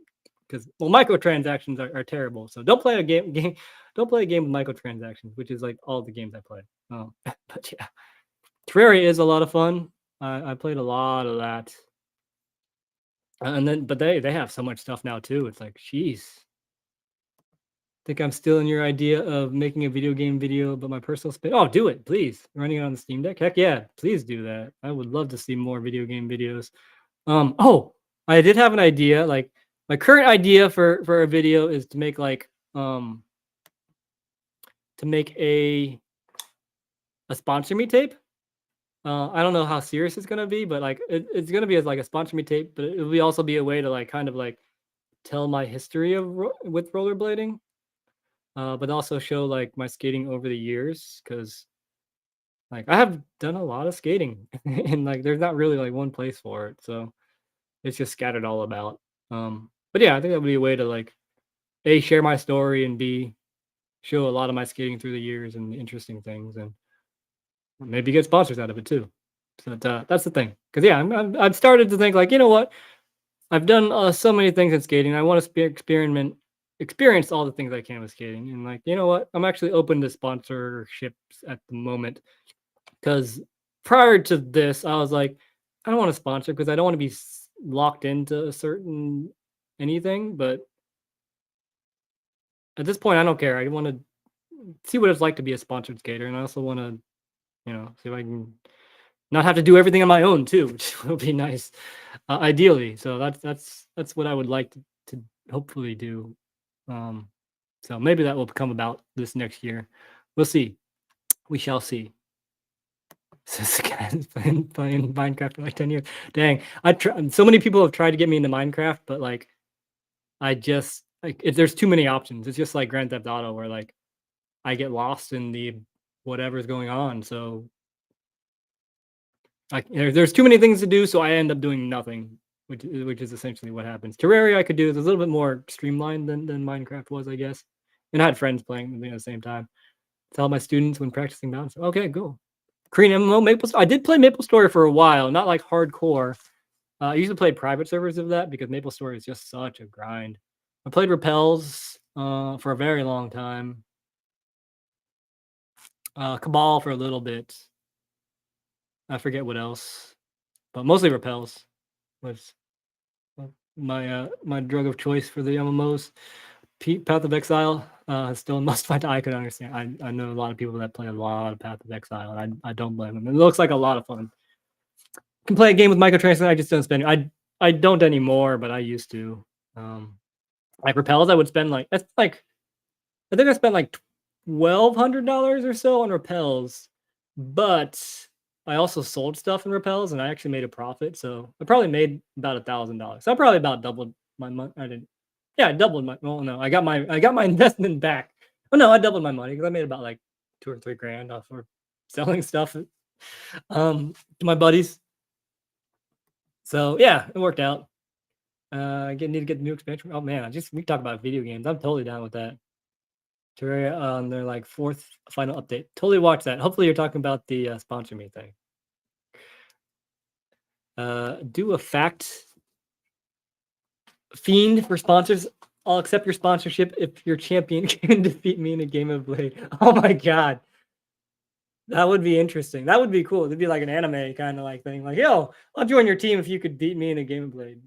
[SPEAKER 1] because microtransactions are terrible. So don't play a game don't play a game with microtransactions, which is like all the games I play. But yeah, Terraria is a lot of fun. I played a lot of that, and then but they have so much stuff now too. It's like, jeez. Think I'm still in your idea of making a video game video, but my personal spin. Oh, do it, please. Running it on the Steam Deck. Heck yeah, please do that. I would love to see more video game videos. Oh, I did have an idea. Like, my current idea for a video is to make like a sponsor me tape. I don't know how serious it's gonna be, but like it's gonna be as like a sponsor me tape, but it will also be a way to like kind of like tell my history with rollerblading. But also show like my skating over the years, because like I have done a lot of skating and like there's not really like one place for it, so it's just scattered all about. But yeah, I think that would be a way to like A, share my story, and B, show a lot of my skating through the years and interesting things, and maybe get sponsors out of it too. So that's the thing, because yeah, I've started to think like, you know what, I've done so many things in skating. I want to experience all the things I can with skating, and like, you know what, I'm actually open to sponsorships at the moment, because prior to this I was like, I don't want to sponsor because I don't want to be locked into a certain anything, but at this point I don't care. I want to see what it's like to be a sponsored skater, and I also want to, you know, see if I can not have to do everything on my own too, which will be nice, ideally. So that's what I would like to hopefully do. So maybe that will come about this next year. We'll see. We shall see. So this guy's playing Minecraft for like 10 years. Dang, so many people have tried to get me into Minecraft, but like I just like there's too many options. It's just like Grand Theft Auto, where like I get lost in the whatever's going on. So there's too many things to do, so I end up doing nothing, which is essentially what happens. Terraria I could do is a little bit more streamlined than Minecraft was, I guess. And I had friends playing with me at the same time. Tell my students when practicing balance. Okay, cool. Korean MMO, Maple. I did play MapleStory for a while, not like hardcore. I used to play private servers of that because MapleStory is just such a grind. I played Repels for a very long time. Cabal for a little bit. I forget what else, but mostly Repels was my drug of choice for the MMOs. Path of Exile is still a must find. I can understand. I know a lot of people that play a lot of Path of Exile, and I don't blame them. It looks like a lot of fun. Can play a game with microtransactions. I just don't spend. I don't anymore, but I used to. Like Repels, I would spend like that's like I think I spent like $1,200 or so on Repels, but I also sold stuff in Repels, and I actually made a profit. So I probably made about $1,000. So I probably about doubled my money. I didn't. Yeah, I doubled my. Well, no, I got my investment back. Oh no, I doubled my money because I made about like 2 or 3 grand off of selling stuff to my buddies. So yeah, it worked out. Need to get the new expansion. Oh man, we talk about video games. I'm totally down with that. Terraria on their like 4th final update. Totally watch that. Hopefully you're talking about the sponsor me thing. Do a fact fiend for sponsors. I'll accept your sponsorship if your champion can defeat me in a game of Blade. Oh my god. That would be interesting. That would be cool. It'd be like an anime kind of like thing. Like, yo, I'll join your team if you could beat me in a game of Blade.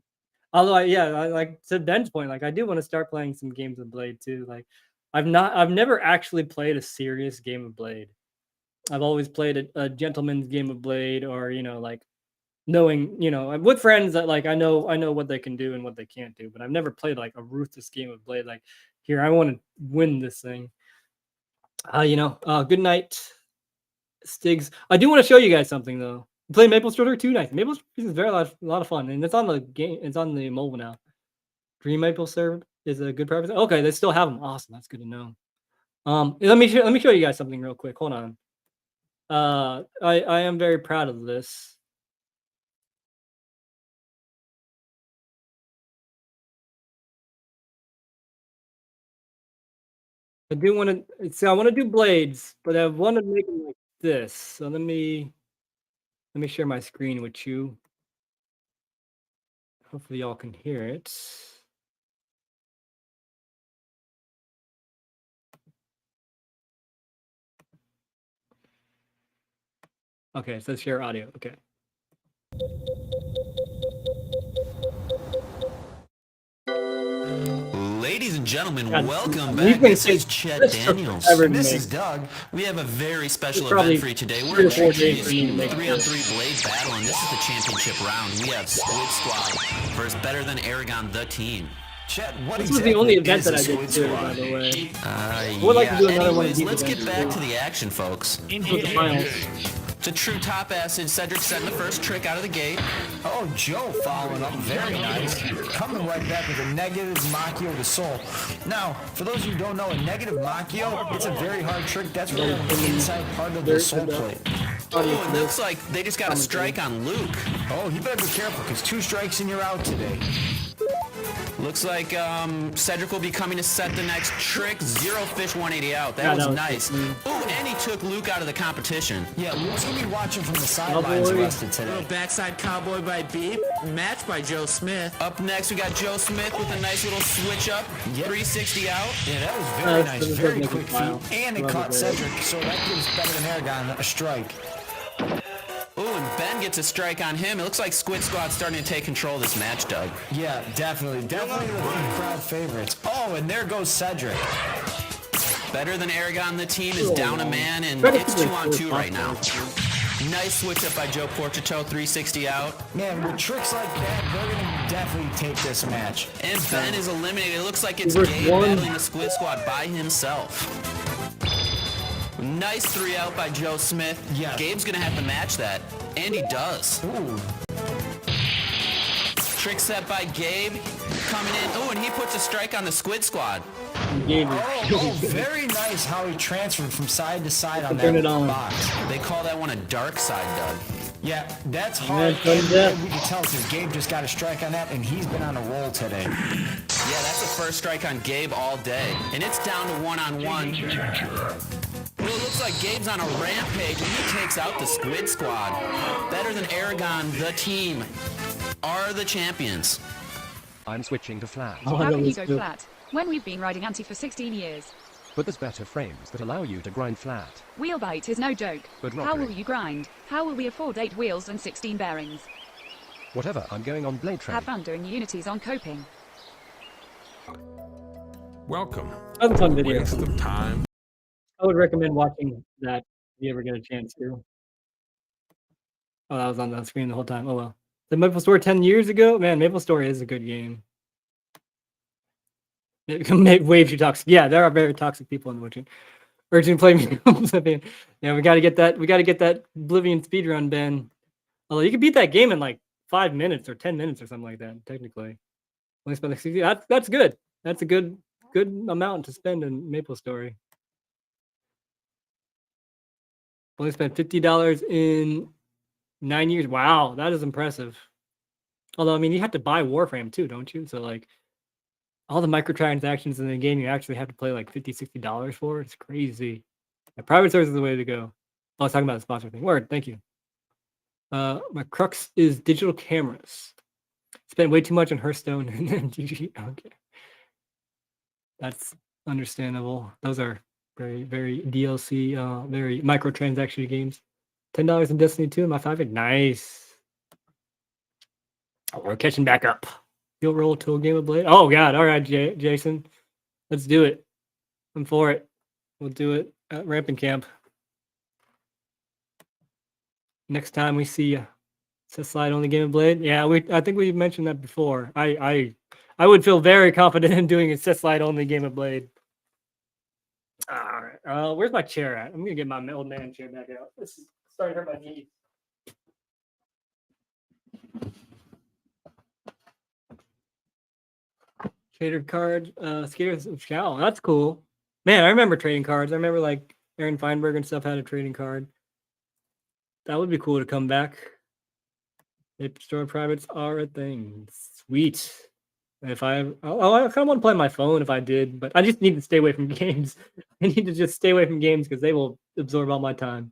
[SPEAKER 1] Although I like to Ben's point, like I do want to start playing some games of Blade too. Like I've never actually played a serious game of Blade. I've always played a gentleman's game of Blade, or like knowing, with friends that like I know what they can do and what they can't do, but I've never played like a ruthless game of Blade. Like, here, I want to win this thing. Good night, Stigs. I do want to show you guys something though. Play Maple Story 2 nights. Maple Story is a lot of fun, and it's on the game. It's on the mobile now. Dream Maple serve is a good purpose. Okay, they still have them. Awesome, that's good to know. Let me show you guys something real quick. Hold on. I am very proud of this. I do want to see. I want to do blades, but I want to make them like this. So let me share my screen with you. Hopefully, y'all can hear it. Okay, it says share audio. Okay.
[SPEAKER 2] Ladies and gentlemen, welcome back. This is Chet Daniels. And this is Doug. We have a very special event for you today. We're introducing the 3-on-3 Blade Battle, and this is the championship round. We have Squid Squad versus Better Than Aragon, the team.
[SPEAKER 3] Chet, what
[SPEAKER 1] this was the only event that I did too, by the way.
[SPEAKER 2] Anyways, let's get back to the action, folks. It's a true top acid. Cedric setting the first trick out of the gate.
[SPEAKER 3] Oh, Joe following up. Very nice. Coming right back with a negative Machio to soul. Now, for those who don't know, a negative Machio, it's a very hard trick. That's really on the inside part of the soul plate.
[SPEAKER 2] Oh, it looks like they just got a strike on Luke.
[SPEAKER 3] Oh, you better be careful, because 2 strikes and you're out today.
[SPEAKER 2] Looks like Cedric will be coming to set the next trick. 0 fish 180 out. That was nice. Ooh, and he took Luke out of the competition.
[SPEAKER 3] Yeah, Luke's going to be watching from the sidelines arrested today.
[SPEAKER 4] Little backside cowboy by Beep, matched by Joe Smith.
[SPEAKER 2] Up next, we got Joe Smith with a nice little switch up. 360 out.
[SPEAKER 3] Yeah, that was very nice. Very quick feet. And it caught Cedric, so that gives Better Than Aragon a strike.
[SPEAKER 2] Ooh, and Ben gets a strike on him. It looks like Squid Squad's starting to take control of this match, Doug.
[SPEAKER 3] Yeah, definitely. Definitely the crowd favorites. Oh, and there goes Cedric.
[SPEAKER 2] Better Than Aragon, the team is down a man, and it's 2-on-2 right now. Nice switch up by Joe Porchito, 360 out.
[SPEAKER 3] Man, with tricks like that, they're going to definitely take this match.
[SPEAKER 2] And Ben is eliminated. It looks like it's Gabe battling the Squid Squad by himself. Nice 3 out by Joe Smith.
[SPEAKER 3] Yes.
[SPEAKER 2] Gabe's going to have to match that, and he does.
[SPEAKER 3] Ooh.
[SPEAKER 2] Trick set by Gabe, coming in. Oh, and he puts a strike on the Squid Squad.
[SPEAKER 3] Oh, very nice how he transferred from side to side on that box.
[SPEAKER 2] They call that one a dark side, Doug.
[SPEAKER 3] Yeah, that's hard. We can tell because Gabe just got a strike on that, and he's been on a roll today.
[SPEAKER 2] Yeah, that's the first strike on Gabe all day. And it's down to 1-on-1. Well, it looks like Gabe's on a rampage, and he takes out the Squid Squad. Better Than Aragon, the team, are the champions.
[SPEAKER 5] I'm switching to flat.
[SPEAKER 6] How can you go flat when we've been riding anti for 16 years?
[SPEAKER 5] But there's better frames that allow you to grind flat.
[SPEAKER 6] Wheel bite is no joke.
[SPEAKER 5] But
[SPEAKER 6] how will you grind? How will we afford 8 wheels and 16 bearings?
[SPEAKER 5] Whatever, I'm going on blade train.
[SPEAKER 6] Have fun doing unities on coping.
[SPEAKER 7] Welcome.
[SPEAKER 1] That was a fun video.
[SPEAKER 7] Waste of time.
[SPEAKER 1] I would recommend watching that if you ever get a chance to. Oh, that was on the screen the whole time. Oh well. The Maple Story 10 years ago? Man, Maple Story is a good game. Waves you toxic. Yeah, there are very toxic people in the Urgent play Oblivion. Yeah, we gotta get that Oblivion speedrun, Ben. Although you can beat that game in like 5 minutes or 10 minutes or something like that, technically. Only spend like 60. That's good. That's a good amount to spend in Maple Story. Only spent $50 in 9 years. Wow, that is impressive. Although, I mean, you have to buy Warframe too, don't you? So, like, all the microtransactions in the game you actually have to play like $50, $60 for. It's crazy. Yeah, private source is the way to go. I was talking about the sponsor thing. Word, thank you. My crux is digital cameras. Spent way too much on Hearthstone and then GG. Okay. That's understandable. Those are very, very DLC, very microtransaction games. $10 in Destiny 2 in my 5. Nice. Oh, we're catching back up. You'll roll to a game of Blade. Oh God! All right, Jason, let's do it. I'm for it. We'll do it at Ramping Camp. Next time we see you, it's a slide on the game of Blade. Yeah, I think we mentioned that before. I would feel very confident in doing a set slide only game of Blade. All right. Where's my chair at? I'm gonna get my old man chair back out. This is starting to hurt my knees. Trader card, skaters of Shao. That's cool. Man, I remember trading cards. I remember like Aaron Feinberg and stuff had a trading card. That would be cool to come back. Ape Store privates are a thing. Sweet. If I kind of want to play on my phone if I did, but I just need to stay away from games. I need to just stay away from games because they will absorb all my time.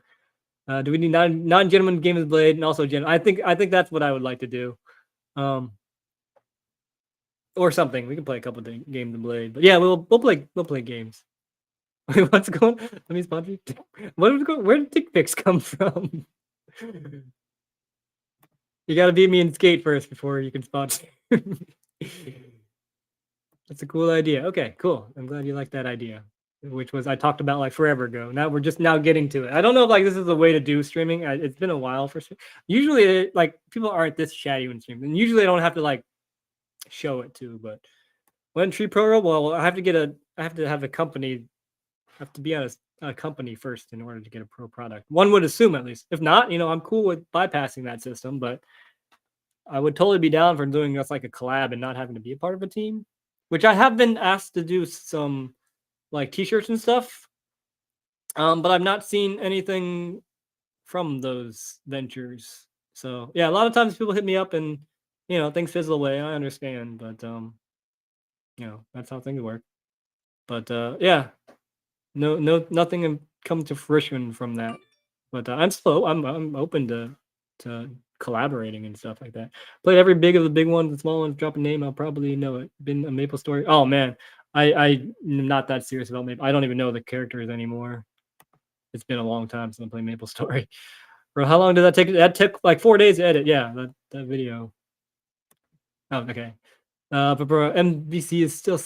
[SPEAKER 1] Do we need non-gentleman games of Blade and also I think that's what I would like to do. Or something. We can play a couple of games of Blade. But yeah, we'll play games. What's going on? Let me sponsor you. Where did dick pics come from? You gotta beat me in skate first before you can sponsor. That's a cool idea. Okay, cool. I'm glad you like that idea. Which was I talked about like forever ago. Now we're just now getting to it. I don't know if like this is the way to do streaming. It's been a while for usually like people aren't this chatty when streaming. And usually I don't have to like show it too, but when Tree Pro, well, I have to have a company. I have to be on a company first in order to get a pro product. One would assume, at least. If not, I'm cool with bypassing that system, but I would totally be down for doing just like a collab and not having to be a part of a team, which I have been asked to do some like t-shirts and stuff. But I've not seen anything from those ventures. So yeah, a lot of times people hit me up and things fizzle away. I understand, but that's how things work. But yeah, nothing come to fruition from that. But I'm open to collaborating and stuff like that. Played every big of the big ones, the small ones. Drop a name, I'll probably know it. Been a Maple Story. Oh man, I'm not that serious about Maple. I don't even know the characters anymore. It's been a long time since I played Maple Story. Bro, how long did that take? That took like 4 days to edit. Yeah, that video. Oh, okay. But bro, MVC is still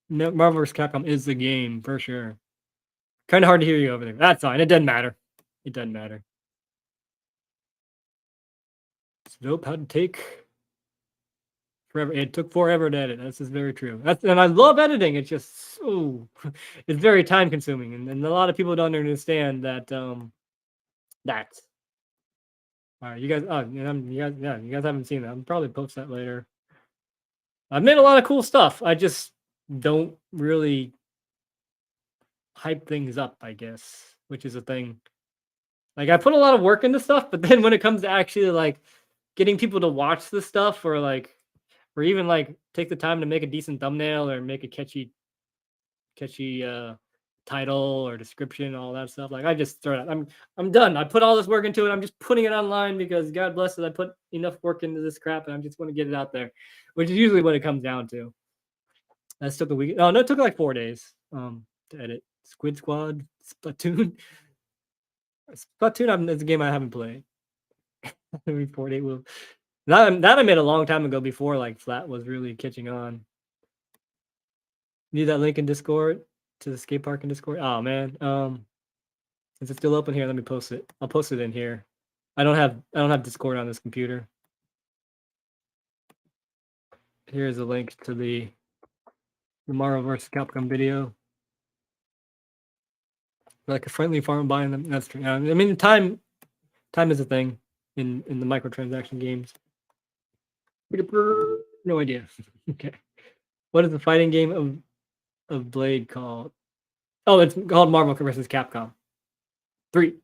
[SPEAKER 1] Marvel vs. Capcom is the game for sure. Kind of hard to hear you over there. That's fine. It doesn't matter. It doesn't matter. Nope. How to take forever? It took forever to edit. This is very true. And I love editing. It's just it's very time consuming, and a lot of people don't understand that. That. All right, you guys. Oh, you guys haven't seen that. I'll probably post that later. I've made a lot of cool stuff. I just don't really hype things up, I guess, which is a thing. Like I put a lot of work into stuff, but then when it comes to actually like getting people to watch the stuff, or even like take the time to make a decent thumbnail or make a catchy title or description, all that stuff. Like I just throw it. I'm done. I put all this work into it. I'm just putting it online because God bless it. I put enough work into this crap, and I just want to get it out there, which is usually what it comes down to. That took a week. Oh no, it took like 4 days to edit. Squid Squad, Splatoon. Splatoon is a game I haven't played. Every 4 day will. That I made a long time ago before like Flat was really catching on. Need that link in Discord to the skate park in Discord. Oh man. Is it still open here? Let me post it. I'll post it in here. I don't have Discord on this computer. Here's a link to the Marvel vs. Capcom video. Like a friendly farm buying them. That's true. I mean, time is a thing in the microtransaction games. No idea. Okay. What is the fighting game of Blade called? Oh, it's called Marvel vs. Capcom 3.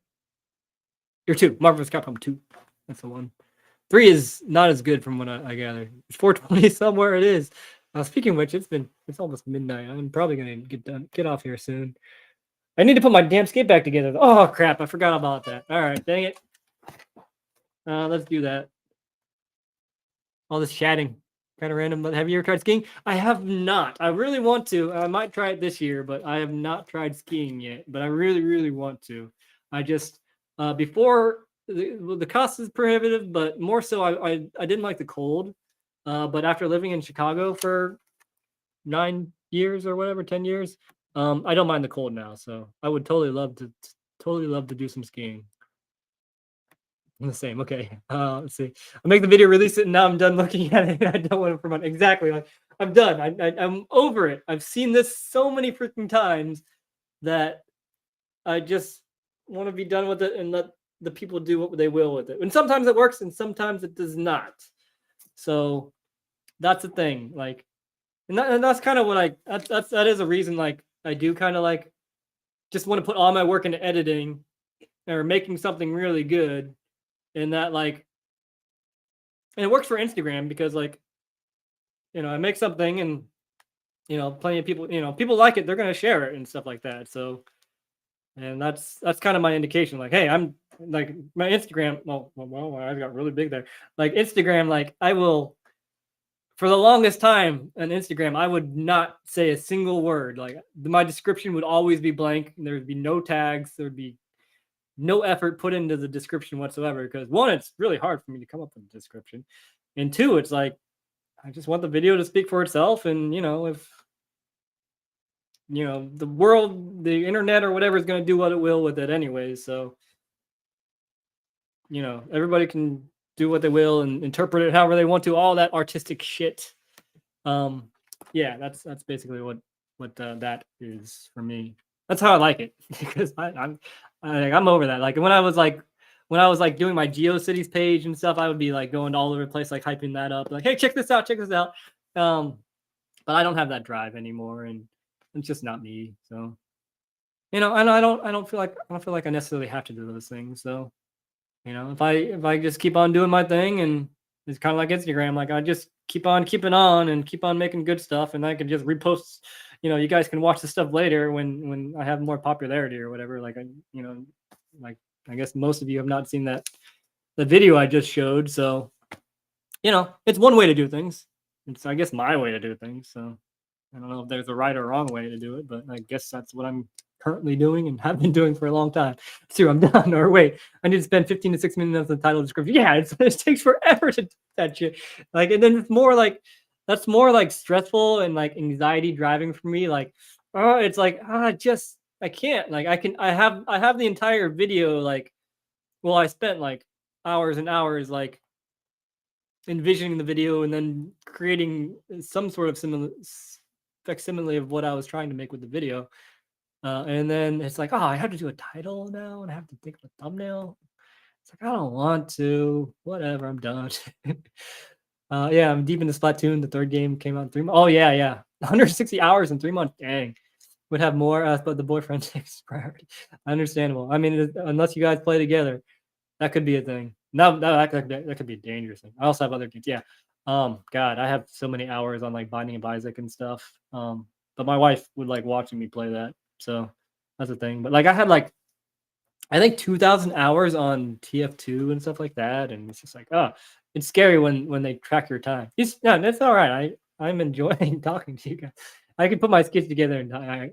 [SPEAKER 1] Or 2. Marvel vs. Capcom 2. That's the one. 3 is not as good from what I gather. It's 420 somewhere it is. Speaking of which, it's almost midnight. I'm probably gonna get off here soon. I need to put my damn skate back together. Oh crap, I forgot about that. All right, dang it. Let's do that. All this chatting. Kind of random, but have you ever tried skiing? I have not. I really want to. I might try it this year, but I have not tried skiing yet. But I really, really want to. I just before the cost is prohibitive, but more so I didn't like the cold. But after living in Chicago for 9 years or whatever, 10 years, I don't mind the cold now. So I would totally love to do some skiing. The same. Okay. Let's see. I'll make the video, release it, and now I'm done looking at it. I don't want to promote. Exactly. Like I'm done. I'm over it. I've seen this so many freaking times that I just want to be done with it and let the people do what they will with it. And sometimes it works, and sometimes it does not. So that's the thing. Like, and that's kind of what that is a reason. Like I do kind of like just want to put all my work into editing or making something really good. And that like, and it works for Instagram because like, I make something and, plenty of people, people like it, they're going to share it and stuff like that. So, and that's kind of my indication. Like, hey, I'm like my Instagram. Well, I got really big there. Like Instagram, like I will, for the longest time on Instagram, I would not say a single word. Like my description would always be blank. And there would be no tags. There would be no effort put into the description whatsoever because one, it's really hard for me to come up with a description, and two, it's like I just want the video to speak for itself, and if the world, the internet or whatever is going to do what it will with it anyways, so everybody can do what they will and interpret it however they want to, all that artistic shit. Yeah, that's basically what that is for me. That's how I like it because I'm over that. Like when I was like doing my GeoCities page and stuff, I would be like going all over the place, like hyping that up, like, hey, check this out. But I don't have that drive anymore, and it's just not me. So, and I don't feel like I necessarily have to do those things. So, if I just keep on doing my thing, and it's kind of like Instagram, like I just keep on keeping on and keep on making good stuff, and I can just repost. You guys can watch the stuff later when I have more popularity or whatever. Like like I guess most of you have not seen the video I just showed. So, it's one way to do things. It's I guess my way to do things. So I don't know if there's a right or wrong way to do it, but I guess that's what I'm currently doing and have been doing for a long time. So I'm done. Or wait, I need to spend 15 to 6 minutes on the title description. Yeah, it takes forever to do that shit. Like, and then it's more like that's more like stressful and like anxiety driving for me. Like, it's like I can't. Like I have the entire video. Like, well, I spent like hours and hours like envisioning the video and then creating some sort of facsimile of what I was trying to make with the video. And then it's like, I have to do a title now and I have to think of a thumbnail. It's like, I don't want to. Whatever, I'm done. Yeah, I'm deep into Splatoon. The third game came out in 3 months. Oh, yeah. 160 hours in 3 months. Dang. Would have more, but the boyfriend takes priority. Understandable. I mean, unless you guys play together, that could be a thing. No, that could be a dangerous thing. I also have other games. Yeah. God, I have so many hours on like Binding of Isaac and stuff. But my wife would like watching me play that. So That's the thing. But like I had like I think 2,000 hours on TF2 and stuff like that, and it's just like, oh, it's scary when they track your time. No, that's all right. I'm enjoying talking to you guys. I can put my skits together, and I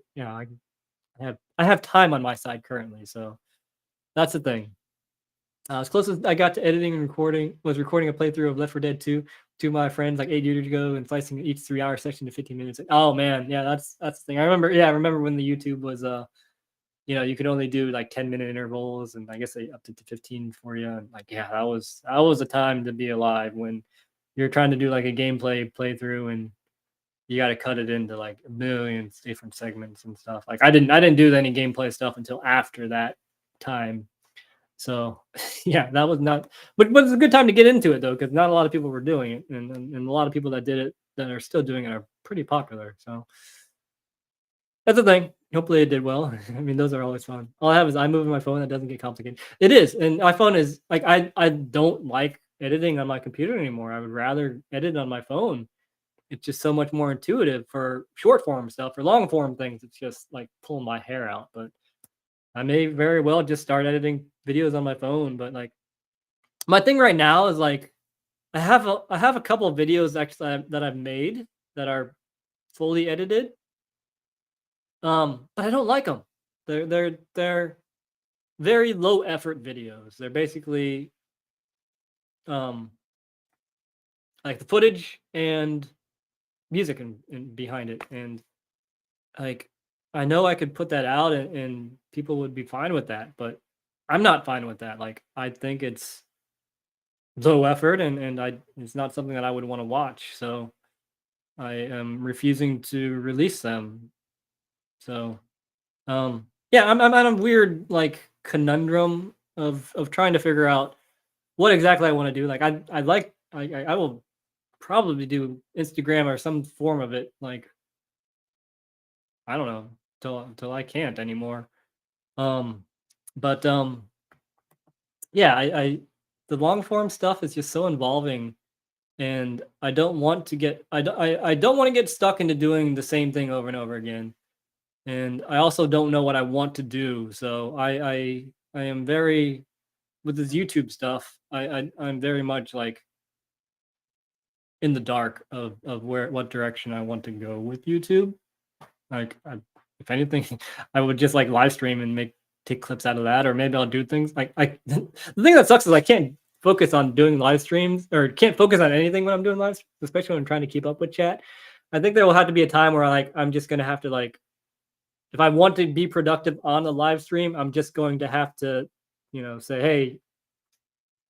[SPEAKER 1] have time on my side currently, so that's the thing. As close as I got to editing and recording was recording a playthrough of Left 4 Dead 2 to my friends like 8 years ago and slicing each 3-hour section to 15 minutes. Oh man, yeah, that's the thing. I remember when the YouTube was you could only do like 10-minute intervals, and I guess they upped it to 15 for you. And like, yeah, that was a time to be alive when you're trying to do like a gameplay playthrough and you got to cut it into like a million different segments and stuff. Like I didn't do any gameplay stuff until after that time. So yeah, that was not, but it was a good time to get into it though, because not a lot of people were doing it, and a lot of people that did it that are still doing it are pretty popular. So that's the thing. Hopefully it did well. I mean, those are always fun. All I have is iMovie on my phone. That doesn't get complicated. It is, and iPhone is like I don't like editing on my computer anymore. I would rather edit on my phone. It's just so much more intuitive for short form stuff. For long form things, it's just like pulling my hair out. But I may very well just start editing videos on my phone. But like my thing right now is like I have a couple of videos actually that I've made that are fully edited. But I don't like them. They're very low effort videos. They're basically like the footage and music and behind it, and like I know I could put that out and people would be fine with that, but I'm not fine with that. Like I think it's low effort and it's not something that I would want to watch. So I am refusing to release them. So yeah, I'm on a weird like conundrum of trying to figure out what exactly I want to do. Like I will probably do Instagram or some form of it. Like I don't know till I can't anymore. But yeah, I the long form stuff is just so involving, and I don't want to get I don't want to get stuck into doing the same thing over and over again. And I also don't know what I want to do. So I am very with this YouTube stuff. I'm very much like in the dark of what direction I want to go with YouTube. Like if anything, I would just like live stream and take clips out of that, or maybe I'll do things like the thing that sucks is I can't focus on doing live streams or can't focus on anything when I'm doing live, especially when I'm trying to keep up with chat. I think there will have to be a time where I'm just gonna have to like, if I want to be productive on the live stream, I'm just going to have to, say, hey,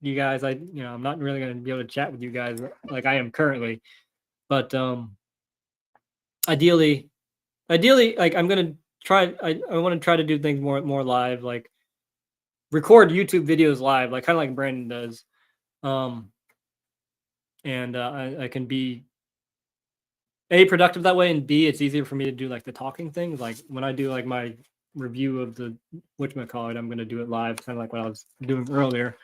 [SPEAKER 1] you guys, I'm not really going to be able to chat with you guys like I am currently, but ideally, like I'm going to try, I want to try to do things more live, like record YouTube videos live, like kind of like Brandon does. And I can be productive that way, and B, it's easier for me to do like the talking things. Like when I do like my review of the whatchamacallit, I'm gonna do it live, kind of like what I was doing earlier.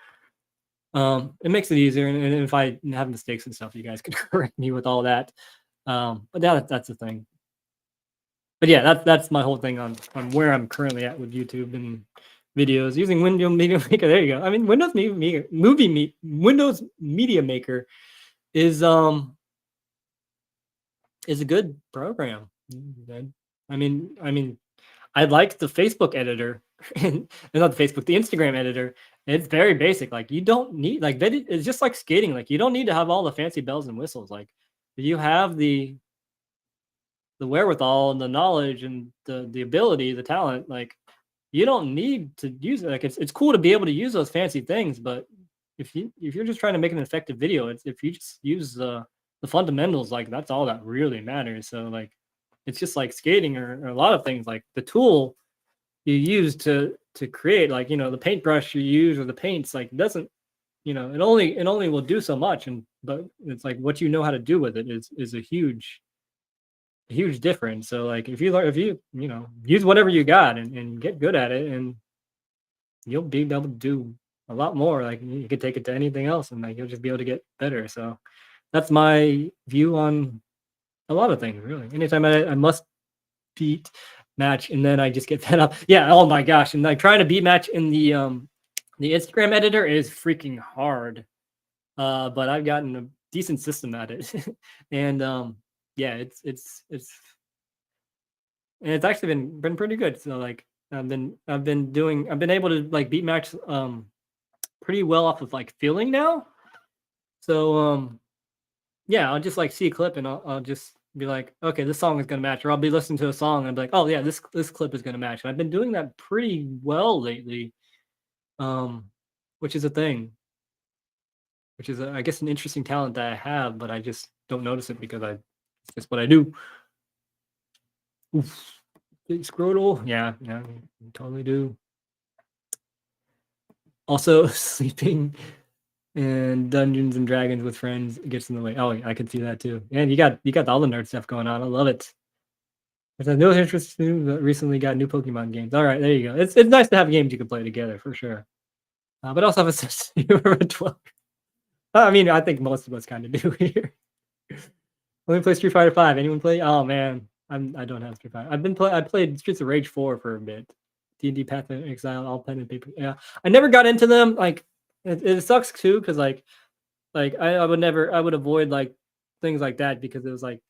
[SPEAKER 1] It makes it easier, and if I have mistakes and stuff, you guys can correct me with all that. But that's the thing. But yeah, that's my whole thing on where I'm currently at with YouTube and videos using Windows Media Maker. There you go. I mean, Windows Media Maker is a good program. I mean, I like the Facebook editor, and not the Facebook, the Instagram editor. It's very basic. Like you don't need like it's just like skating. Like you don't need to have all the fancy bells and whistles. Like you have the wherewithal and the knowledge and the ability, the talent. Like you don't need to use it. Like it's cool to be able to use those fancy things, but if you're just trying to make an effective video, if you just use the fundamentals, like that's all that really matters. So like it's just like skating or a lot of things, like the tool you use to create, like the paintbrush you use or the paints, like doesn't, it only will do so much, but it's like what you know how to do with it is a huge difference. So like if you use whatever you got and get good at it, and you'll be able to do a lot more. Like you could take it to anything else, and like you'll just be able to get better. So that's my view on a lot of things, really. Anytime I must beat match, and then I just get fed up. Yeah, oh my gosh, and like trying to beat match in the Instagram editor is freaking hard. But I've gotten a decent system at it, and yeah, it's actually been pretty good. So like I've been able to like beat match pretty well off of like feeling now. So yeah, I'll just like see a clip and I'll just be like, okay, this song is gonna match, or I'll be listening to a song and be like, oh yeah, this clip is gonna match. And I've been doing that pretty well lately, which is a thing, which is I guess an interesting talent that I have, but I just don't notice it because it's just what I do. Oof. Big scrotal, yeah, totally do. Also, sleeping and Dungeons and Dragons with friends gets in the way. Oh, I can see that too. And you got all the nerd stuff going on. I love it. There's no interest in recently got new Pokemon games. All right, there you go. It's nice to have games you can play together for sure. But also have a sense of 12. I mean, I think most of us kind of do here. Let me play Street Fighter 5. Anyone play? Oh man, I don't have Street Fighter. I played Streets of Rage 4 for a bit. D&D Path of Exile, all pen and paper. Yeah, I never got into them. Like, it sucks too, because like I would avoid like things like that because it was like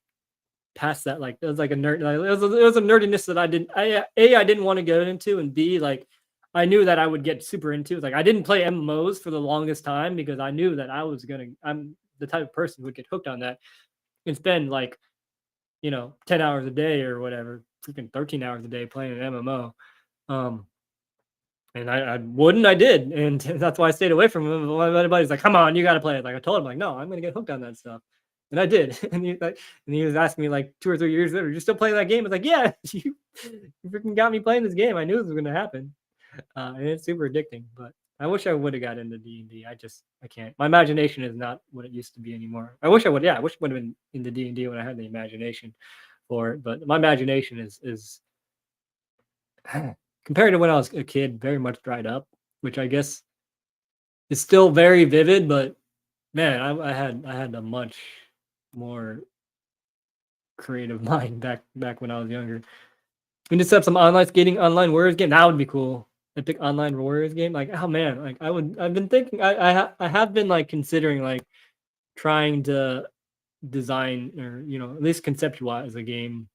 [SPEAKER 1] past that, like it was like a nerd, like, it was a nerdiness that I didn't want to go into, and B, like I knew that I would get super into it. Like I didn't play MMOs for the longest time because I knew that I'm the type of person who would get hooked on that and spend like 10 hours a day or whatever, freaking 13 hours a day playing an MMO. And I did, and that's why I stayed away from him. Everybody's like, "Come on, you got to play it." Like I told him, like, "No, I'm gonna get hooked on that stuff," and I did. And he was asking me like 2 or 3 years later, "You're still playing that game?" I was like, "Yeah, you freaking got me playing this game. I knew this was gonna happen." And it's super addicting. But I wish I would have got into D&D. I can't. My imagination is not what it used to be anymore. I wish I would. Yeah, I wish I would have been into D&D when I had the imagination for it. But my imagination is compared to when I was a kid, very much dried up, which I guess is still very vivid. But man, I had a much more creative mind back when I was younger. We just have some online skating, online warriors game. That would be cool. Epic online warriors game. Like, oh man, like I've been thinking. I have been like considering like trying to design, or at least conceptualize a game,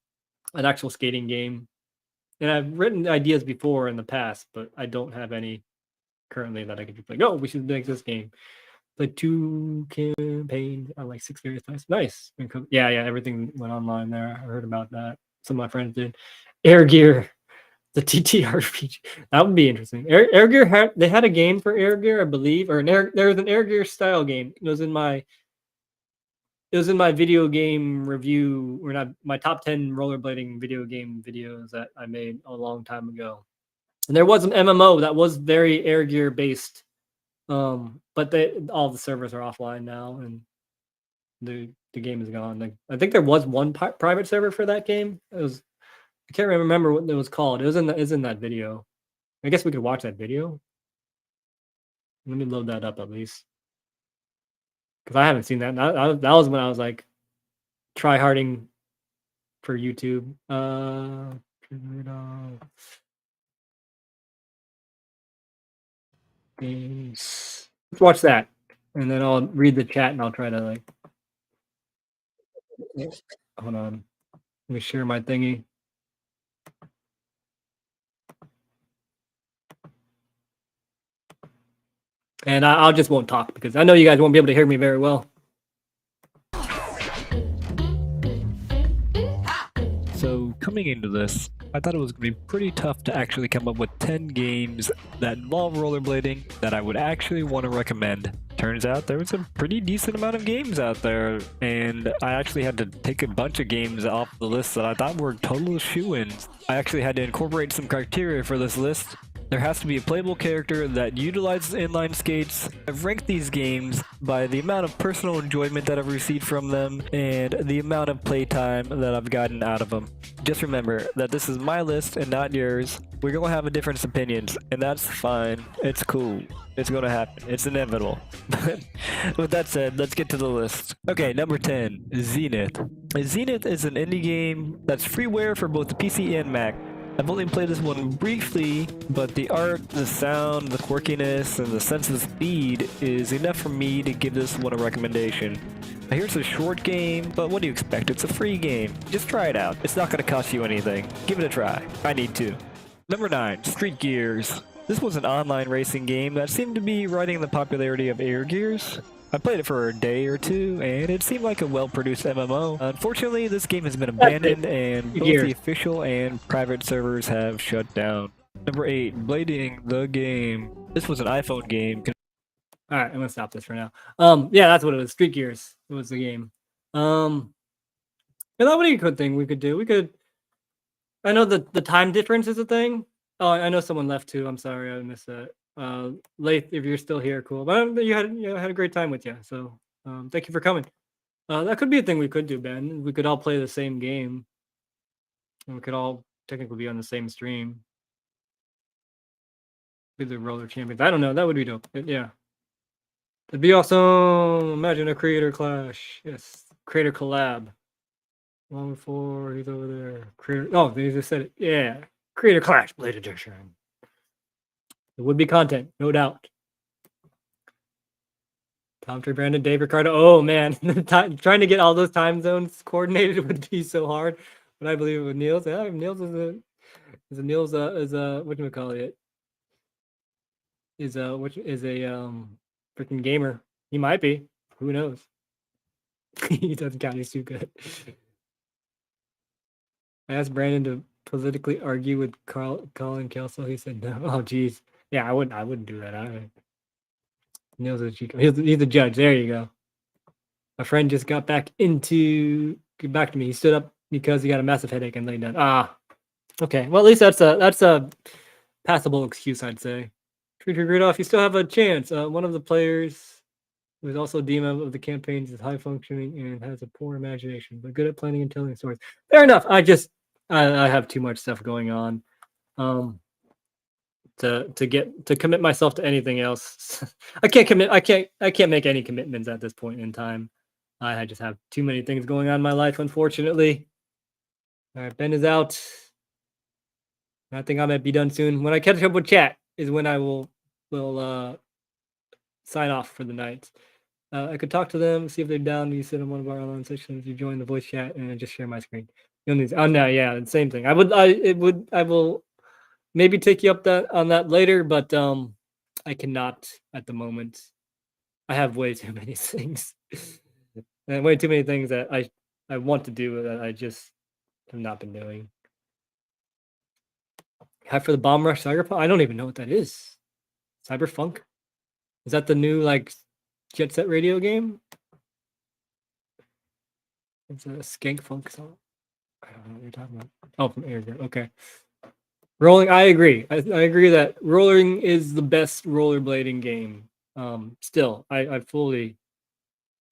[SPEAKER 1] an actual skating game. And I've written ideas before in the past, but I don't have any currently that I could just like, oh, we should make this game. Like 2 campaigns on like 6 various types. Nice. Yeah, everything went online there. I heard about that. Some of my friends did. Air Gear, the TTRPG. That would be interesting. Air Gear they had a game for Air Gear, I believe, or there was an Air Gear style game. It was in my video game review, or not, my top 10 rollerblading video game videos that I made a long time ago. And there was an MMO that was very Air Gear based, but all the servers are offline now, and the game is gone. Like, I think there was one private server for that game. I can't remember what it was called. It was in that video. I guess we could watch that video. Let me load that up at least, because I haven't seen that. That was when I was like try-harding for YouTube. Games. Let's watch that, and then I'll read the chat, and I'll try to like. Hold on. Let me share my thingy. And I just won't talk because I know you guys won't be able to hear me very well.
[SPEAKER 7] So coming into this, I thought it was going to be pretty tough to actually come up with 10 games that involve rollerblading that I would actually want to recommend. Turns out there was a pretty decent amount of games out there, and I actually had to take a bunch of games off the list that I thought were total shoo-ins. I actually had to incorporate some criteria for this list. There has to be a playable character that utilizes inline skates. I've ranked these games by the amount of personal enjoyment that I've received from them and the amount of playtime that I've gotten out of them. Just remember that this is my list and not yours. We're going to have different opinions, and that's fine. It's cool. It's going to happen. It's inevitable. With that said, let's get to the list. Okay, number 10, Zenith. Zenith is an indie game that's freeware for both the PC and Mac. I've only played this one briefly, but the art, the sound, the quirkiness, and the sense of speed is enough for me to give this one a recommendation. I hear it's a short game, but what do you expect? It's a free game. Just try it out. It's not going to cost you anything. Give it a try. I need to. Number 9, Street Gears. This was an online racing game that seemed to be riding the popularity of Air Gears. I played it for a day or two, and it seemed like a well-produced MMO. Unfortunately, this game has been abandoned, and both the official and private servers have shut down. Number 8, Blading the Game. This was an iPhone game.
[SPEAKER 1] All right, I'm gonna stop this for now. Yeah, that's what it was. Street Gears. It was the game. And that would be a good thing we could do. We could. I know the time difference is a thing. Oh, I know someone left too. I'm sorry, I missed that. Late, if you're still here, cool. But you had a great time with you. So thank you for coming. That could be a thing we could do, Ben. We could all play the same game, and we could all technically be on the same stream. Be the roller champions. I don't know. That would be dope. Yeah. It'd be awesome. Imagine a creator clash. Yes. Creator collab. Long before he's over there. Creator. Oh, they just said it. Yeah. Creator clash. Blade Edition. It would be content, no doubt. Tom Trey, Brandon, Dave, Ricardo. Oh man, trying to get all those time zones coordinated would be so hard. But I believe with Niels, yeah, Niels is a what do we call it? Is a freaking gamer. He might be. Who knows? He doesn't count. He's too good. I asked Brandon to politically argue with Colin Kelso. He said no. Oh geez. Yeah, I wouldn't do that. Niels is Chico. He's the judge. There you go. My friend just got back to me. He stood up because he got a massive headache and laid down. Ah, okay. Well, at least that's a passable excuse, I'd say. Tri-Rudolf, you still have a chance. One of the players who is also DM of the campaigns is high functioning and has a poor imagination, but good at planning and telling stories. Fair enough. I have too much stuff going on. To commit myself to anything else. I can't make any commitments at this point in time. I just have too many things going on in my life, unfortunately. All right, Ben is out. I think I might be done soon. When I catch up with chat is when I will sign off for the night. I could talk to them, see if they're down. You sit in one of our online sections, you join the voice chat, and just share my screen. You'll need. Oh no, yeah, the same thing. I will maybe take you up on that later, but I cannot at the moment. I have way too many things, and way too many things that I want to do that I just have not been doing. Hi for the Bomb Rush Cyberpunk. I don't even know what that is. Cyberfunk? Is that the new like Jet Set Radio game? It's a Skank Funk song. I don't know what you're talking about. Oh, from Airgrid. Okay. Rolling, I agree. I agree that rolling is the best rollerblading game. Still, I fully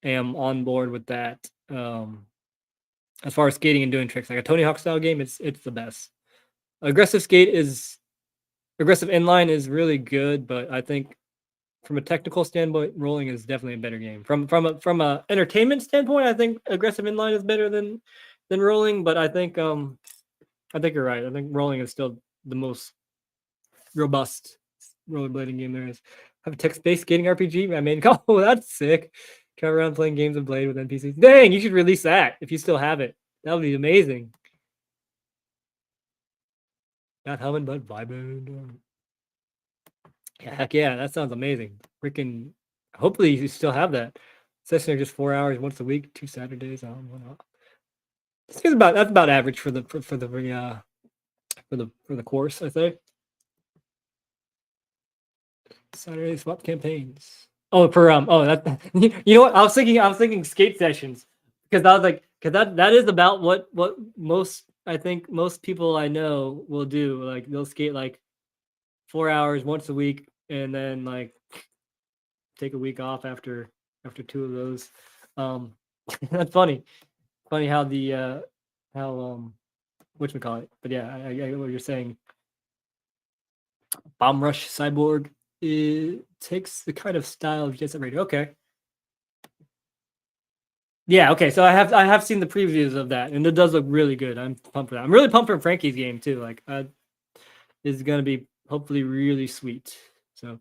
[SPEAKER 1] am on board with that. As far as skating and doing tricks, like a Tony Hawk style game, it's the best. Aggressive inline is really good, but I think from a technical standpoint, rolling is definitely a better game. From a entertainment standpoint, I think aggressive inline is better than rolling, but I think you're right. I think rolling is still the most robust rollerblading game there is. Have a text-based skating RPG. I mean, oh, that's sick. Travel around playing games of Blade with NPCs. Dang, you should release that if you still have it. That would be amazing. Not humming, but vibing. Yeah, heck yeah, that sounds amazing. Freaking, hopefully you still have that. Sessions are just 4 hours once a week, 2 Saturdays. That's about average for the course, I think. Saturday swap campaigns. Oh, that you know what? I was thinking skate sessions because that is about what most people I know will do. Like they'll skate like 4 hours once a week and then like take a week off after 2 of those. That's funny how the whatchamacallit. But yeah, I get what you're saying. Bomb Rush Cyborg, it takes the kind of style of Jet Set Radio. Okay. Yeah, okay. So I have seen the previews of that, and it does look really good. I'm pumped for that. I'm really pumped for Frankie's game too. Like, is gonna be hopefully really sweet. So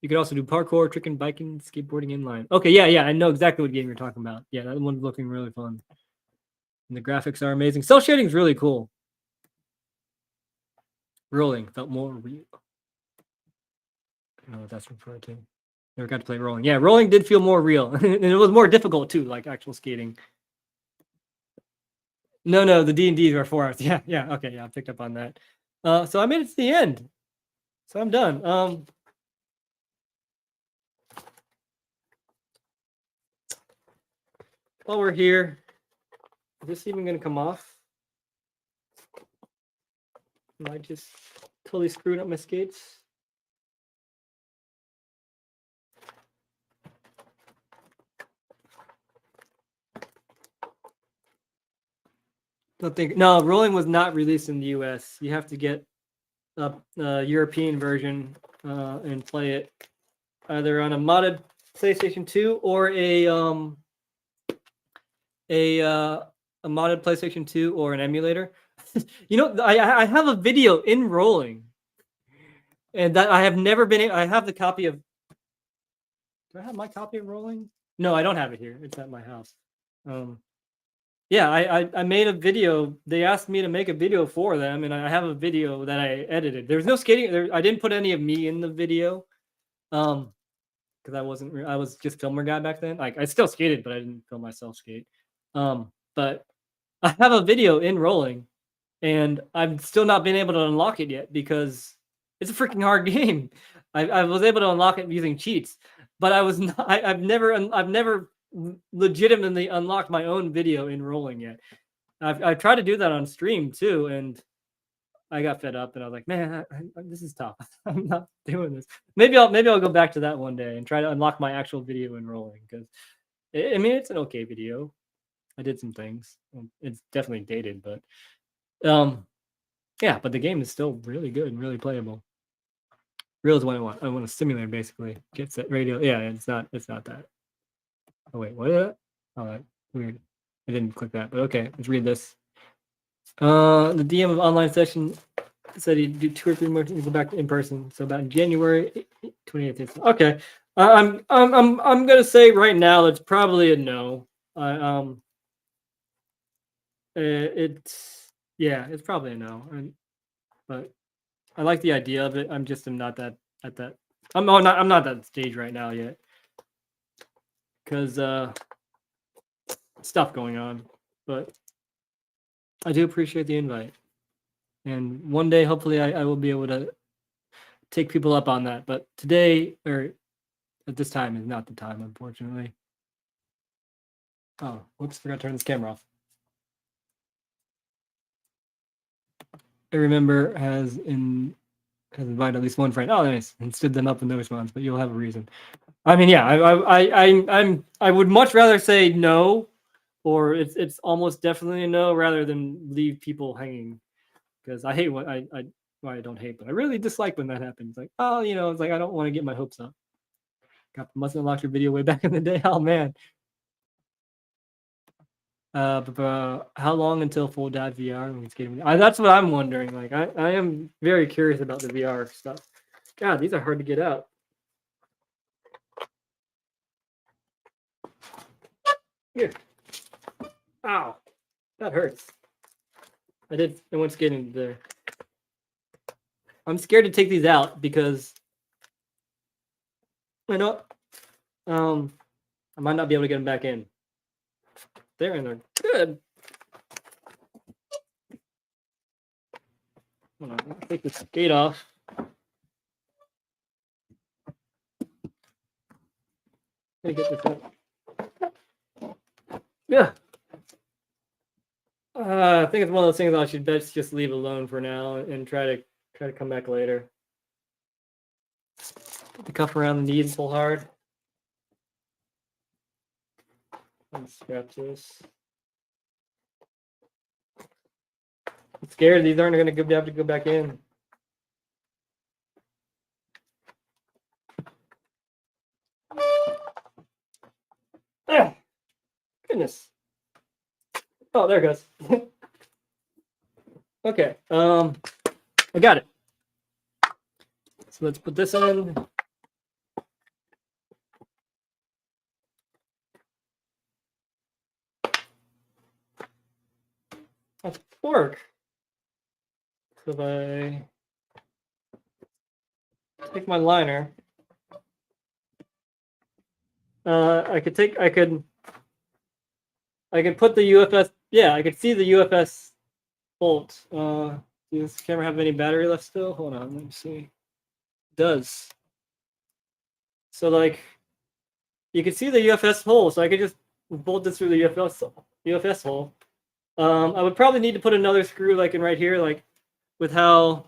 [SPEAKER 1] you could also do parkour, tricking, biking, skateboarding, inline. Okay, yeah. I know exactly what game you're talking about. Yeah, that one's looking really fun. And the graphics are amazing. Cell shading is really cool. Rolling felt more real. I don't know what that's referring to. Never got to play rolling. Yeah, rolling did feel more real, and it was more difficult too, like actual skating. No, the D&Ds are 4 hours. Yeah, okay, yeah, I picked up on that. So I made it to the end. So I'm done. While we're here, is this even gonna come off? Am I just totally screwed up my skates? Don't think. No, rolling was not released in the US. You have to get a European version and play it either on a modded PlayStation 2 or a modded PlayStation 2 or an emulator. You know, I have a video in rolling, and that I have never been. I have the copy of. Do I have my copy of rolling? No, I don't have it here. It's at my house. Yeah, I made a video. They asked me to make a video for them, and I have a video that I edited. There's no skating. I didn't put any of me in the video, because I wasn't. I was just filmer guy back then. Like I still skated, but I didn't film myself skate. But I have a video in rolling, and I've still not been able to unlock it yet because it's a freaking hard game. I was able to unlock it using cheats, but I was not. I've never legitimately unlocked my own video in rolling yet. I've tried to do that on stream too, and I got fed up, and I was like, man, this is tough. I'm not doing this. Maybe I'll go back to that one day and try to unlock my actual video in rolling, because I mean it's an okay video. I did some things. It's definitely dated, but yeah, but the game is still really good and really playable. Real is what I want. I want a simulator basically. Get set radio. Yeah, it's not that. Oh wait, what is that? Oh, that weird. I didn't click that, but okay, let's read this. The DM of online session said he'd do 2 or 3 more to go back in person. So about January 28th. Okay. I'm gonna say right now it's probably a no. It's probably a no. But I like the idea of it. I'm just not that at that. I'm not that stage right now yet, because stuff going on. But I do appreciate the invite, and one day hopefully I will be able to take people up on that. But today, or at this time, is not the time, unfortunately. Oh, whoops! Forgot to turn this camera off. Every member has invited at least one friend. Oh, nice, and stood them up in those ones. But you'll have a reason. I mean, yeah, I would much rather say no, or it's almost definitely a no, rather than leave people hanging, because I hate what well, I don't hate, but I really dislike when that happens. Like, oh, it's like I don't want to get my hopes up. Must have locked your video way back in the day. Oh man. But how long until full dad VR? That's what I'm wondering. Like, I am very curious about the VR stuff. God, these are hard to get out. Here. Ow. That hurts. I went skating there. I'm scared to take these out because I know I might not be able to get them back in. They're in there. Good. Hold on, I'll take the skate off. Let me get this out. Yeah. I think it's one of those things I should best just leave alone for now and try to come back later. Put the cuff around the knees, pull hard. Let's scratch this. I'm scared these aren't going to be able to go back in. Ah, goodness. Oh, there it goes. Okay. I got it. So let's put this in. That's work. So if I take my liner, I could put the UFS. Yeah, I could see the UFS bolt. Does this camera have any battery left still? Hold on, let me see. It does. So like, you can see the UFS hole. So I could just bolt this through the UFS hole. I would probably need to put another screw like in right here, like with how.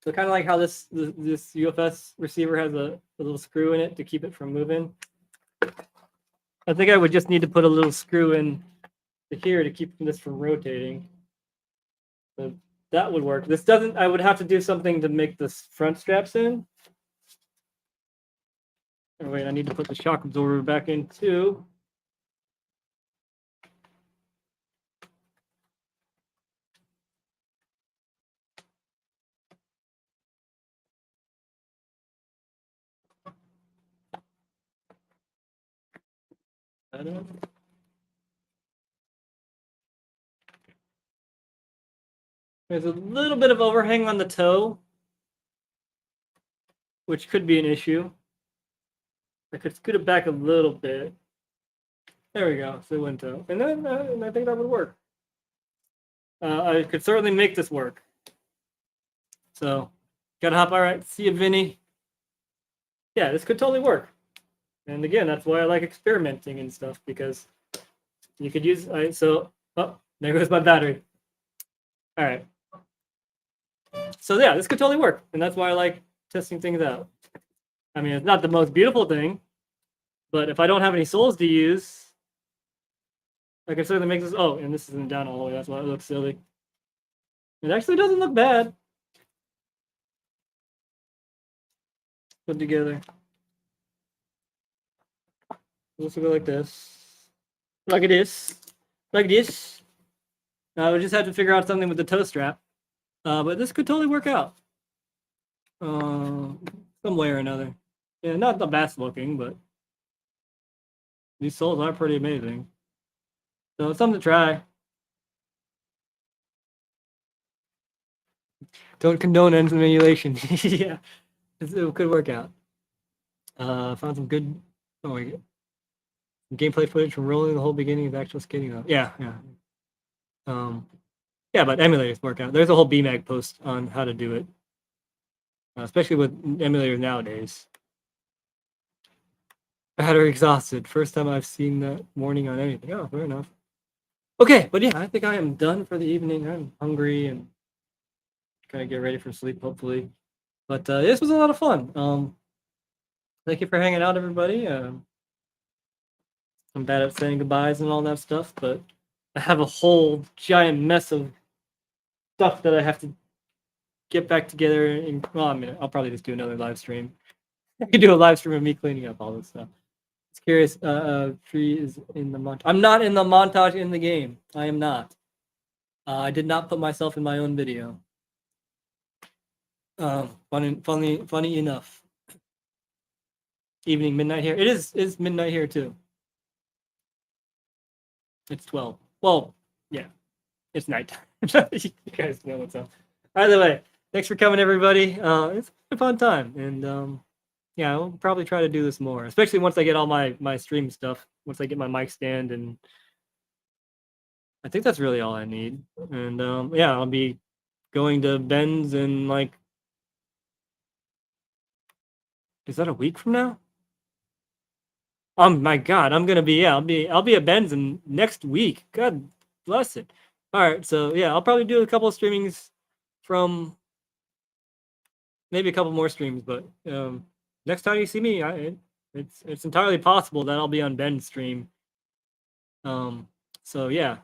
[SPEAKER 1] So kind of like how this UFS receiver has a little screw in it to keep it from moving. I think I would just need to put a little screw in here to keep this from rotating. So that would work. This doesn't. I would have to do something to make the front straps in. Oh, wait, I need to put the shock absorber back in too. There's a little bit of overhang on the toe, which could be an issue. I could scoot it back a little bit. There we go. So it went out. And then I think that would work. I could certainly make this work. So, gotta hop. All right. See you, Vinny. Yeah, this could totally work. And again, that's why I like experimenting and stuff, because you could use. So, oh, there goes my battery. All right. So yeah, this could totally work, and that's why I like testing things out. I mean, it's not the most beautiful thing, but if I don't have any soles to use, I can certainly make this. Oh, and this isn't down all the way. That's why it looks silly. It actually doesn't look bad. Put together. This will go like this, like this, like this. I would just have to figure out something with the toe strap, but this could totally work out. Some way or another. Yeah, not the best looking, but these soles are pretty amazing. So it's something to try. Don't condone emulation. Yeah, it could work out. Found some good. Oh my god. Gameplay footage from rolling the whole beginning of actual skating. Though. Yeah. Yeah, but emulators work out. There's a whole BMAG post on how to do it, especially with emulators nowadays. Battery exhausted. First time I've seen that warning on anything. Oh, fair enough. Okay, but yeah, I think I am done for the evening. I'm hungry and kind of get ready for sleep, hopefully. But this was a lot of fun. Thank you for hanging out, everybody. I'm bad at saying goodbyes and all that stuff, but I have a whole giant mess of stuff that I have to get back together. And well, I mean, I'll probably just do another live stream. I could do a live stream of me cleaning up all this stuff. It's curious. Tree is in the montage. I'm not in the montage in the game. I am not. I did not put myself in my own video. Funny enough. Evening, midnight here. It is midnight here too. It's 12. Well, yeah, it's nighttime. You guys know what's up. Either way, thanks for coming, everybody. It's a fun time, and yeah, I'll probably try to do this more, especially once I get all my stream stuff. Once I get my mic stand, and I think that's really all I need. And yeah, I'll be going to Ben's in like, is that a week from now? Oh my God, I'm gonna be I'll be at Ben's in next week. God bless it. All right, so yeah, I'll probably do a couple of streamings from maybe a couple more streams, but next time you see me, it's entirely possible that I'll be on Ben's stream. So yeah,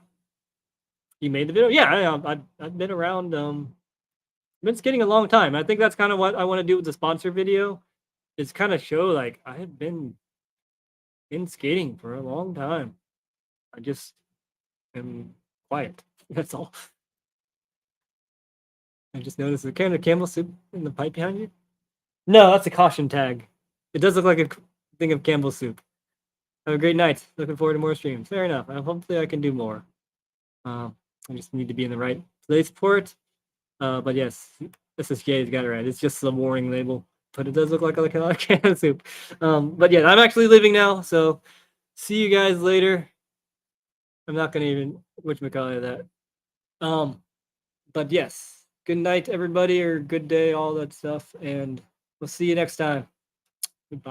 [SPEAKER 1] you made the video. Yeah, I've been around. Been skating a long time. I think that's kind of what I want to do with the sponsor video, is kind of show like I have been in skating for a long time. I just and quiet. That's all. I just noticed the can of Campbell soup in the pipe behind you. No, that's a caution tag. It does look like a thing of Campbell soup. Have a great night. Looking forward to more streams. Fair enough. Hopefully I can do more. I just need to be in the right place for it. But yes, SSJ's got it right. It's just the warning label, but it does look like a can of soup. But yeah, I'm actually leaving now, so see you guys later. I'm not gonna even whatchamacallit that. But yes, good night, everybody, or good day, all that stuff, and we'll see you next time.